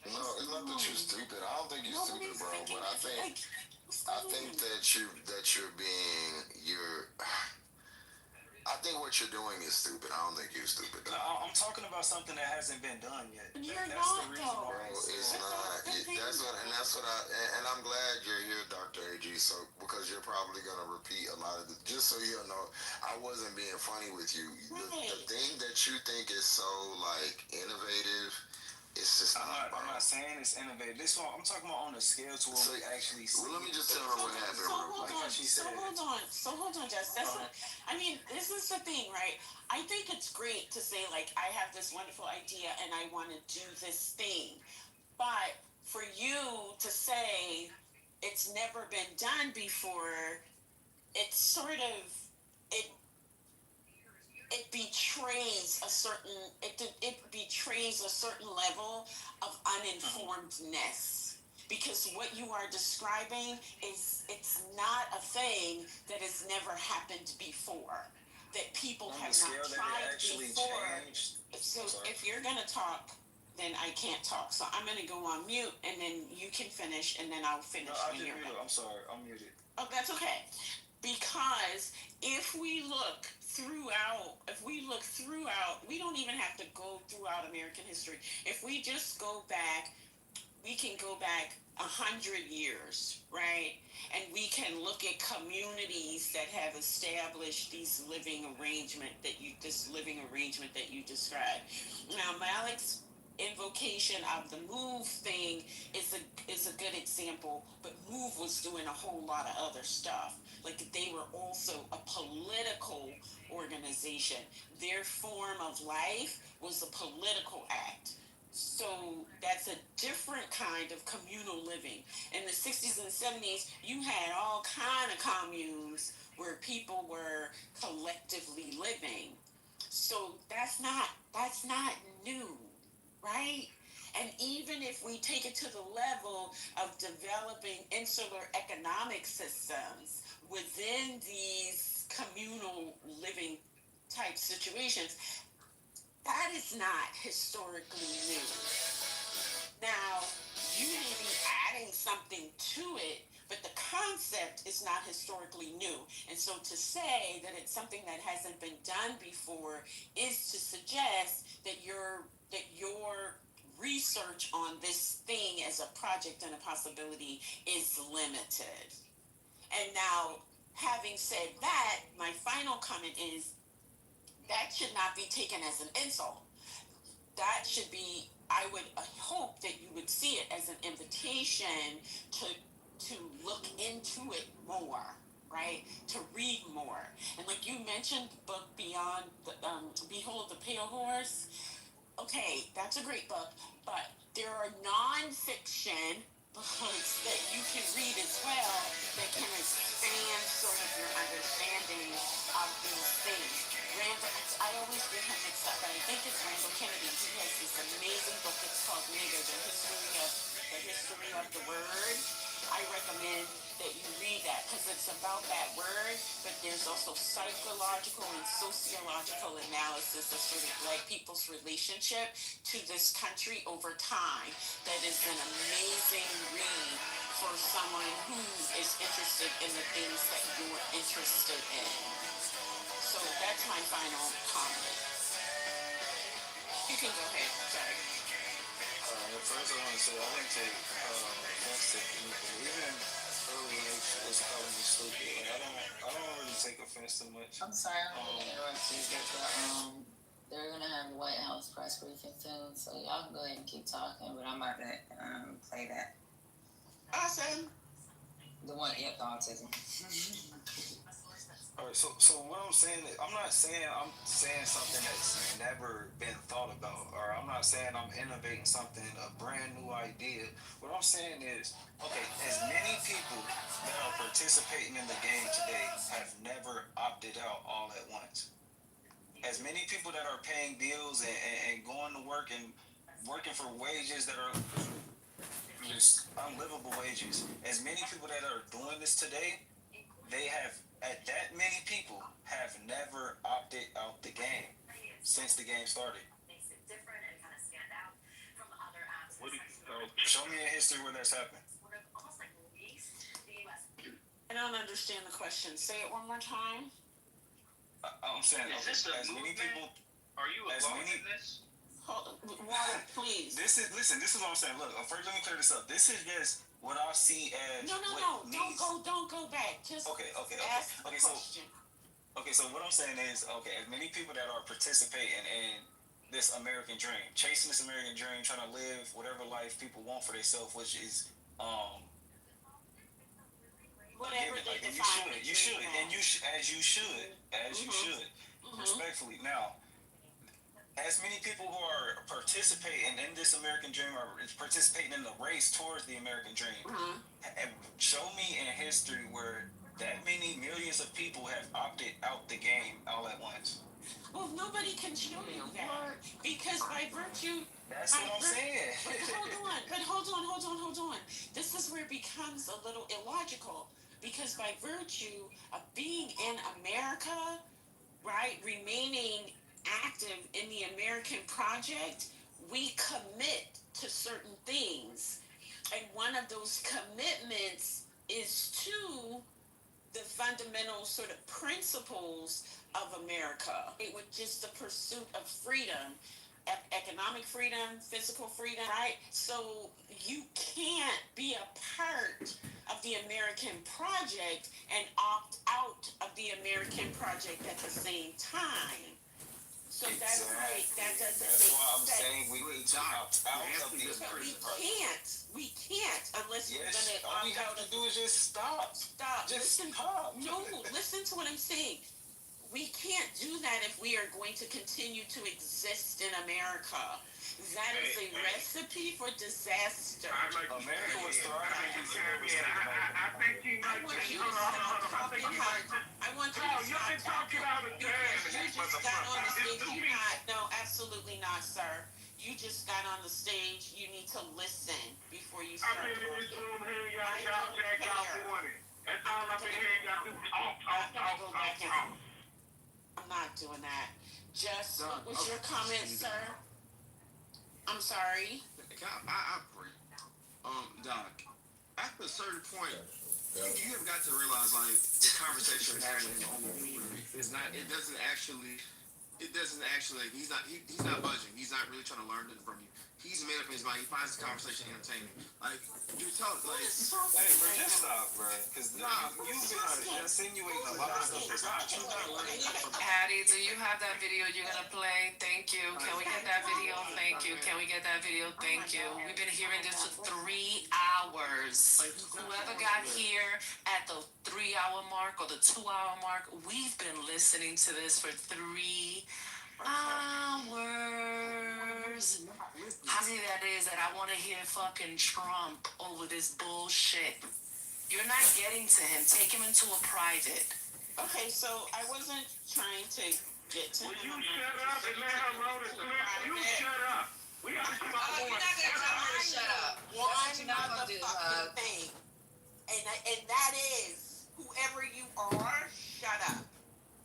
No, it's not that you're stupid. I don't think you're stupid, bro. But I think I think what you're doing is stupid. I don't think you're stupid. No, I'm talking about something that hasn't been done yet. You're That's not, the reason though. why. Bro, it's not. And I'm glad you're here, Dr. AG. So because you're probably gonna repeat a lot of the. Just so you know, I wasn't being funny with you. The thing that you think is so like innovative. It's just not. I'm not saying it's innovative. This one, I'm talking about on a scale to where we actually see. Well, let me just tell her what happened. So hold on, Jess. That's what, I mean, this is the thing, right? I think it's great to say, like, I have this wonderful idea and I want to do this thing. But for you to say it's never been done before, it's sort of, it betrays a certain level of uninformedness, because what you are describing it's not a thing that has never happened before, that people have not tried before. So if you're gonna talk, then I can't talk. So I'm gonna go on mute, and then you can finish, and then I'll finish when you're done. I'm sorry, I'm muted. Oh, that's okay. Because if we look throughout, we don't even have to go throughout American history. If we just go back, we can go back 100 years, right? And we can look at communities that have established this living arrangement that you described. Now, Malik's invocation of the MOVE thing is a good example, but MOVE was doing a whole lot of other stuff. Like, they were also a political organization. Their form of life was a political act. So that's a different kind of communal living. In the 60s and 70s, you had all kind of communes where people were collectively living. So that's not new, right? And even if we take it to the level of developing insular economic systems within these communal living type situations, that is not historically new. Now, you may be adding something to it, but the concept is not historically new. And so to say that it's something that hasn't been done before is to suggest that your research on this thing as a project and a possibility is limited. And now, having said that, my final comment is that should not be taken as an insult. That should be, I would hope that you would see it as an invitation to look into it more, right? To read more. And like you mentioned, the book Beyond, Behold the Pale Horse. Okay, that's a great book, but there are non-fiction books that you can read as well that can expand sort of your understanding of these things. I always get him mixed up, but I think it's Randall Kennedy. He has this amazing book that's called Nigger, the history of the word. I recommend that you read that because it's about that word, but there's also psychological and sociological analysis of sort of Black people's relationship to this country over time. That is an amazing read for someone who is interested in the things that you're interested in. So that's my final comment. You can go ahead. Sorry. First I want to say I didn't take offense to anything. Even early age was calling me stupid. Like I don't really take offense to much. I'm sorry, I'm gonna interrupt you, but they're gonna have a White House press briefing soon, so y'all can go ahead and keep talking. But I'm about to play that. Awesome. The one, yep, the autism. All right, so what I'm saying is, I'm saying something that's never been thought about, or I'm not saying I'm innovating something, a brand new idea. What I'm saying is, okay, as many people that are participating in the game today have never opted out all at once. As many people that are paying bills and going to work and working for wages that are just unlivable wages, as many people that are doing this today, that many people have never opted out the game since the game started. Show me in history where that's happened. I don't understand the question. Say it one more time. I'm saying, as many people. Are you alone in this? Hold on, Water, please. This is what I'm saying. Look, first let me clear this up. This is just what I see as. No. Don't go back. Just ask the question. Okay, so what I'm saying is, as many people that are participating in this American dream, chasing this American dream, trying to live whatever life people want for themselves, which is whatever they like, define you should, as you should, respectfully. Now, as many people who are participating in this American dream are participating in the race towards the American dream, show me in history where that many millions of people have opted out the game all at once. Well, nobody can show you that because by virtue. That's what I'm saying. But hold on. This is where it becomes a little illogical because by virtue of being in America, right, remaining active in the American project, we commit to certain things. And one of those commitments is to the fundamental sort of principles of America. It was just the pursuit of freedom, economic freedom, physical freedom, right? So you can't be a part of the American project and opt out of the American project at the same time. So that's right. That doesn't make sense. That's why I'm saying we need to opt out of the American project. We can't unless we're gonna all we have to do is just stop. Listen to what I'm saying. We can't do that if we are going to continue to exist in America. That is a recipe for disaster. America was thriving before it was I think you might I want you to stop talking because you just got on the stage. No, absolutely not, sir. You just got on the stage. You need to listen before you start. I've been in this room here, y'all said y'all wanted. That's all I've been hearing y'all do. Talk. I'm not doing that. Just, what was your comment, sir? I'm sorry. I agree. Doc, after a certain point, you have got to realize, like, the conversation we're having is not. It doesn't actually. He's not budging. He's not really trying to learn anything from you. He's made up his mind. He finds the conversation entertaining. Like, you tell it, like, hey, bro, just stop, bro. Because you've been insinuating a lot of stuff that's not true. Hattie, do you have that video you're gonna play? Thank you. Can we get that video? Thank you. Can we get that video? Thank you. We've been hearing this for 3 hours. Whoever got here at the 3-hour mark or the 2-hour mark, we've been listening to this for 3 hours. How many that is that I want to hear fucking Trump over this bullshit? You're not getting to him. Take him into a private. Okay, so I wasn't trying to get to him. Will you shut up and let her roll the clip? You shut up. We got to come on. You're not going to tell her to shut up. One motherfucking thing. And that is, whoever you are, shut up.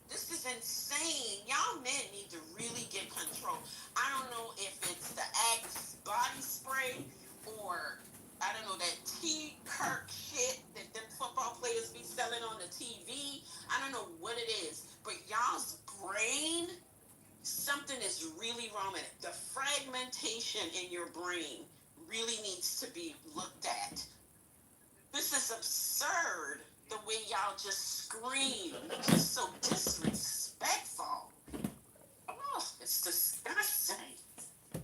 This is insane. Y'all men need to really get control. I don't know if it's the Axe body spray or, I don't know, that T. Kirk shit that them football players be selling on the TV. I don't know what it is. But y'all's brain, something is really wrong with it. The fragmentation in your brain really needs to be looked at. This is absurd. The way y'all just scream. It's just so disrespectful. Oh, it's disgusting.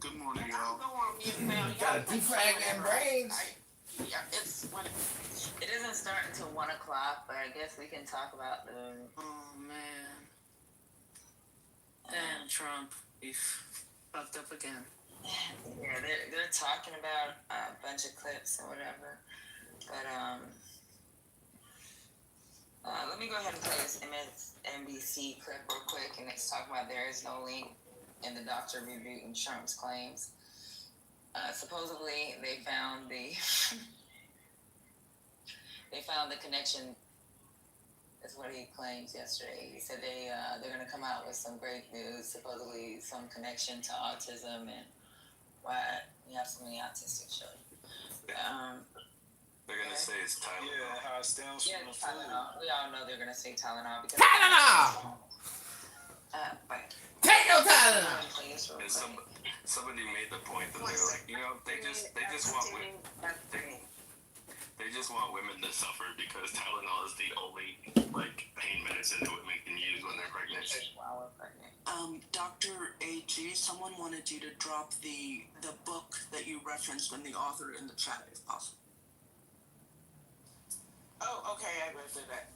Good morning, I'll y'all. go on mute now. Gotta defrag them brains. Yeah, it's when It doesn't start until 1 o'clock, but I guess we can talk about the. Oh man. Damn, Trump. You fucked up again. Yeah, they're talking about a bunch of clips or whatever, but let me go ahead and play this MSNBC clip real quick, and it's talking about there is no link in the doctor refuting Trump's claims. Supposedly, they found the connection. Is what he claims yesterday. He said they're going to come out with some great news, supposedly some connection to autism and why we have so many autistic children. They're gonna say it's Tylenol. Yeah, how it stems Yeah, from the food. Tylenol. We all know they're going to say Tylenol because Tylenol! but Take your Tylenol! And somebody made the point that they're like, they just want women to suffer because Tylenol is the only pain medicine that women can use when they're pregnant. while we're pregnant. Dr. A.G., someone wanted you to drop the book that you referenced and the author in the chat, if possible. Oh, okay, I will do that.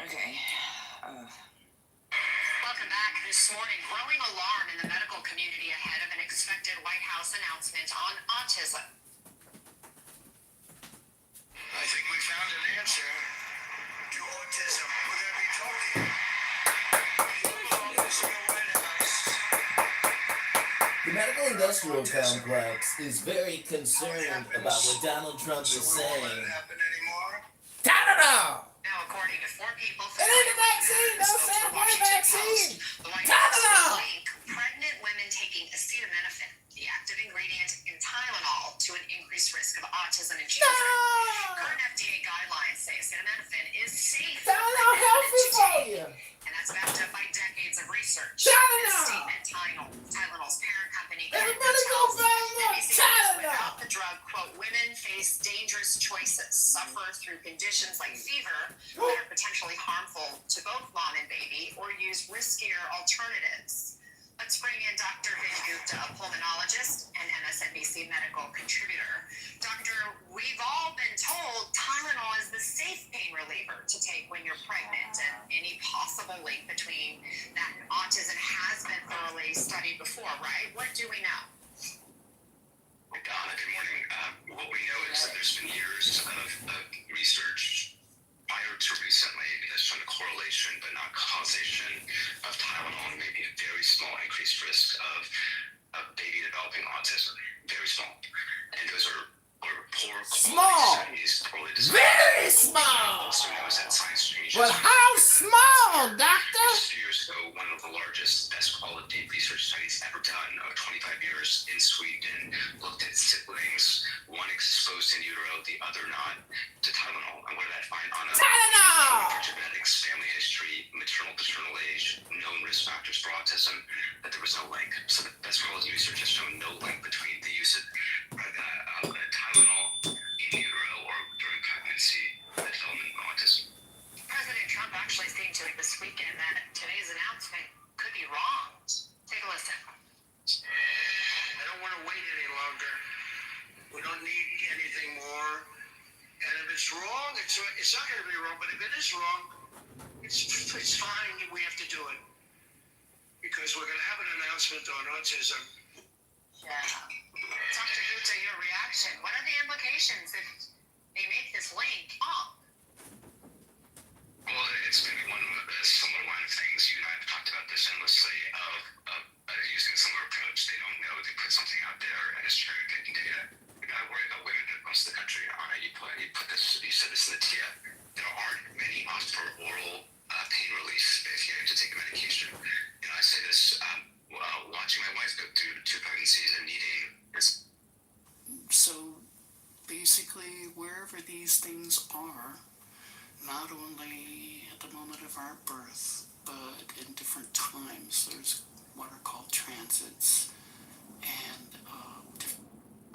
Okay. Welcome back. This morning, growing alarm in the medical community ahead of an expected White House announcement on autism. I think we found an answer to autism. Will there be talking? You belong to the White House. The medical industrial complex is very concerned about what Donald Trump is saying. Tylenol! Now, according to 4 people, it ain't the vaccine! Don't say it for the vaccine! Tylenol! Pregnant women taking acetaminophen, the active ingredient in Tylenol, to an increased risk of autism in children. No! Current FDA guidelines say acetaminophen is safe. Tylenol healthy for you! And that's backed up by decades of research. Tylenol! Tylenol's parent company. Everybody go buy more Tylenol! Without the drug, quote, women face dangerous choices, suffer through conditions like fever that are potentially harmful to both mom and baby, or use riskier alternatives. Let's bring in Dr. Vin Gupta, a pulmonologist and MSNBC medical contributor. Doctor, we've all been told Tylenol is the safe pain reliever to take when you're pregnant, and any possible link between that and autism has been thoroughly studied before, right? What do we know? Donna, good morning. What we know is that there's been years of research prior to recently that's shown a correlation but not causation of Tylenol and maybe a very small increased risk of a baby developing autism. Very small. And those are poor quality studies, poorly designed. Very small! Also knows that science changes. But how small, doctor? Just 2 years ago, one of the largest, best quality research studies ever done of 25 years in Sweden looked at siblings, one exposed in utero, the other not, to Tylenol. And what did that find on a genetics, family history, maternal, paternal age, known risk factors for autism, that there was no link. So the best quality research has shown no link between the use of Tylenol in utero or during pregnancy and development of autism. President Trump actually seemed to this weekend that today's announcement could be wrong. Take a listen. I don't want to wait any longer. We don't need anything more. And if it's wrong, it's not going to be wrong. But if it is wrong, it's fine. We have to do it. Because we're going to have an announcement on autism. Yeah. Dr. Gupta, your reaction. What are the implications if they make this link? Well, it's maybe one of the similar line of things. You and I have talked about this endlessly of using a similar approach. They don't know. They put something out there and it's cherry-picking data. You got to worry about women that most of the country. You said this in the TIA. There aren't many options for oral pain release if you have to take a medication. I say this watching my wife go through 2 pregnancies and needing this. So basically, wherever these things are, not only at the moment of our birth, but in different times, there's what are called transits and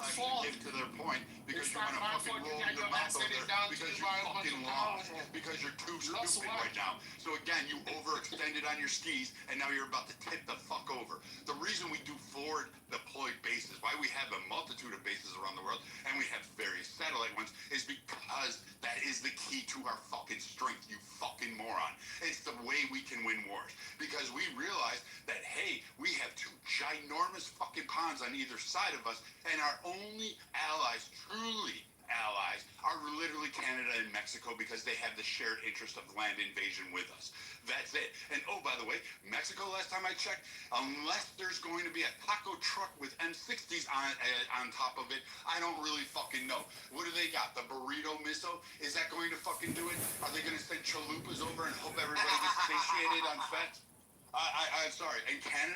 Fall get to their point because It's you want to not my fucking fault you roll got your your mouth ass over sitting there down because to you by a bunch fucking of lost, pounds. because you're too Lost stupid what? right now. So again, you overextended on your skis and now you're about to tip the fuck over. The reason we do forward deployed bases, why we have a multitude of bases around the world and we have various satellite ones, is because that is the key to our fucking strength, you fucking moron. It's the way we can win wars. Because we realize that, hey, we have two ginormous fucking ponds on either side of us, and our only allies, truly allies, are literally Canada and Mexico because they have the shared interest of land invasion with us. That's it. And oh, by the way, Mexico, last time I checked, unless there's going to be a taco truck with M60s on top of it, I don't really fucking know. What do they got? The burrito missile? Is that going to fucking do it? Are they going to send chalupas over and hope everybody gets satiated on fat? I'm sorry. And Canada